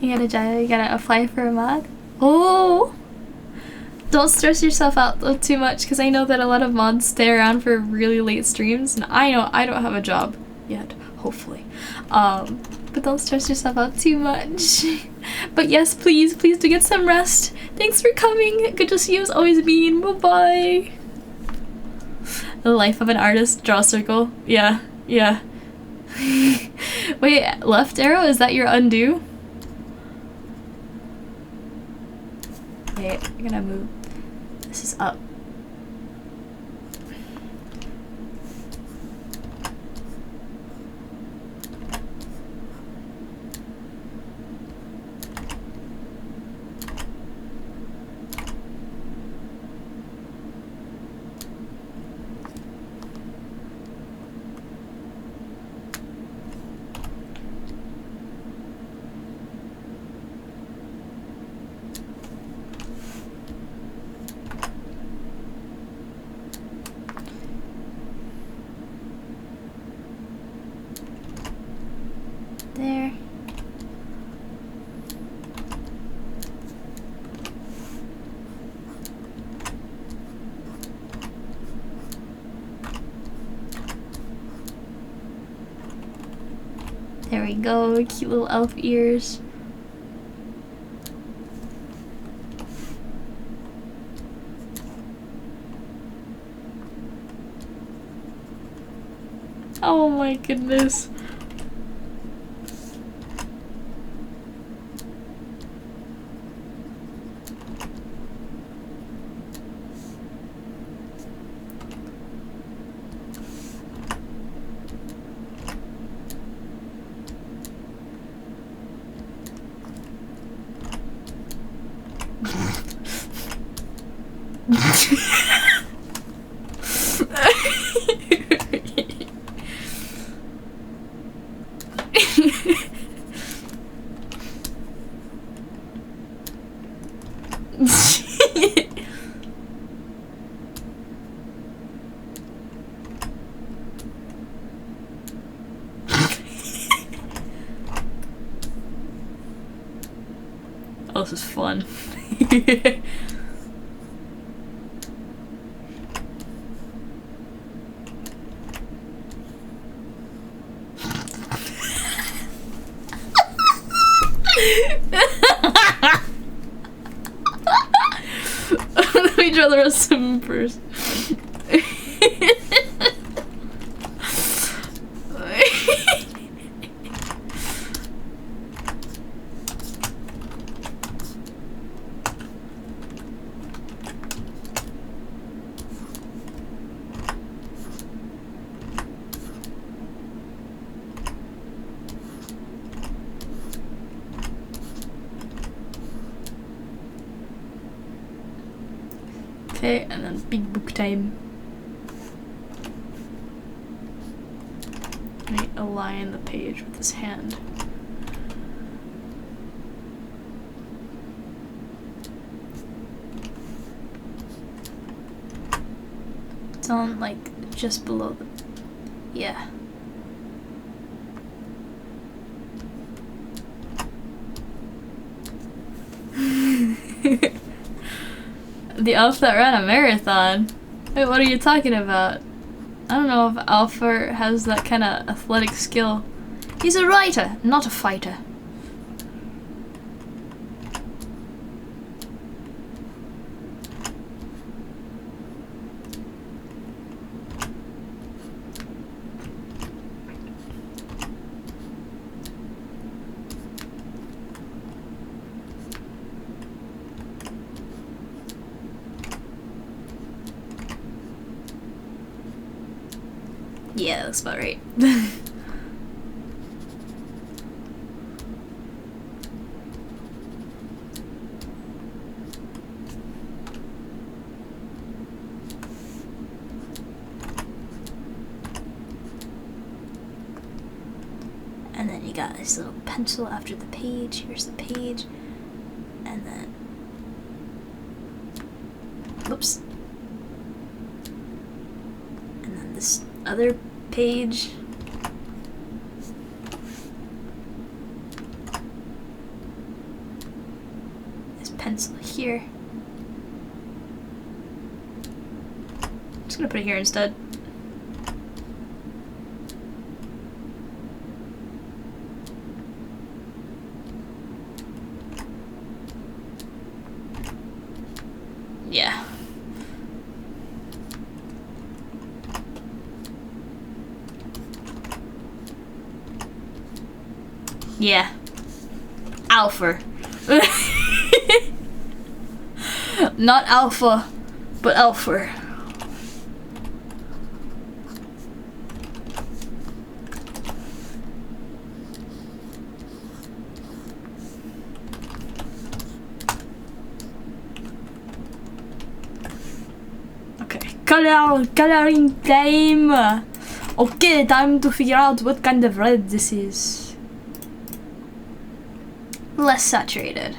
You gotta apply for a mod? Oh! Don't stress yourself out too much, because I know that a lot of mods stay around for really late streams, and I know I don't have a job yet, hopefully. But don't stress yourself out too much. But yes, please do get some rest. Thanks for coming. Good to see you as always, Bean. Bye-bye. The life of an artist. Draw a circle. Yeah. Wait, left arrow? Is that your undo? Wait, I'm gonna move. This is up. There. There we go, cute little elf ears. Oh my goodness. Oh, this is fun. Let me draw the rest of them first. Okay, and then big book time. I need to align the page with his hand. It's on like just below the, yeah. The elf that ran a marathon? Wait, what are you talking about? I don't know if Alpha has that kind of athletic skill. He's a writer, not a fighter. Yeah, that's about right. And then you got this little pencil after the page. Here's the page. And then... Whoops. And then this other page. This pencil here. I'm just gonna put it here instead. Yeah. Yeah. Alpha. Not alpha, but alpha. Okay, coloring time. Okay, time to figure out what kind of red this is. Less saturated.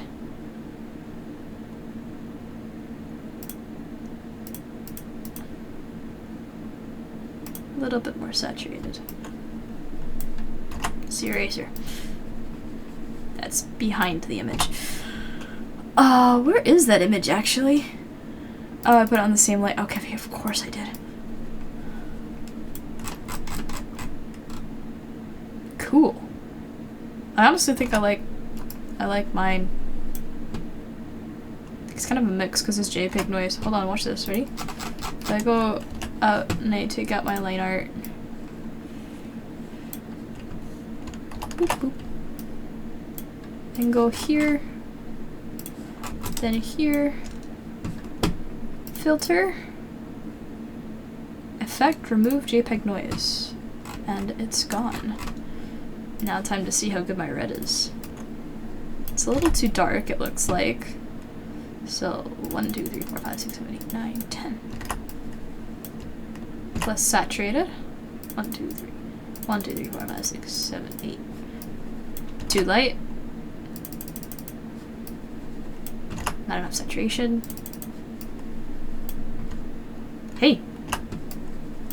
A little bit more saturated. It's the eraser. That's behind the image. Where is that image actually? Oh, I put it on the same light. Okay, of course I did. Cool. I honestly think I like mine. It's kind of a mix because it's JPEG noise. Hold on, watch this. Ready? If I go out and I take out my line art. Boop, boop. Then go here. Then here. Filter. Effect, remove JPEG noise. And it's gone. Now time to see how good my red is. It's a little too dark, it looks like. So 1, 2, 3, 4, 5, 6, 7, 8, 9, 10. Less saturated. 1, 2, 3. 1, 2, 3, 4, 5, 6, 7, 8. Too light. Not enough saturation. Hey!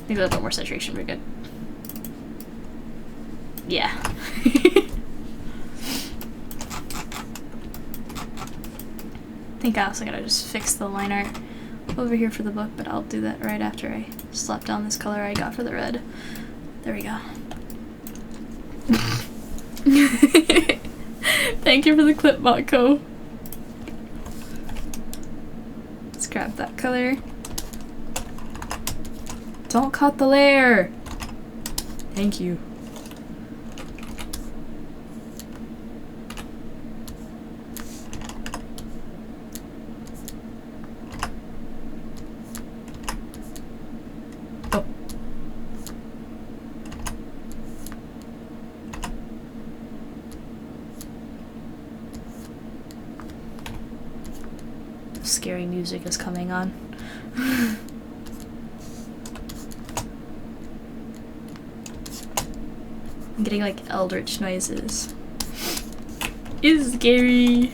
Maybe a little bit more saturation, we're good. Yeah. I think I also gotta just fix the line art over here for the book, but I'll do that right after I slap down this color I got for the red. There we go. Thank you for the clip, Botco. Let's grab that color. Don't cut the layer! Thank you. Oh. Scary music is coming on. I'm getting like eldritch noises. It's scary.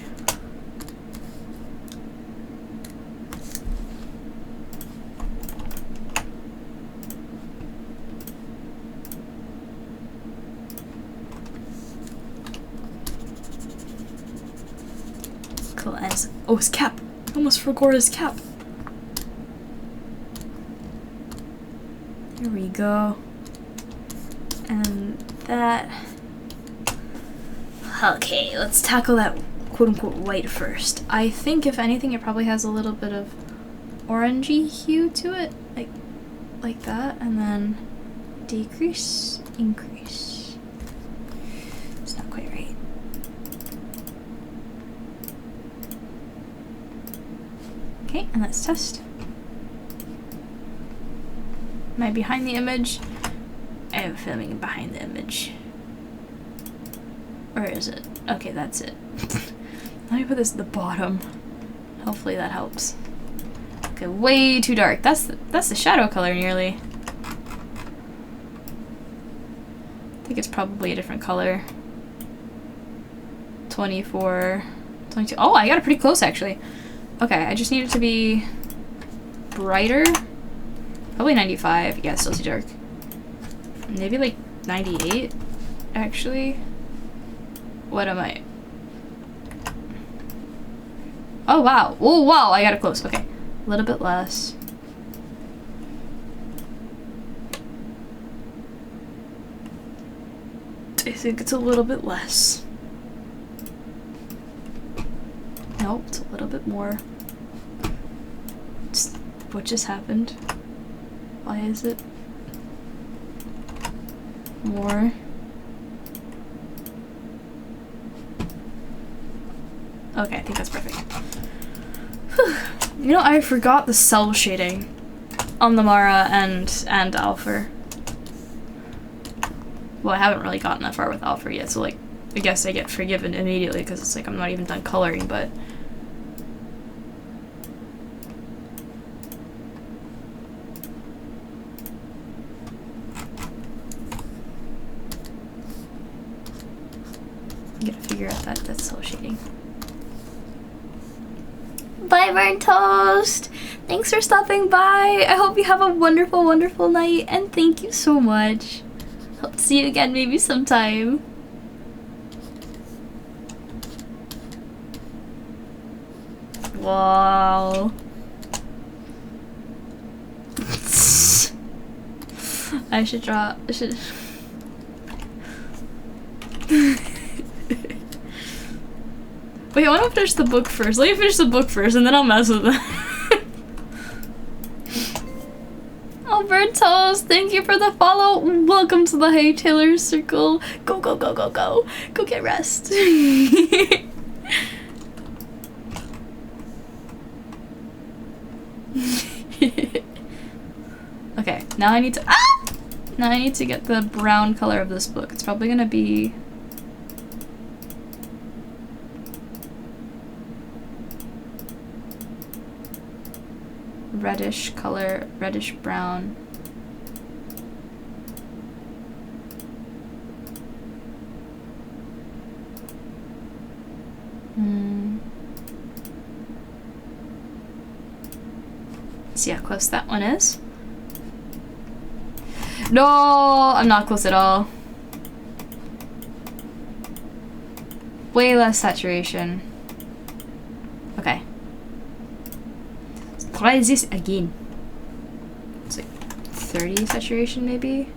Cool. Oh, his cap. I almost forgot his cap. There we go. And that. Okay, let's tackle that quote-unquote white first. I think if anything it probably has a little bit of orangey hue to it, like that, and then decrease, increase. It's not quite right. Okay, and let's test. Am I behind the image? I am filming behind the image. Or is it? Okay, that's it. Let me put this at the bottom. Hopefully that helps. Okay, way too dark. That's the shadow color nearly. I think it's probably a different color. 24, 22. Oh, I got it pretty close actually. Okay, I just need it to be brighter. Probably 95. Yeah, it's still too dark. Maybe like 98, actually. What am I? Oh wow. Oh wow, I got it close. Okay. A little bit less. I think it's a little bit less. Nope, it's a little bit more. What just happened? Why is it more? Okay, I think that's perfect. Whew. You know, I forgot the cell shading on the Marra and Alpha. Well, I haven't really gotten that far with Alpha yet, so like, I guess I get forgiven immediately because it's like I'm not even done coloring, but I gotta figure out that cell shading. Bye, Burnt Toast! Thanks for stopping by. I hope you have a wonderful, wonderful night, and thank you so much. Hope to see you again maybe sometime. Wow. I should draw. I should. Wait, I want to finish the book first. Let me finish the book first, and then I'll mess with them. Albertos, thank you for the follow. Welcome to the Hey Taylor Circle. Go, go, go, go, go. Go get rest. Okay, now I need to Now I need to get the brown color of this book. It's probably gonna be reddish color, reddish brown. See how close that one is. No, I'm not close at all. Way less saturation. Okay. Let's try this again. It's like 30 saturation maybe?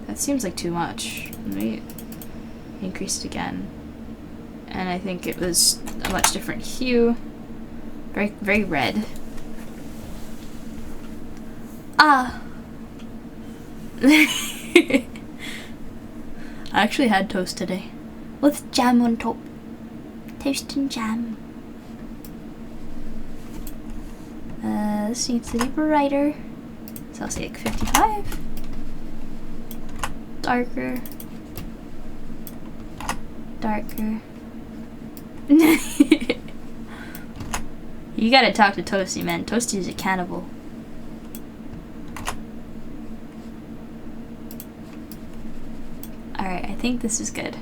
That seems like too much. Let me increase it again. And I think it was a much different hue. Very, very red. Ah! I actually had toast today. With jam on top. Toast and jam. This needs to be brighter. So I'll say like 55. Darker. Darker. You gotta talk to Toasty, man. Toasty is a cannibal. Alright, I think this is good.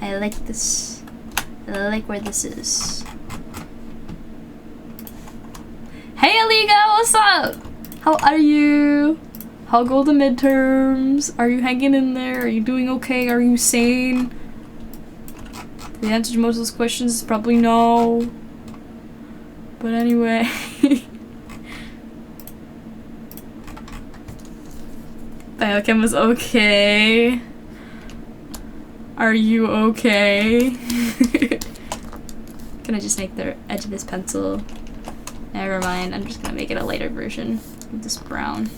I like this. I like where this is. Hey Aliga, what's up? How are you? How go the midterms? Are you hanging in there? Are you doing okay? Are you sane? The answer to most of those questions is probably no. But anyway. Biochem was okay. Are you okay? Gonna just make the edge of this pencil. Never mind, I'm just gonna make it a lighter version of this brown.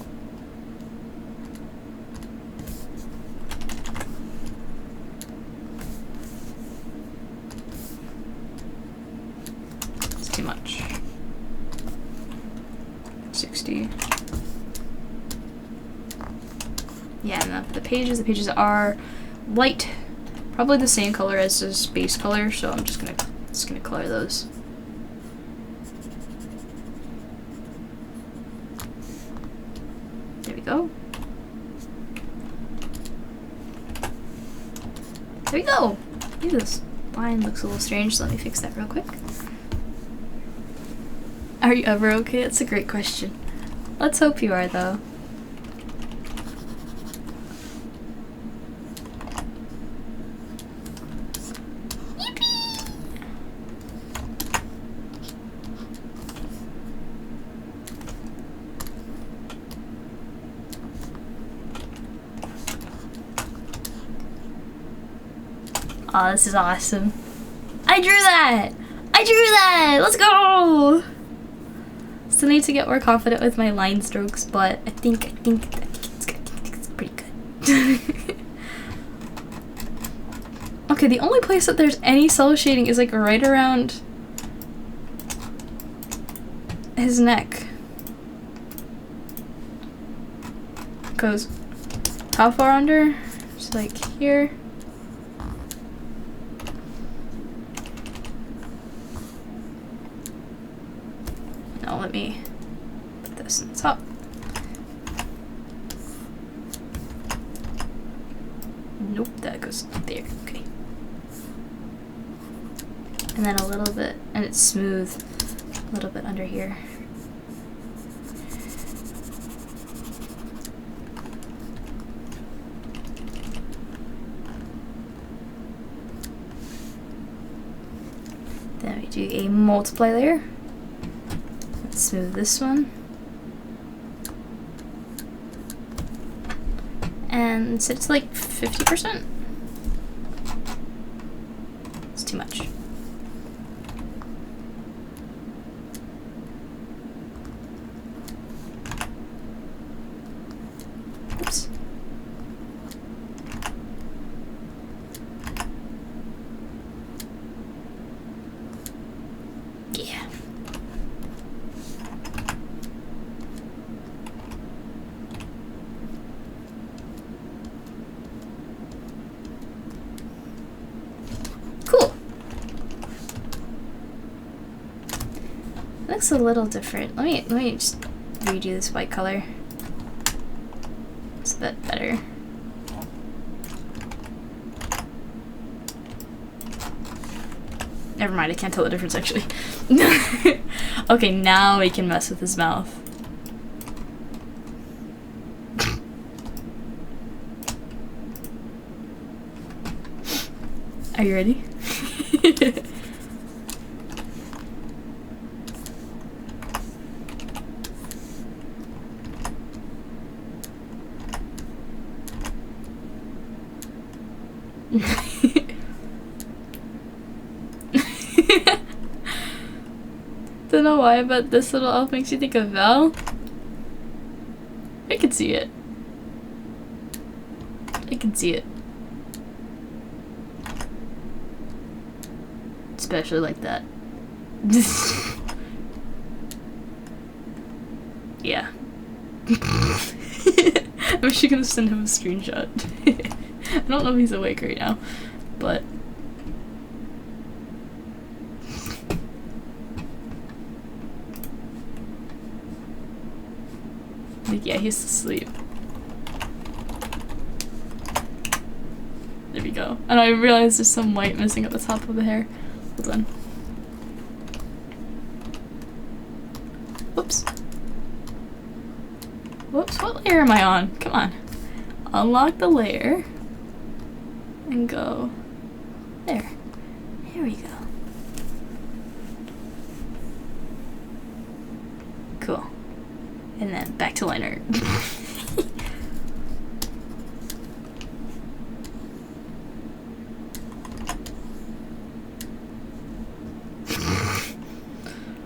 It's too much. 60. Yeah, and the pages are light. Probably the same color as this base color, so I'm just gonna color those. There we go. There we go! Ew, this line looks a little strange, so let me fix that real quick. Are you ever okay? It's a great question. Let's hope you are, though. Oh, this is awesome. I drew that! I drew that! Let's go! Still need to get more confident with my line strokes, but I think it's pretty good. Okay, the only place that there's any cell shading is like right around his neck. Goes how far under? Just like here. Now let me put this on top. Nope, that goes there. Okay. And then a little bit, and it's smooth, a little bit under here. Then we do a multiply layer. Let's smooth this one. And set it to like 50%. It's too much. Looks a little different. Let me just redo this white color. It's a bit better. Never mind, I can't tell the difference actually. Okay, now we can mess with his mouth. Are you ready? Don't know why, but this little elf makes you think of Val. I can see it. I can see it. Especially like that. Yeah. I'm actually gonna send him a screenshot. I don't know if he's awake right now, but like, yeah, he's asleep. There we go. And I realized there's some white missing at the top of the hair. Hold on. Whoops. Whoops, what layer am I on? Come on. Unlock the layer. And go there. Here we go. Cool. And then back to liner.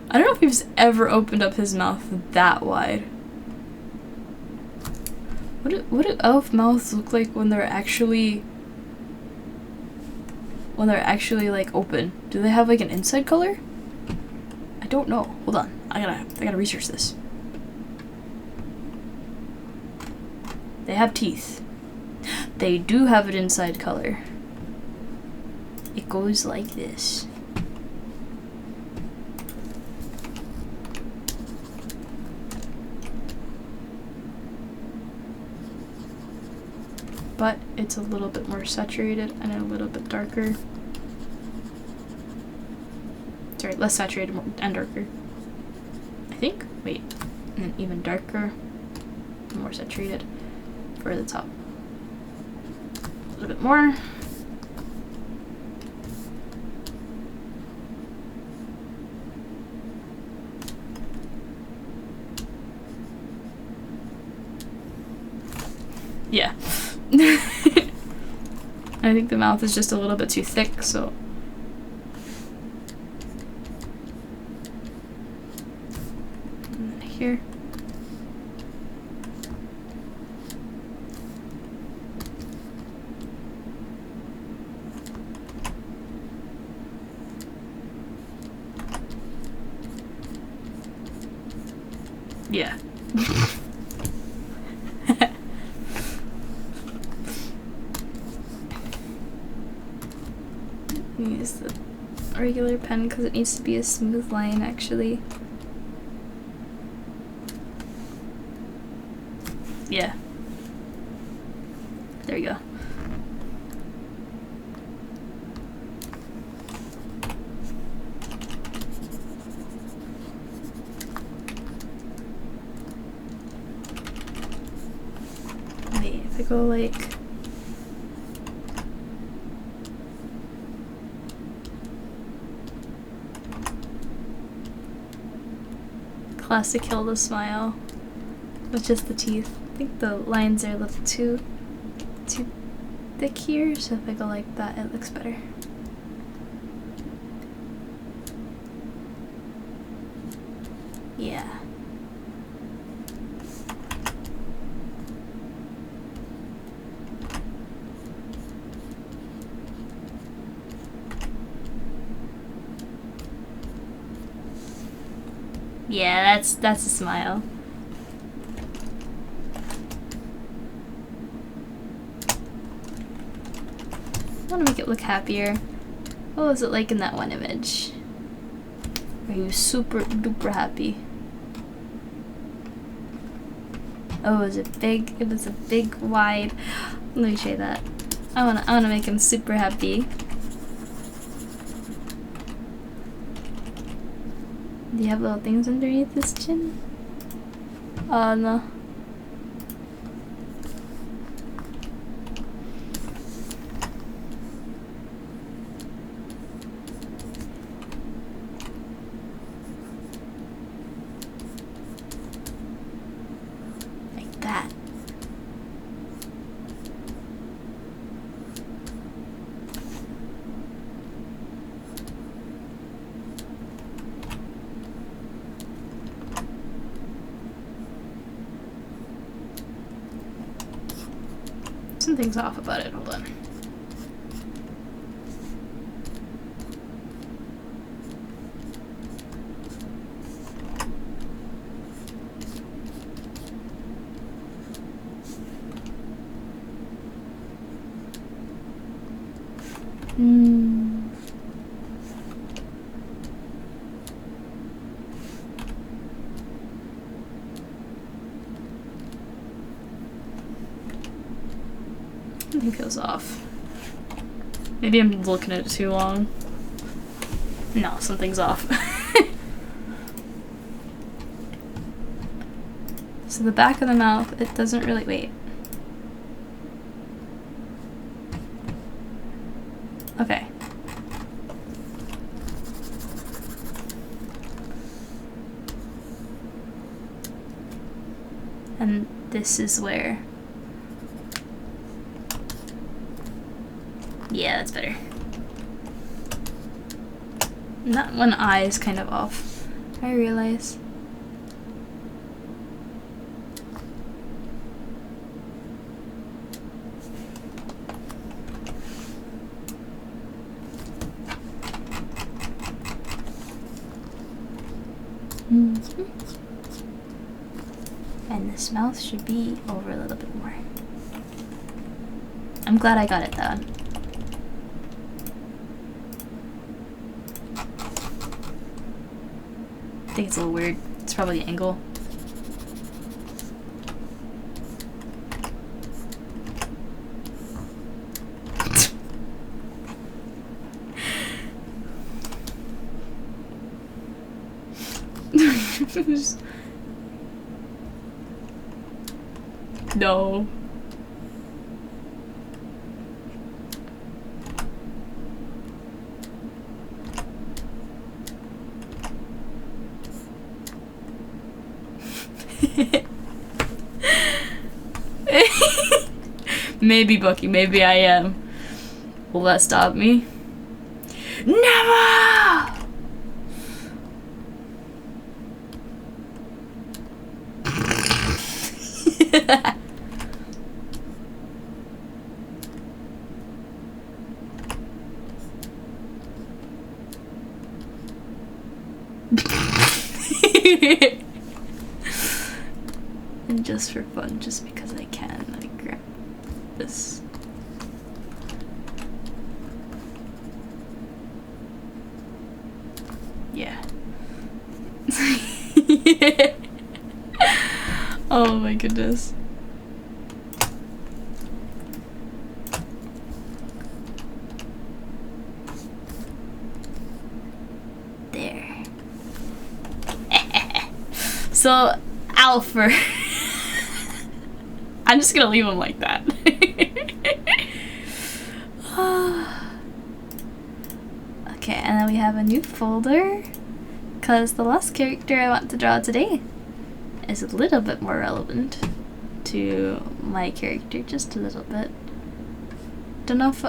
I don't know if he's ever opened up his mouth that wide. What do elf mouths look like when they're actually like open? Do they have like an inside color? I don't know. Hold on. I gotta research this. They have teeth. They do have an inside color. It goes like this. But it's a little bit more saturated and a little bit darker. Sorry, less saturated and darker. I think. Wait. And then even darker. More saturated for the top. A little bit more. Yeah. I think the mouth is just a little bit too thick, so. And here. Yeah. Use the regular pen because it needs to be a smooth line actually. Yeah. There we go. Wait, if I go like classic Hilda smile with just the teeth. I think the lines are a little too thick here, so if I go like that, it looks better. Yeah. Yeah, that's a smile. I want to make it look happier. What was it like in that one image? Are you super duper happy? Oh, it was a big wide. Let me show you that. I wanna make him super happy. Do you have little things underneath his chin? Oh no. Like that. Something's off about it, hold on. Something feels off. Maybe I'm looking at it too long. No, something's off. So the back of the mouth, it doesn't really, wait. Okay. And this is where. Yeah, that's better. That one eye is kind of off, I realize. And this mouth should be over a little bit more. I'm glad I got it done. I think it's a little weird. It's probably the angle. No. Maybe, Bucky, maybe I am. Will that stop me? Never! And just for fun, just because I can, I grab this. Yeah. Oh my goodness. There. So, Alfred. I'm just gonna leave him like that. Okay, and then we have a new folder, because the last character I want to draw today is a little bit more relevant to my character, just a little bit. Don't know if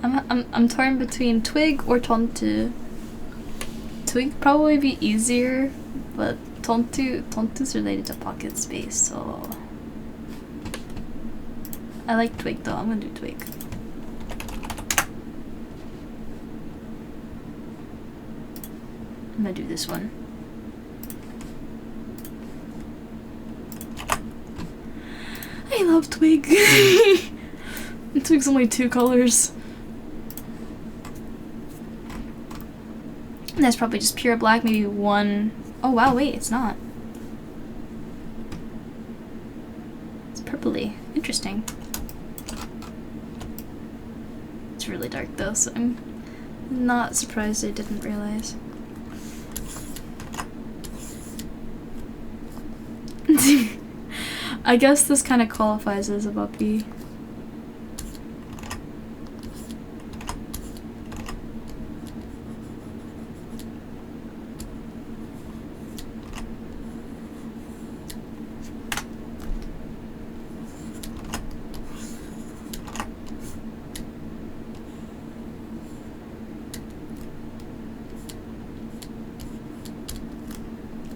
I'm torn between Twig or Tontu. Twig probably be easier, but Tontu's related to pocket space, so I like Twig though. I'm gonna do Twig. I'm gonna do this one. I love Twig. Twig's only 2 colors. And that's probably just pure black, maybe one. Oh wow, wait, it's not. It's purpley. Interesting. It's really dark though, so I'm not surprised I didn't realize. I guess this kind of qualifies as a puppy.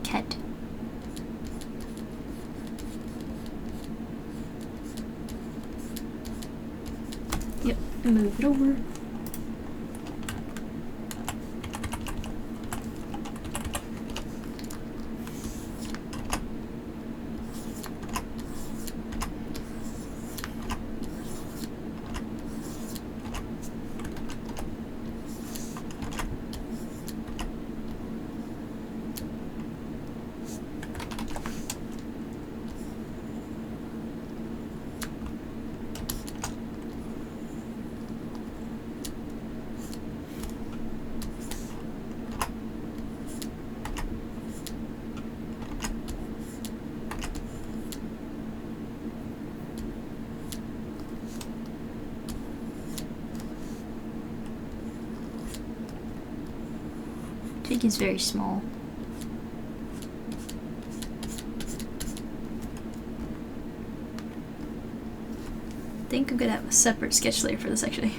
Cat. Yep, move it over. Twig is very small. I think I'm gonna have a separate sketch layer for this actually.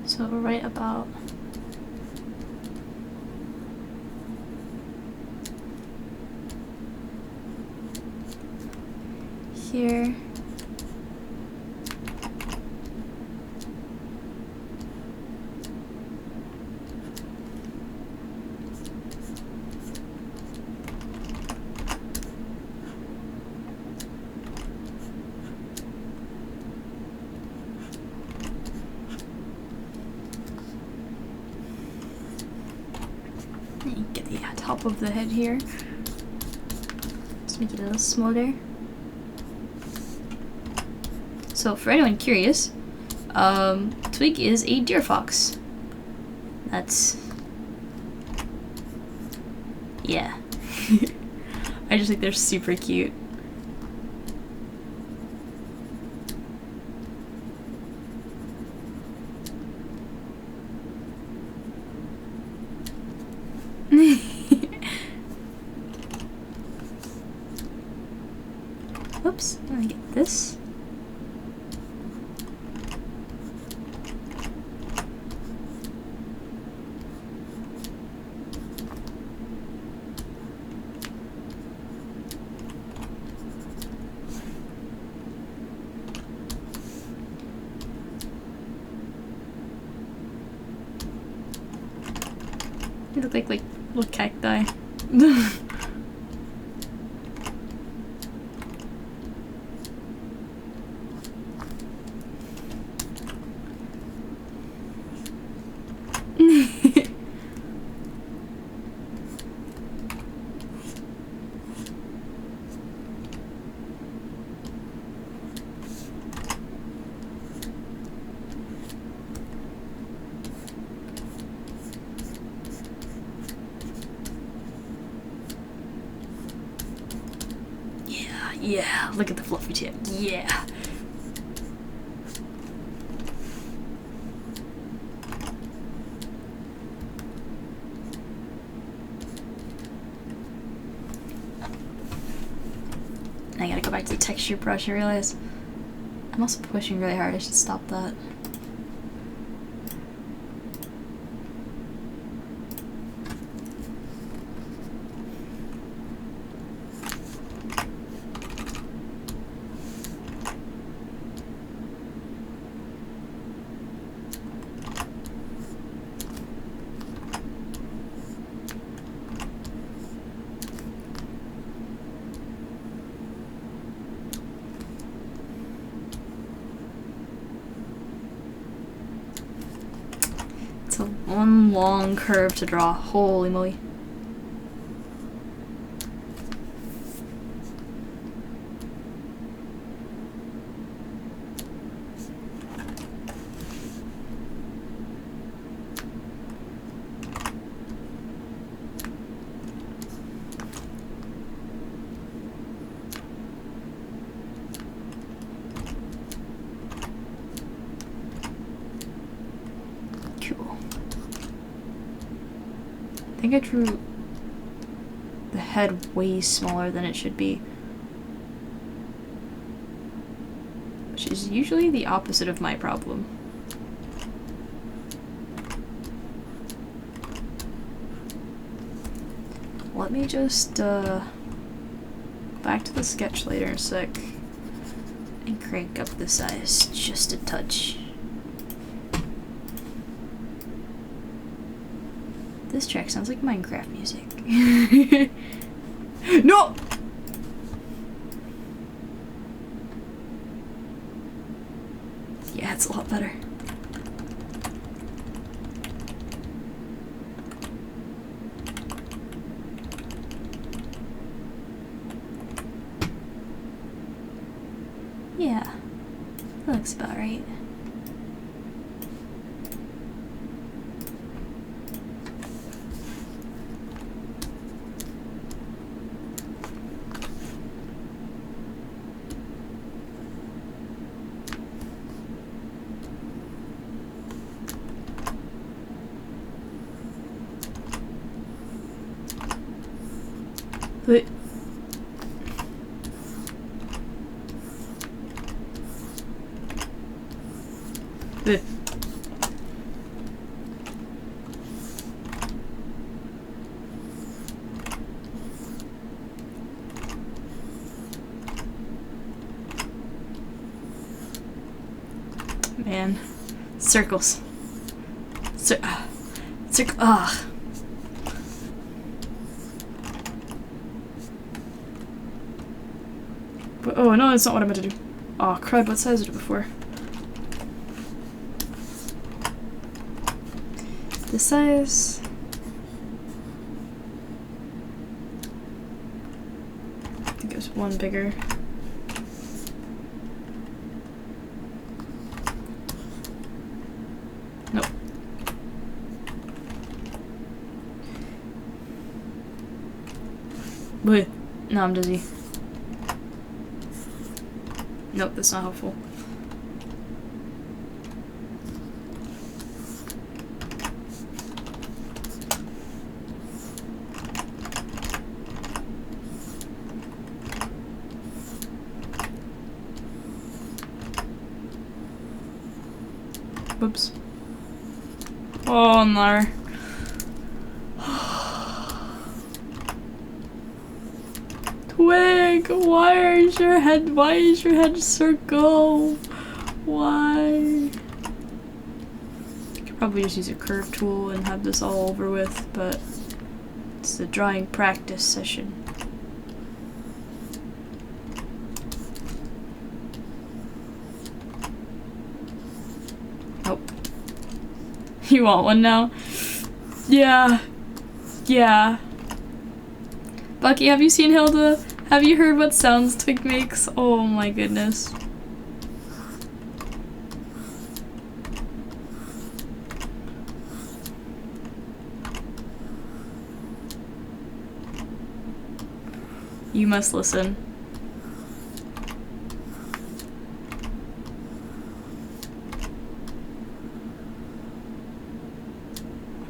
So right about here. Get the top of the head here. Let's make it a little smaller. So for anyone curious, Twig is a Deerfox. That's... yeah. I just think they're super cute. Whoops, let me get this. They look like little cacti. Yeah, look at the fluffy tip. Yeah. I gotta go back to the texture brush, I realize. I'm also pushing really hard, I should stop that. one long curve to draw. Holy moly. I think I drew the head way smaller than it should be. Which is usually the opposite of my problem. Let me just go back to the sketch later in a sec and crank up the size just a touch. This track sounds like Minecraft music. No! Yeah, it's a lot better. Yeah, that looks about right. But man, circles. Circle. Ah. Oh no, that's not what I meant to do. Oh crud, what size did I do before? This size. I think it was one bigger. Nope. Wait. No, I'm dizzy. Nope, that's not helpful. Whoops. Oh no. Twig, why is your head circle? Why? I could probably just use a curve tool and have this all over with, but it's the drawing practice session. Nope. You want one now? Yeah. Yeah. Bucky, have you seen Hilda? Have you heard what sounds Twig makes? Oh my goodness. You must listen.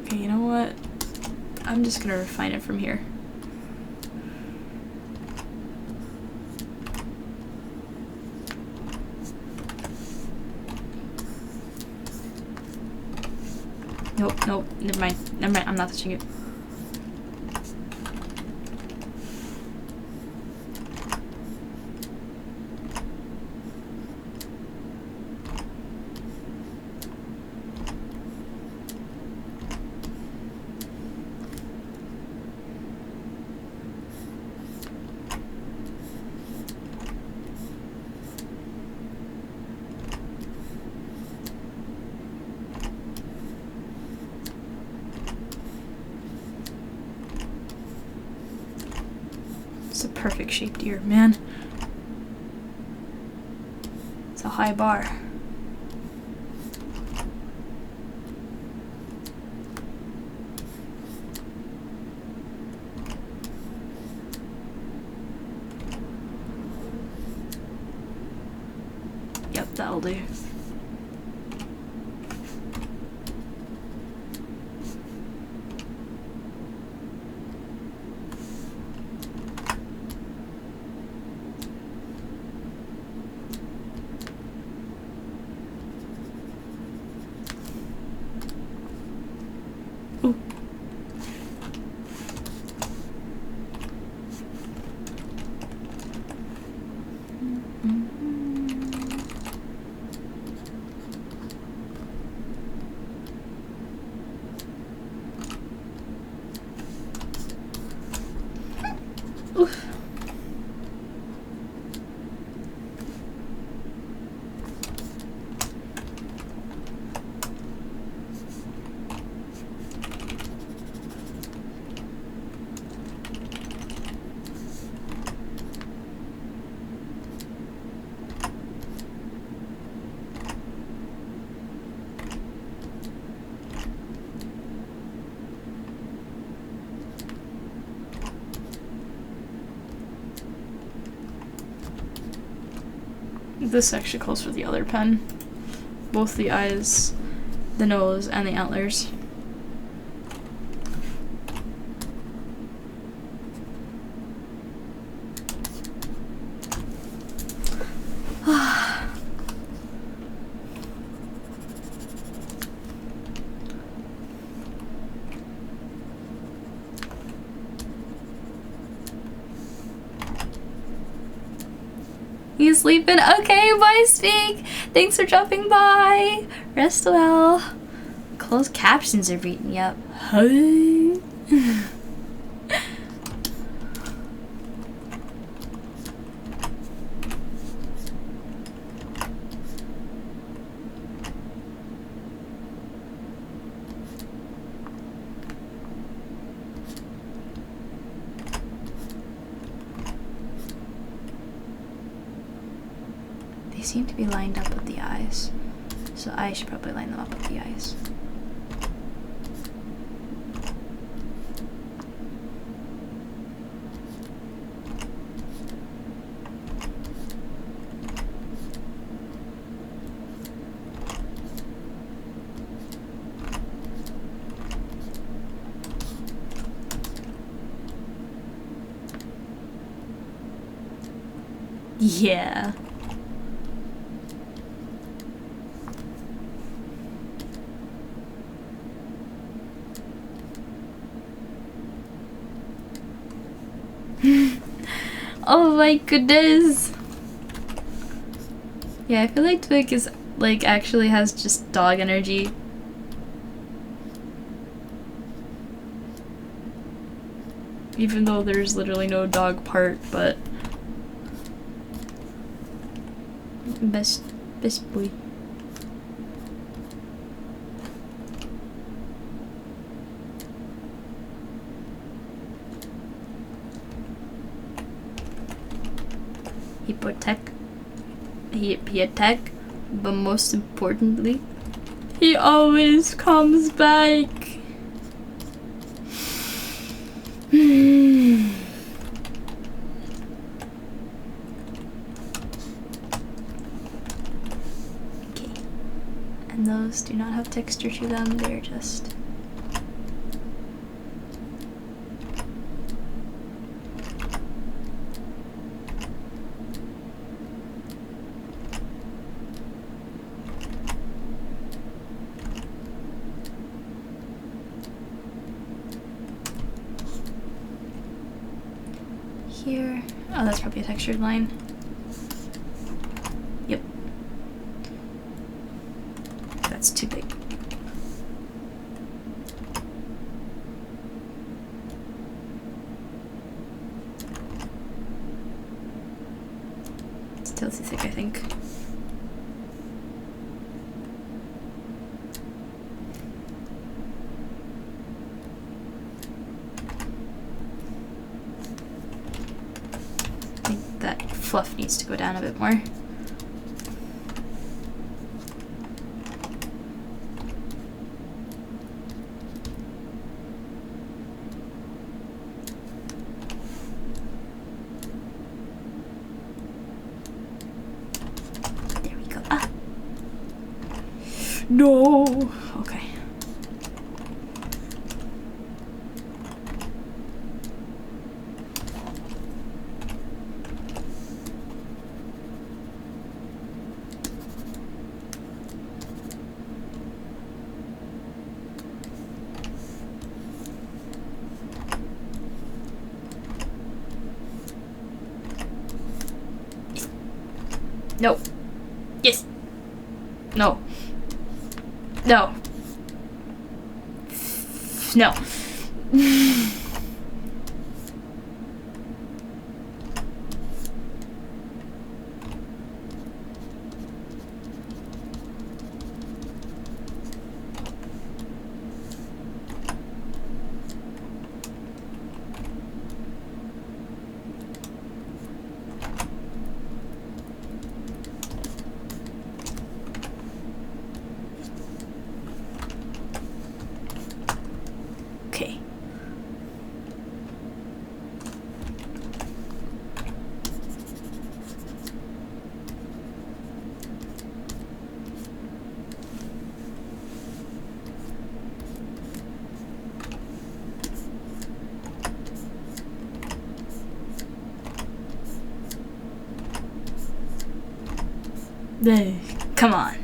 Okay, you know what? I'm just gonna refine it from here. Nope, nope, never mind, I'm not touching it. perfect shaped deer, man. It's a high bar. Yep, that'll do. Oof. This actually calls for the other pen. Both the eyes, the nose, and the antlers. You sleeping? Okay, bye, Speak. Thanks for dropping by. Rest well. Closed captions are beating you up. Hey. They seem to be lined up with the eyes, so I should probably line them up with the eyes. Yeah. Oh my goodness. Yeah, I feel like Twig is like actually has just dog energy. Even though there's literally no dog part, but best boy. He attack, but most importantly, he always comes back. Okay, and those do not have texture to them, they're just here. Oh, that's probably a textured line. Yep. That's too big. Still too thick, I think. fluff needs to go down a bit more. There we go. Ah. No. Okay. No. Yes. No. No. No. Okay. Come on.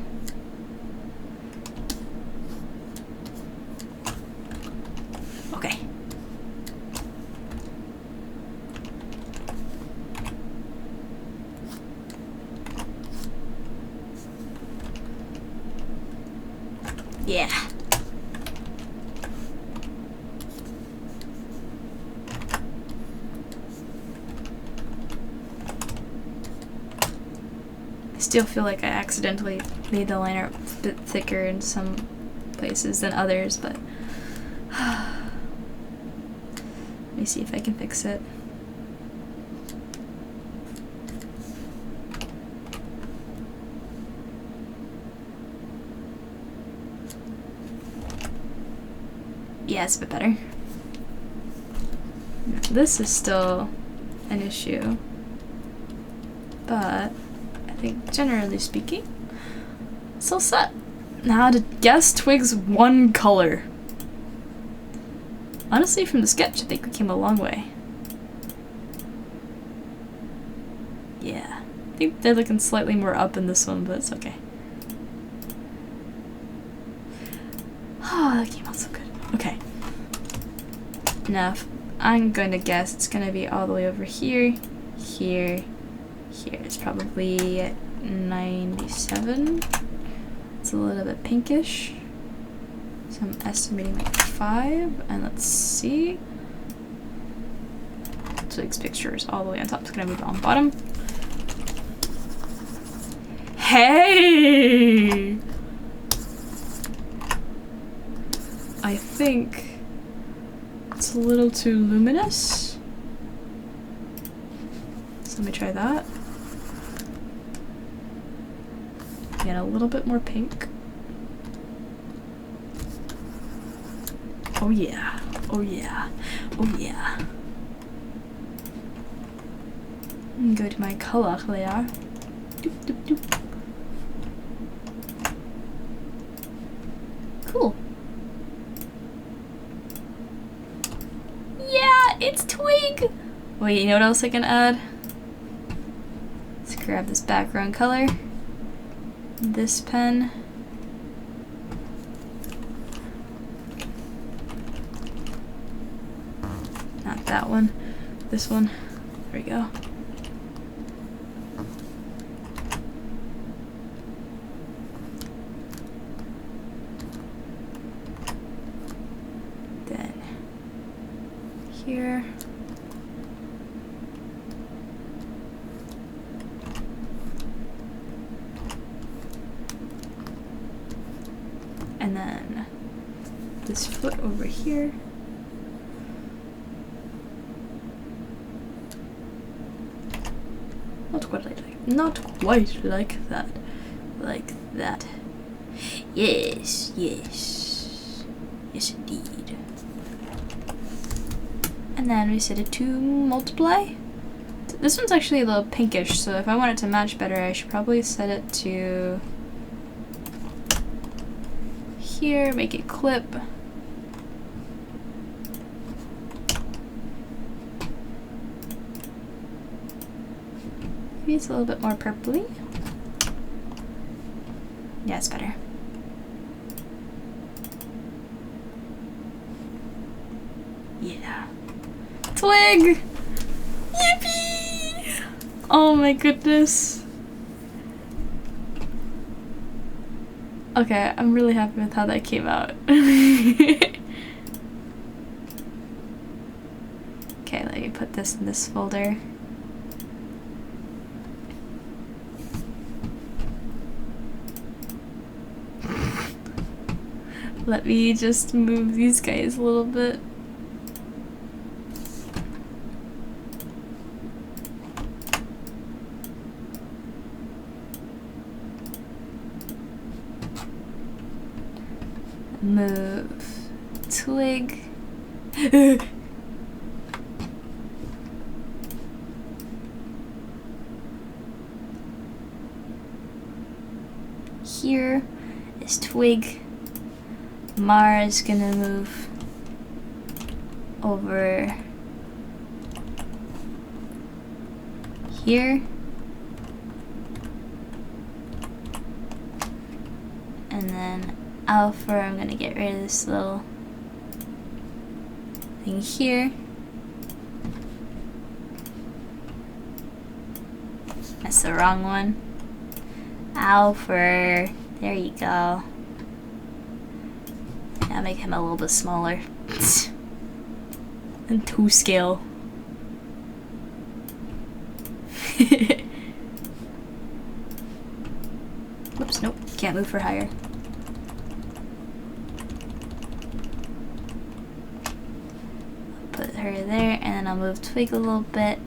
Okay. Yeah. I still feel like I accidentally made the liner a bit thicker in some places than others, but let me see if I can fix it. Yeah, it's a bit better. This is still an issue, but I think generally speaking, it's all set. Now to guess Twig's one color. Honestly, from the sketch, I think we came a long way. Yeah, I think they're looking slightly more up in this one, but it's okay. Oh, that came out so good. Okay. Enough. I'm going to guess it's going to be all the way over here, here, here. It's probably 97. It's a little bit pinkish. So I'm estimating like 5. And let's see. Twig's picture is all the way on top. It's going to move on bottom. Hey! I think it's a little too luminous. So let me try that. Again, a little bit more pink. Oh yeah, oh yeah, oh yeah. Go to my color layer. Doop, doop, doop. Cool. Yeah, it's Twig! Wait, you know what else I can add? Let's grab this background color. This pen. Not that one. This one. There we go. Then here. And then this foot over here. Oh, Not quite like that. Like that. Yes, yes. Yes, indeed. And then we set it to multiply. This one's actually a little pinkish, so if I want it to match better, I should probably set it to here, make it clip. Maybe it's a little bit more purpley. Yeah, it's better. Yeah. Twig! Yippee! Oh my goodness. Okay, I'm really happy with how that came out. Okay, let me put this in this folder. Let me just move these guys a little bit. Move Twig. Here is Twig. Marra is gonna move over here. And then Alpha, I'm gonna get rid of this little thing here. That's the wrong one. Alpha, there you go. Now make him a little bit smaller. And 2 scale. Whoops, nope, can't move for higher. Put her there, and then I'll move Twig a little bit.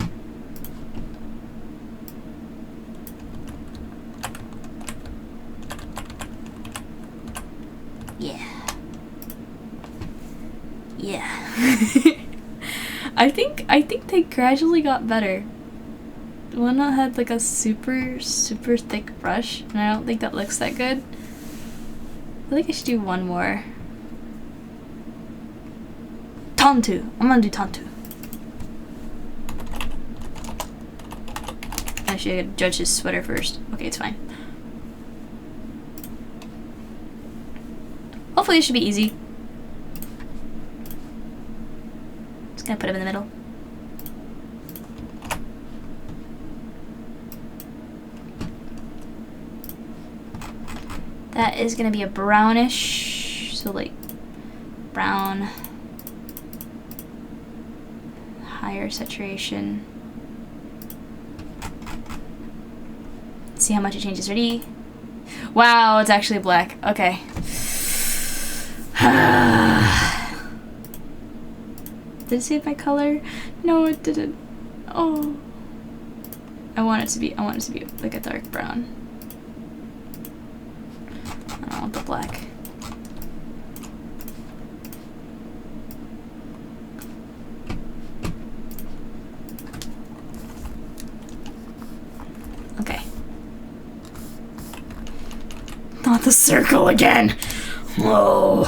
Yeah. Yeah. I think they gradually got better. The one that had like a super thick brush, and I don't think that looks that good. I think I should do one more. Tontu. I'm gonna do tontu. Actually, I gotta judge his sweater first. Okay, it's fine. Hopefully it should be easy. Just gonna put him in the middle. That is gonna be a brownish, so like brown, higher saturation. Let's see how much it changes. Ready? Wow, it's actually black. Okay. Did it save my color? No, it didn't. Oh. I want it to be like a dark brown. I don't want the black. Okay. Not the circle again. Whoa.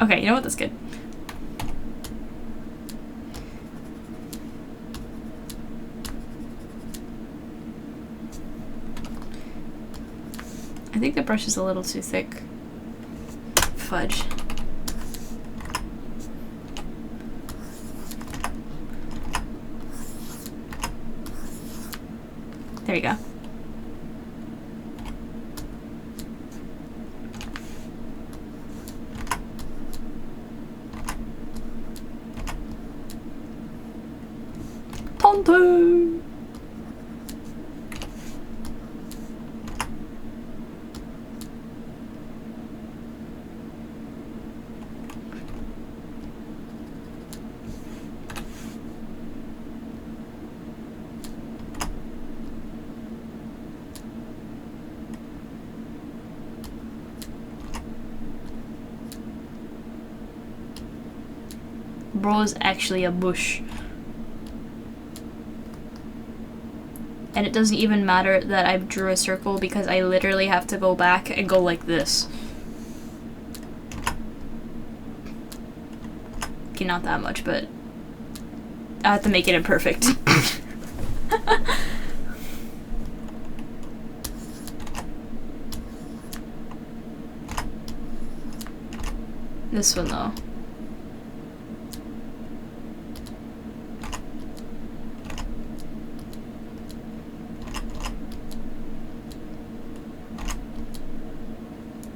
Okay, you know what? That's good. I think the brush is a little too thick. Fudge. There you go. Tontu! Bro is actually a bush. And it doesn't even matter that I drew a circle because I literally have to go back and go like this. Okay, not that much, but I have to make it imperfect. This one though.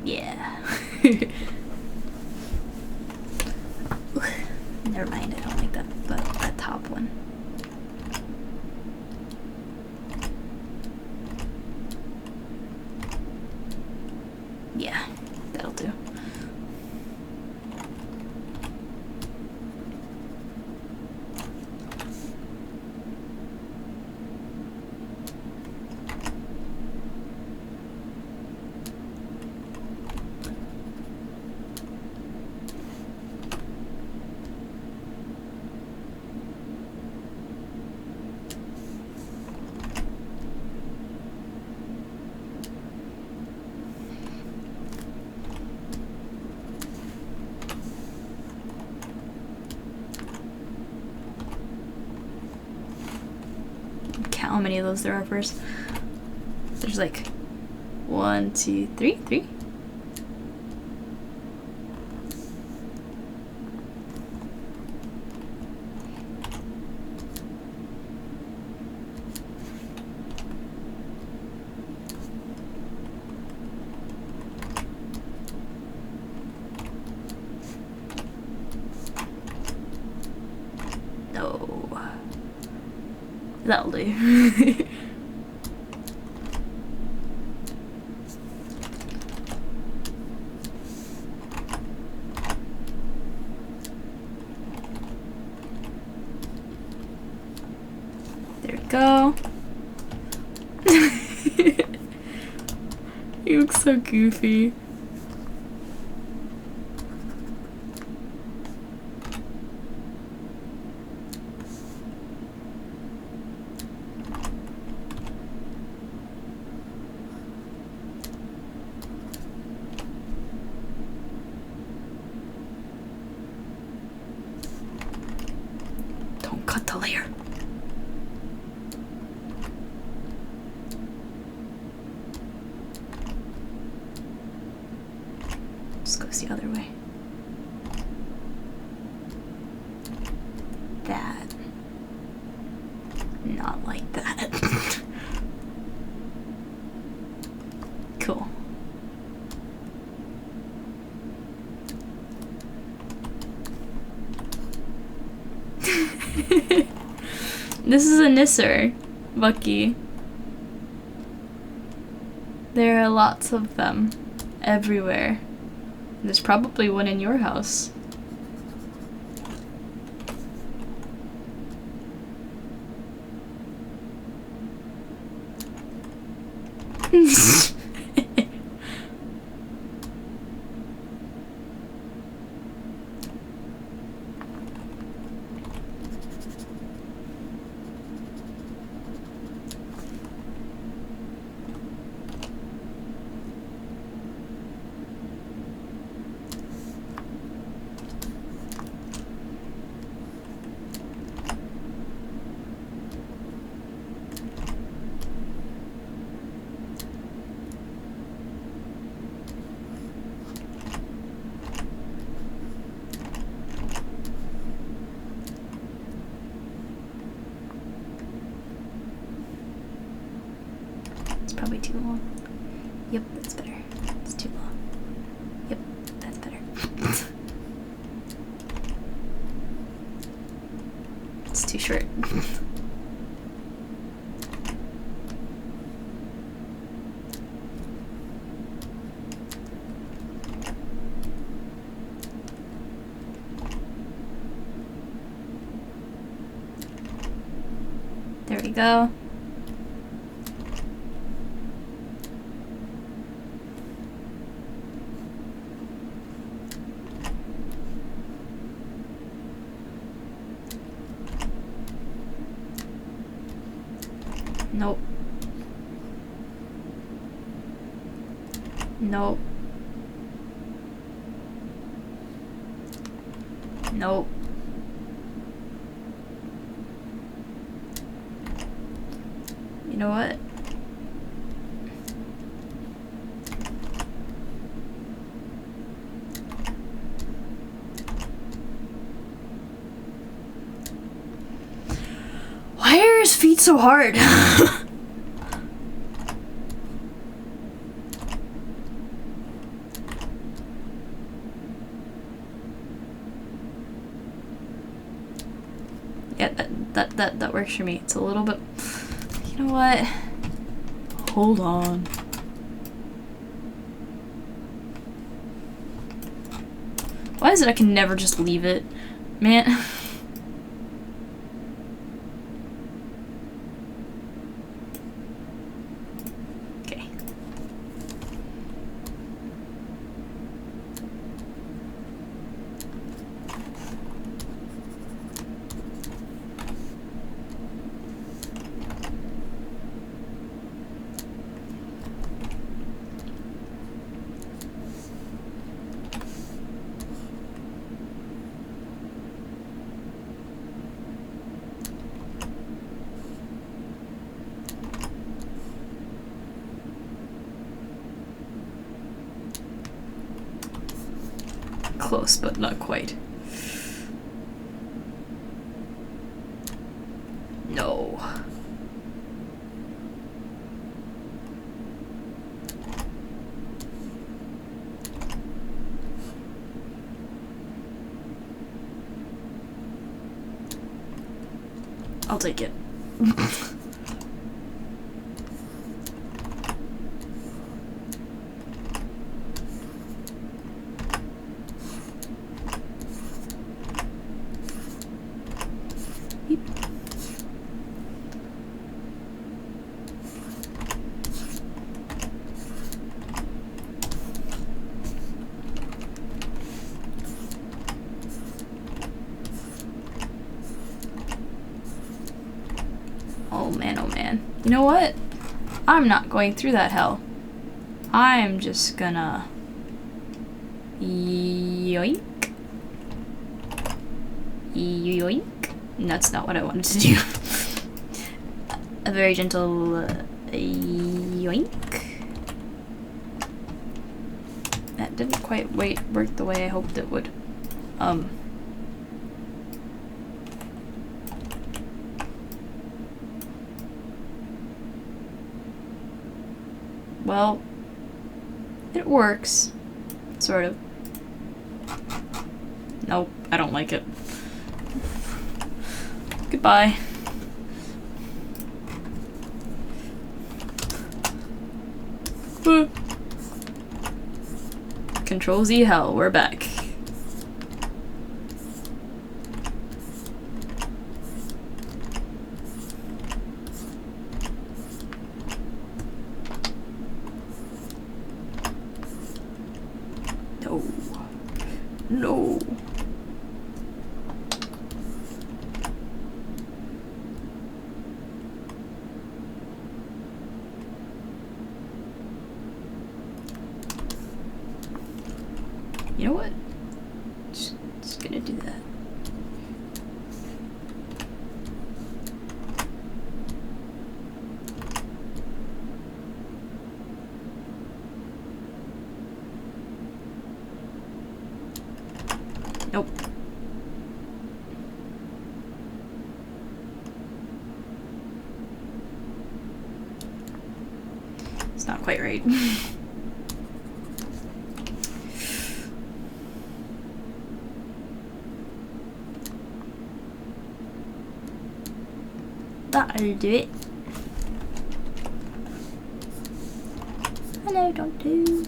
Yeah. Never mind, I don't like that, but that top one. Yeah, that'll do. How many of those there are first. There's like 1, 2, 3, 3. No. That'll do. There we go. You look so goofy. Don't cut the layer. Just goes the other way. That. Not like that. Cool. This is a nisser, Bucky. There are lots of them everywhere. There's probably one in your house. probably too long. Yep, that's better. It's too long. Yep, that's better. It's too short. There we go. Nope. Nope. Nope. You know what? Why are his feet so hard? Yeah, that works for me. It's a little bit. You know what? Hold on. Why is it I can never just leave it? Man. Okay. Close, but not quite. No. I'll take it. Oh man. You know what? I'm not going through that hell. I'm just gonna... yoink. Yoink. That's not what I wanted to do. A very gentle yoink. That didn't quite work the way I hoped it would. Well, it works. Sort of. Nope, I don't like it. Goodbye. Control Z hell, we're back. No. You know what? Just gonna do that. Nope. It's not quite right. That'll do it. Hello, tontu.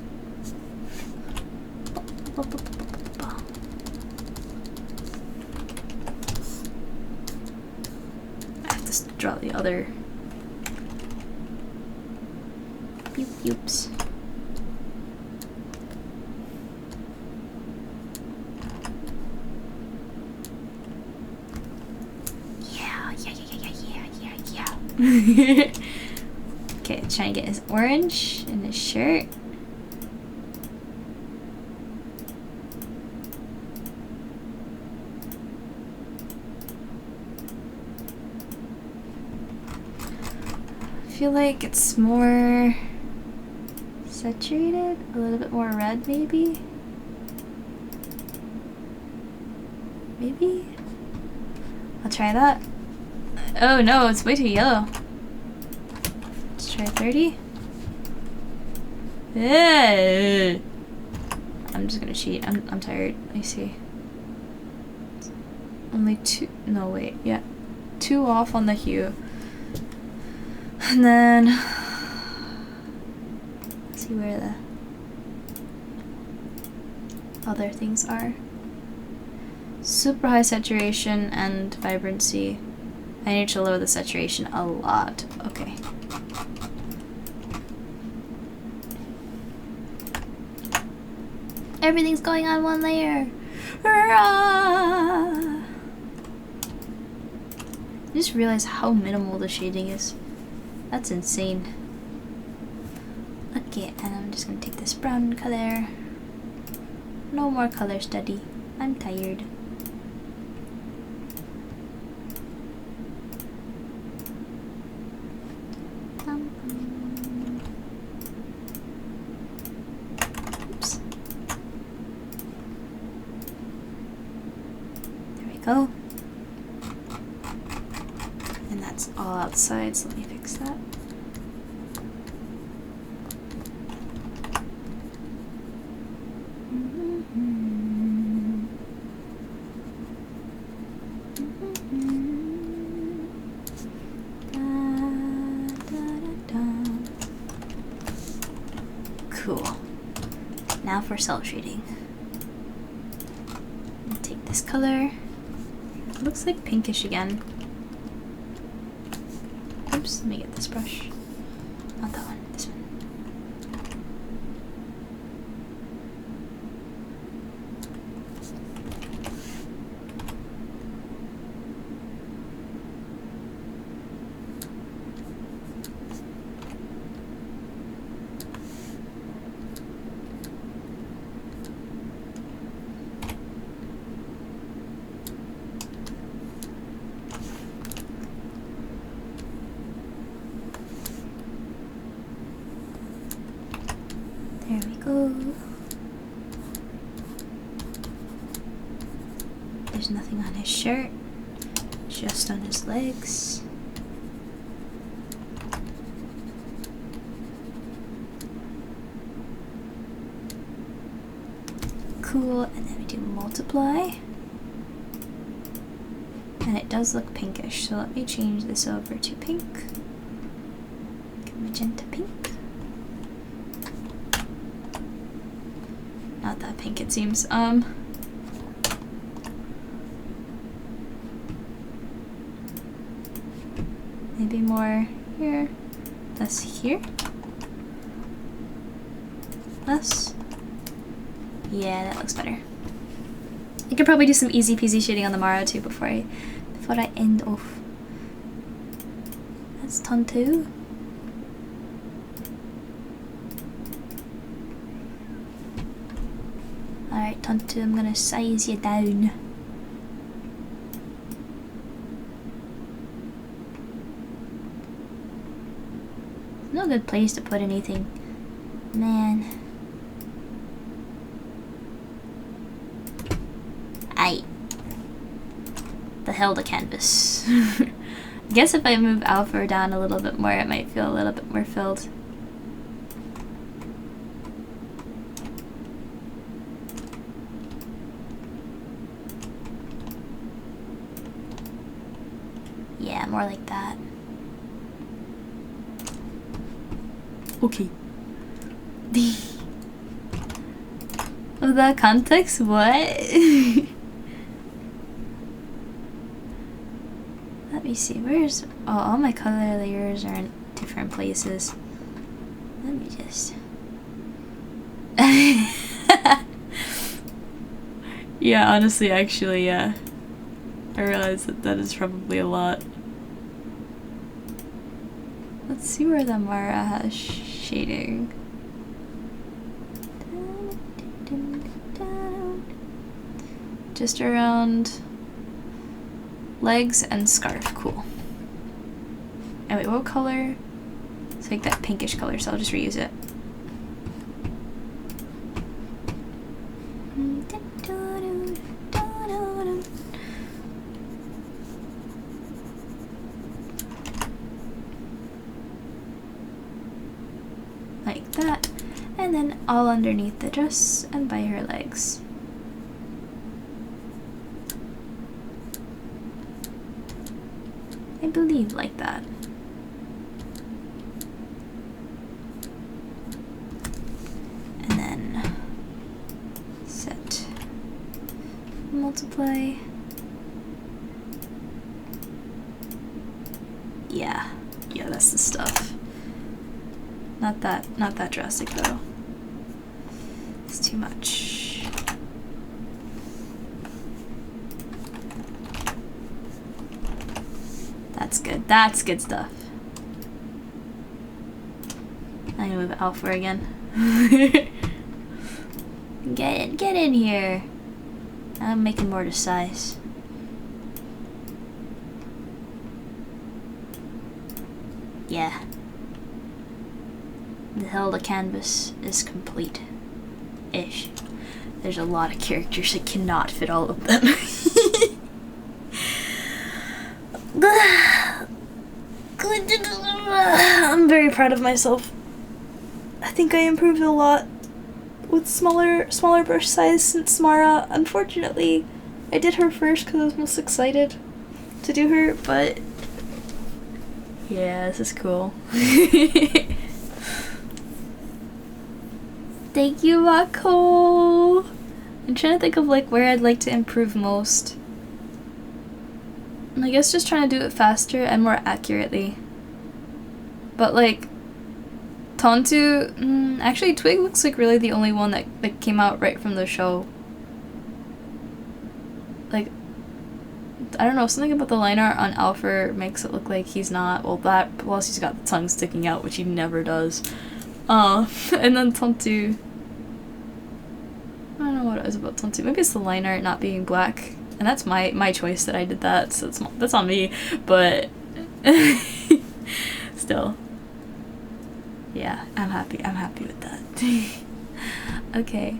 I have to draw the other. Oops. Yeah. Okay, trying to get his orange in his shirt. I feel like it's more saturated, a little bit more red maybe? Maybe? I'll try that. Oh no, it's way too yellow. Let's try 30. I'm just gonna cheat. I'm tired. Let me see. Only 2. No, wait. Yeah. 2 off on the hue. And then let's see where the other things are. Super high saturation and vibrancy. I need to lower the saturation a lot. Okay. Everything's going on one layer. Hurrah! I just realized how minimal the shading is. That's insane. Okay, and I'm just gonna take this brown color. No more color study. I'm tired. Oops. There we go. And that's all outside, so let me fix that. Cool. Now for cell shading. Take this color. It looks like pinkish again. Oops, let me get this brush. Not that one, this one. There we go. There's nothing on his shirt, just on his legs. Cool, and then we do multiply. And it does look pinkish, so let me change this over to pink. Magenta pink. Not that pink, it seems. Maybe more here, less here, less. Yeah, that looks better. You could probably do some easy peasy shading on the marra too before I end off. That's tontu. Alright, tontu, I'm gonna size you down. No good place to put anything. Man. Aight. The Hilda canvas. I guess if I move alpha down a little bit more, it might feel a little bit more filled. more like that. Okay. Without context, what? Let me see, where's... Oh, all my color layers are in different places. Let me just... Yeah, honestly, actually, yeah. I realize that that is probably a lot. Let's see where the marra has shading. Just around legs and scarf. Cool. Oh wait, what color? It's like that pinkish color, so I'll just reuse it. Like that. And then all underneath the dress and by her legs. I believe like that. And then set multiply. Yeah, that's the stuff. Not that drastic though. It's too much. That's good. That's good stuff. I'm gonna move alpha again. Get in here. I'm making more to size. Yeah. The Hilda canvas is complete-ish. There's a lot of characters. I cannot fit all of them. I'm very proud of myself. I think I improved a lot with smaller brush size since Mara. Unfortunately, I did her first because I was most excited to do her, but yeah, this is cool. Thank you, Mako. I'm trying to think of like where I'd like to improve most. I guess just trying to do it faster and more accurately. But like tontu, actually Twig looks like really the only one that came out right from the show. Like, I don't know, something about the line art on Alpha makes it look like he's not, well plus he's got the tongue sticking out, which he never does. And then tontu, I don't know what it is about tontu. Maybe it's the line art not being black, and that's my choice that I did that, so that's on me, but still. Yeah, I'm happy with that. Okay.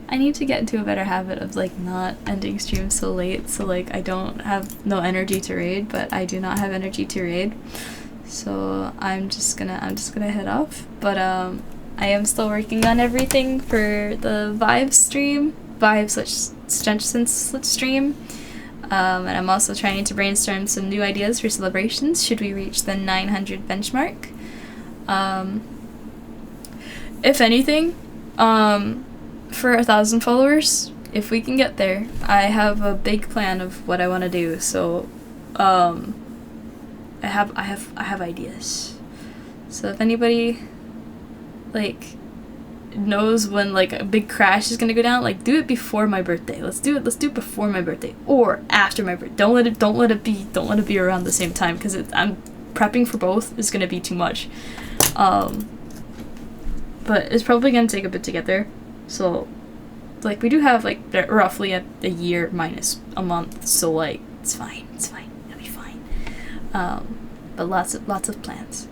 I need to get into a better habit of like not ending streams so late, so like I don't have no energy to raid, but I do not have energy to raid. So I'm just gonna head off. But I am still working on everything for the Vibe stream, Vibe/Strength stream. And I'm also trying to brainstorm some new ideas for celebrations should we reach the 900 benchmark. If anything, for 1,000 followers, if we can get there, I have a big plan of what I want to do. So, I have ideas. So if anybody like knows when like a big crash is gonna go down, like do it before my birthday. Let's do it before my birthday or after my birthday. Don't let it be around the same time, because I'm prepping for both is gonna be too much. But it's probably gonna take a bit to get there. So like we do have like roughly a year minus a month, so like it's fine, it'll be fine. But lots of plans.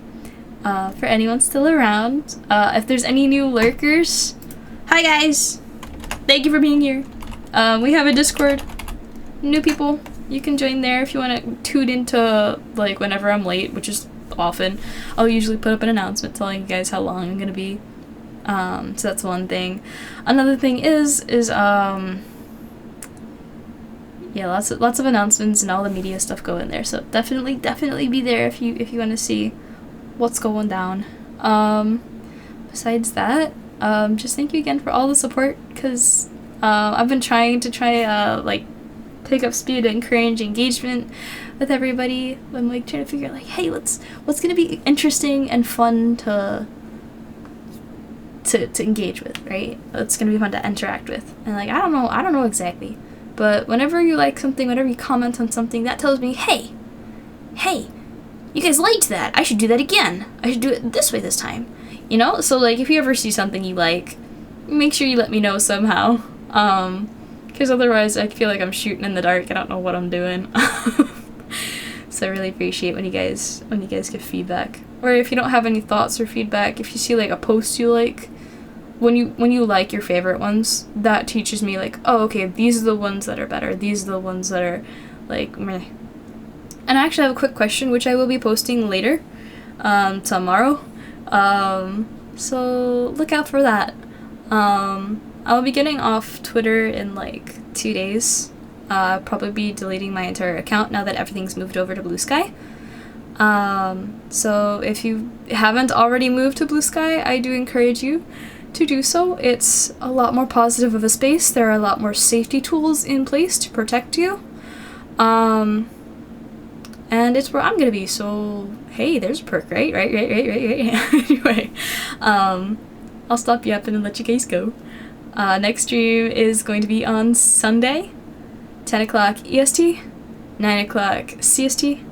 For anyone still around, if there's any new lurkers, hi guys, thank you for being here. We have a Discord, new people, you can join there if you want to tune into like whenever I'm late, which is often. I'll usually put up an announcement telling you guys how long I'm gonna be. So that's one thing. Another thing is yeah, yeah, lots of announcements and all the media stuff go in there. So definitely be there if you want to see what's going down. Besides that, just thank you again for all the support, because I've been trying to like pick up speed and encourage engagement with everybody. I'm like trying to figure out like, hey, what's gonna be interesting and fun to engage with, right? It's gonna be fun to interact with. And like I don't know exactly. But whenever you like something, whenever you comment on something, that tells me, hey, you guys liked that. I should do that again. I should do it this way this time. You know? So like if you ever see something you like, make sure you let me know somehow. Because otherwise I feel like I'm shooting in the dark. I don't know what I'm doing. So I really appreciate when you guys give feedback. Or if you don't have any thoughts or feedback, if you see like a post you like, when you like your favorite ones, that teaches me like, oh, okay, these are the ones that are better. These are the ones that are like meh. And I actually have a quick question, which I will be posting later, tomorrow. So look out for that. I'll be getting off Twitter in like 2 days. Probably be deleting my entire account now that everything's moved over to Blue Sky. So if you haven't already moved to Blue Sky, I do encourage you to do so. It's a lot more positive of a space. There are a lot more safety tools in place to protect you. And it's where I'm gonna be, so hey, there's a perk, right? Anyway, I'll stop yapping and let you guys go. Next stream is going to be on Sunday, 10 o'clock EST, 9 o'clock CST,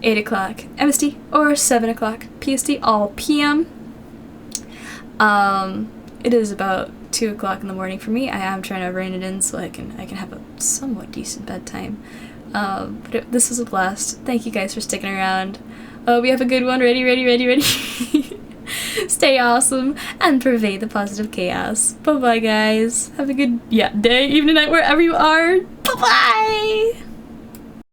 8 o'clock MST, or 7 o'clock PST, all PM. It is about 2 o'clock in the morning for me. I am trying to rein it in so I can have a somewhat decent bedtime. But this was a blast. Thank you guys for sticking around. We have a good one. Ready. Stay awesome and pervade the positive chaos. Bye-bye, guys. Have a good day, evening, night, wherever you are. Bye-bye!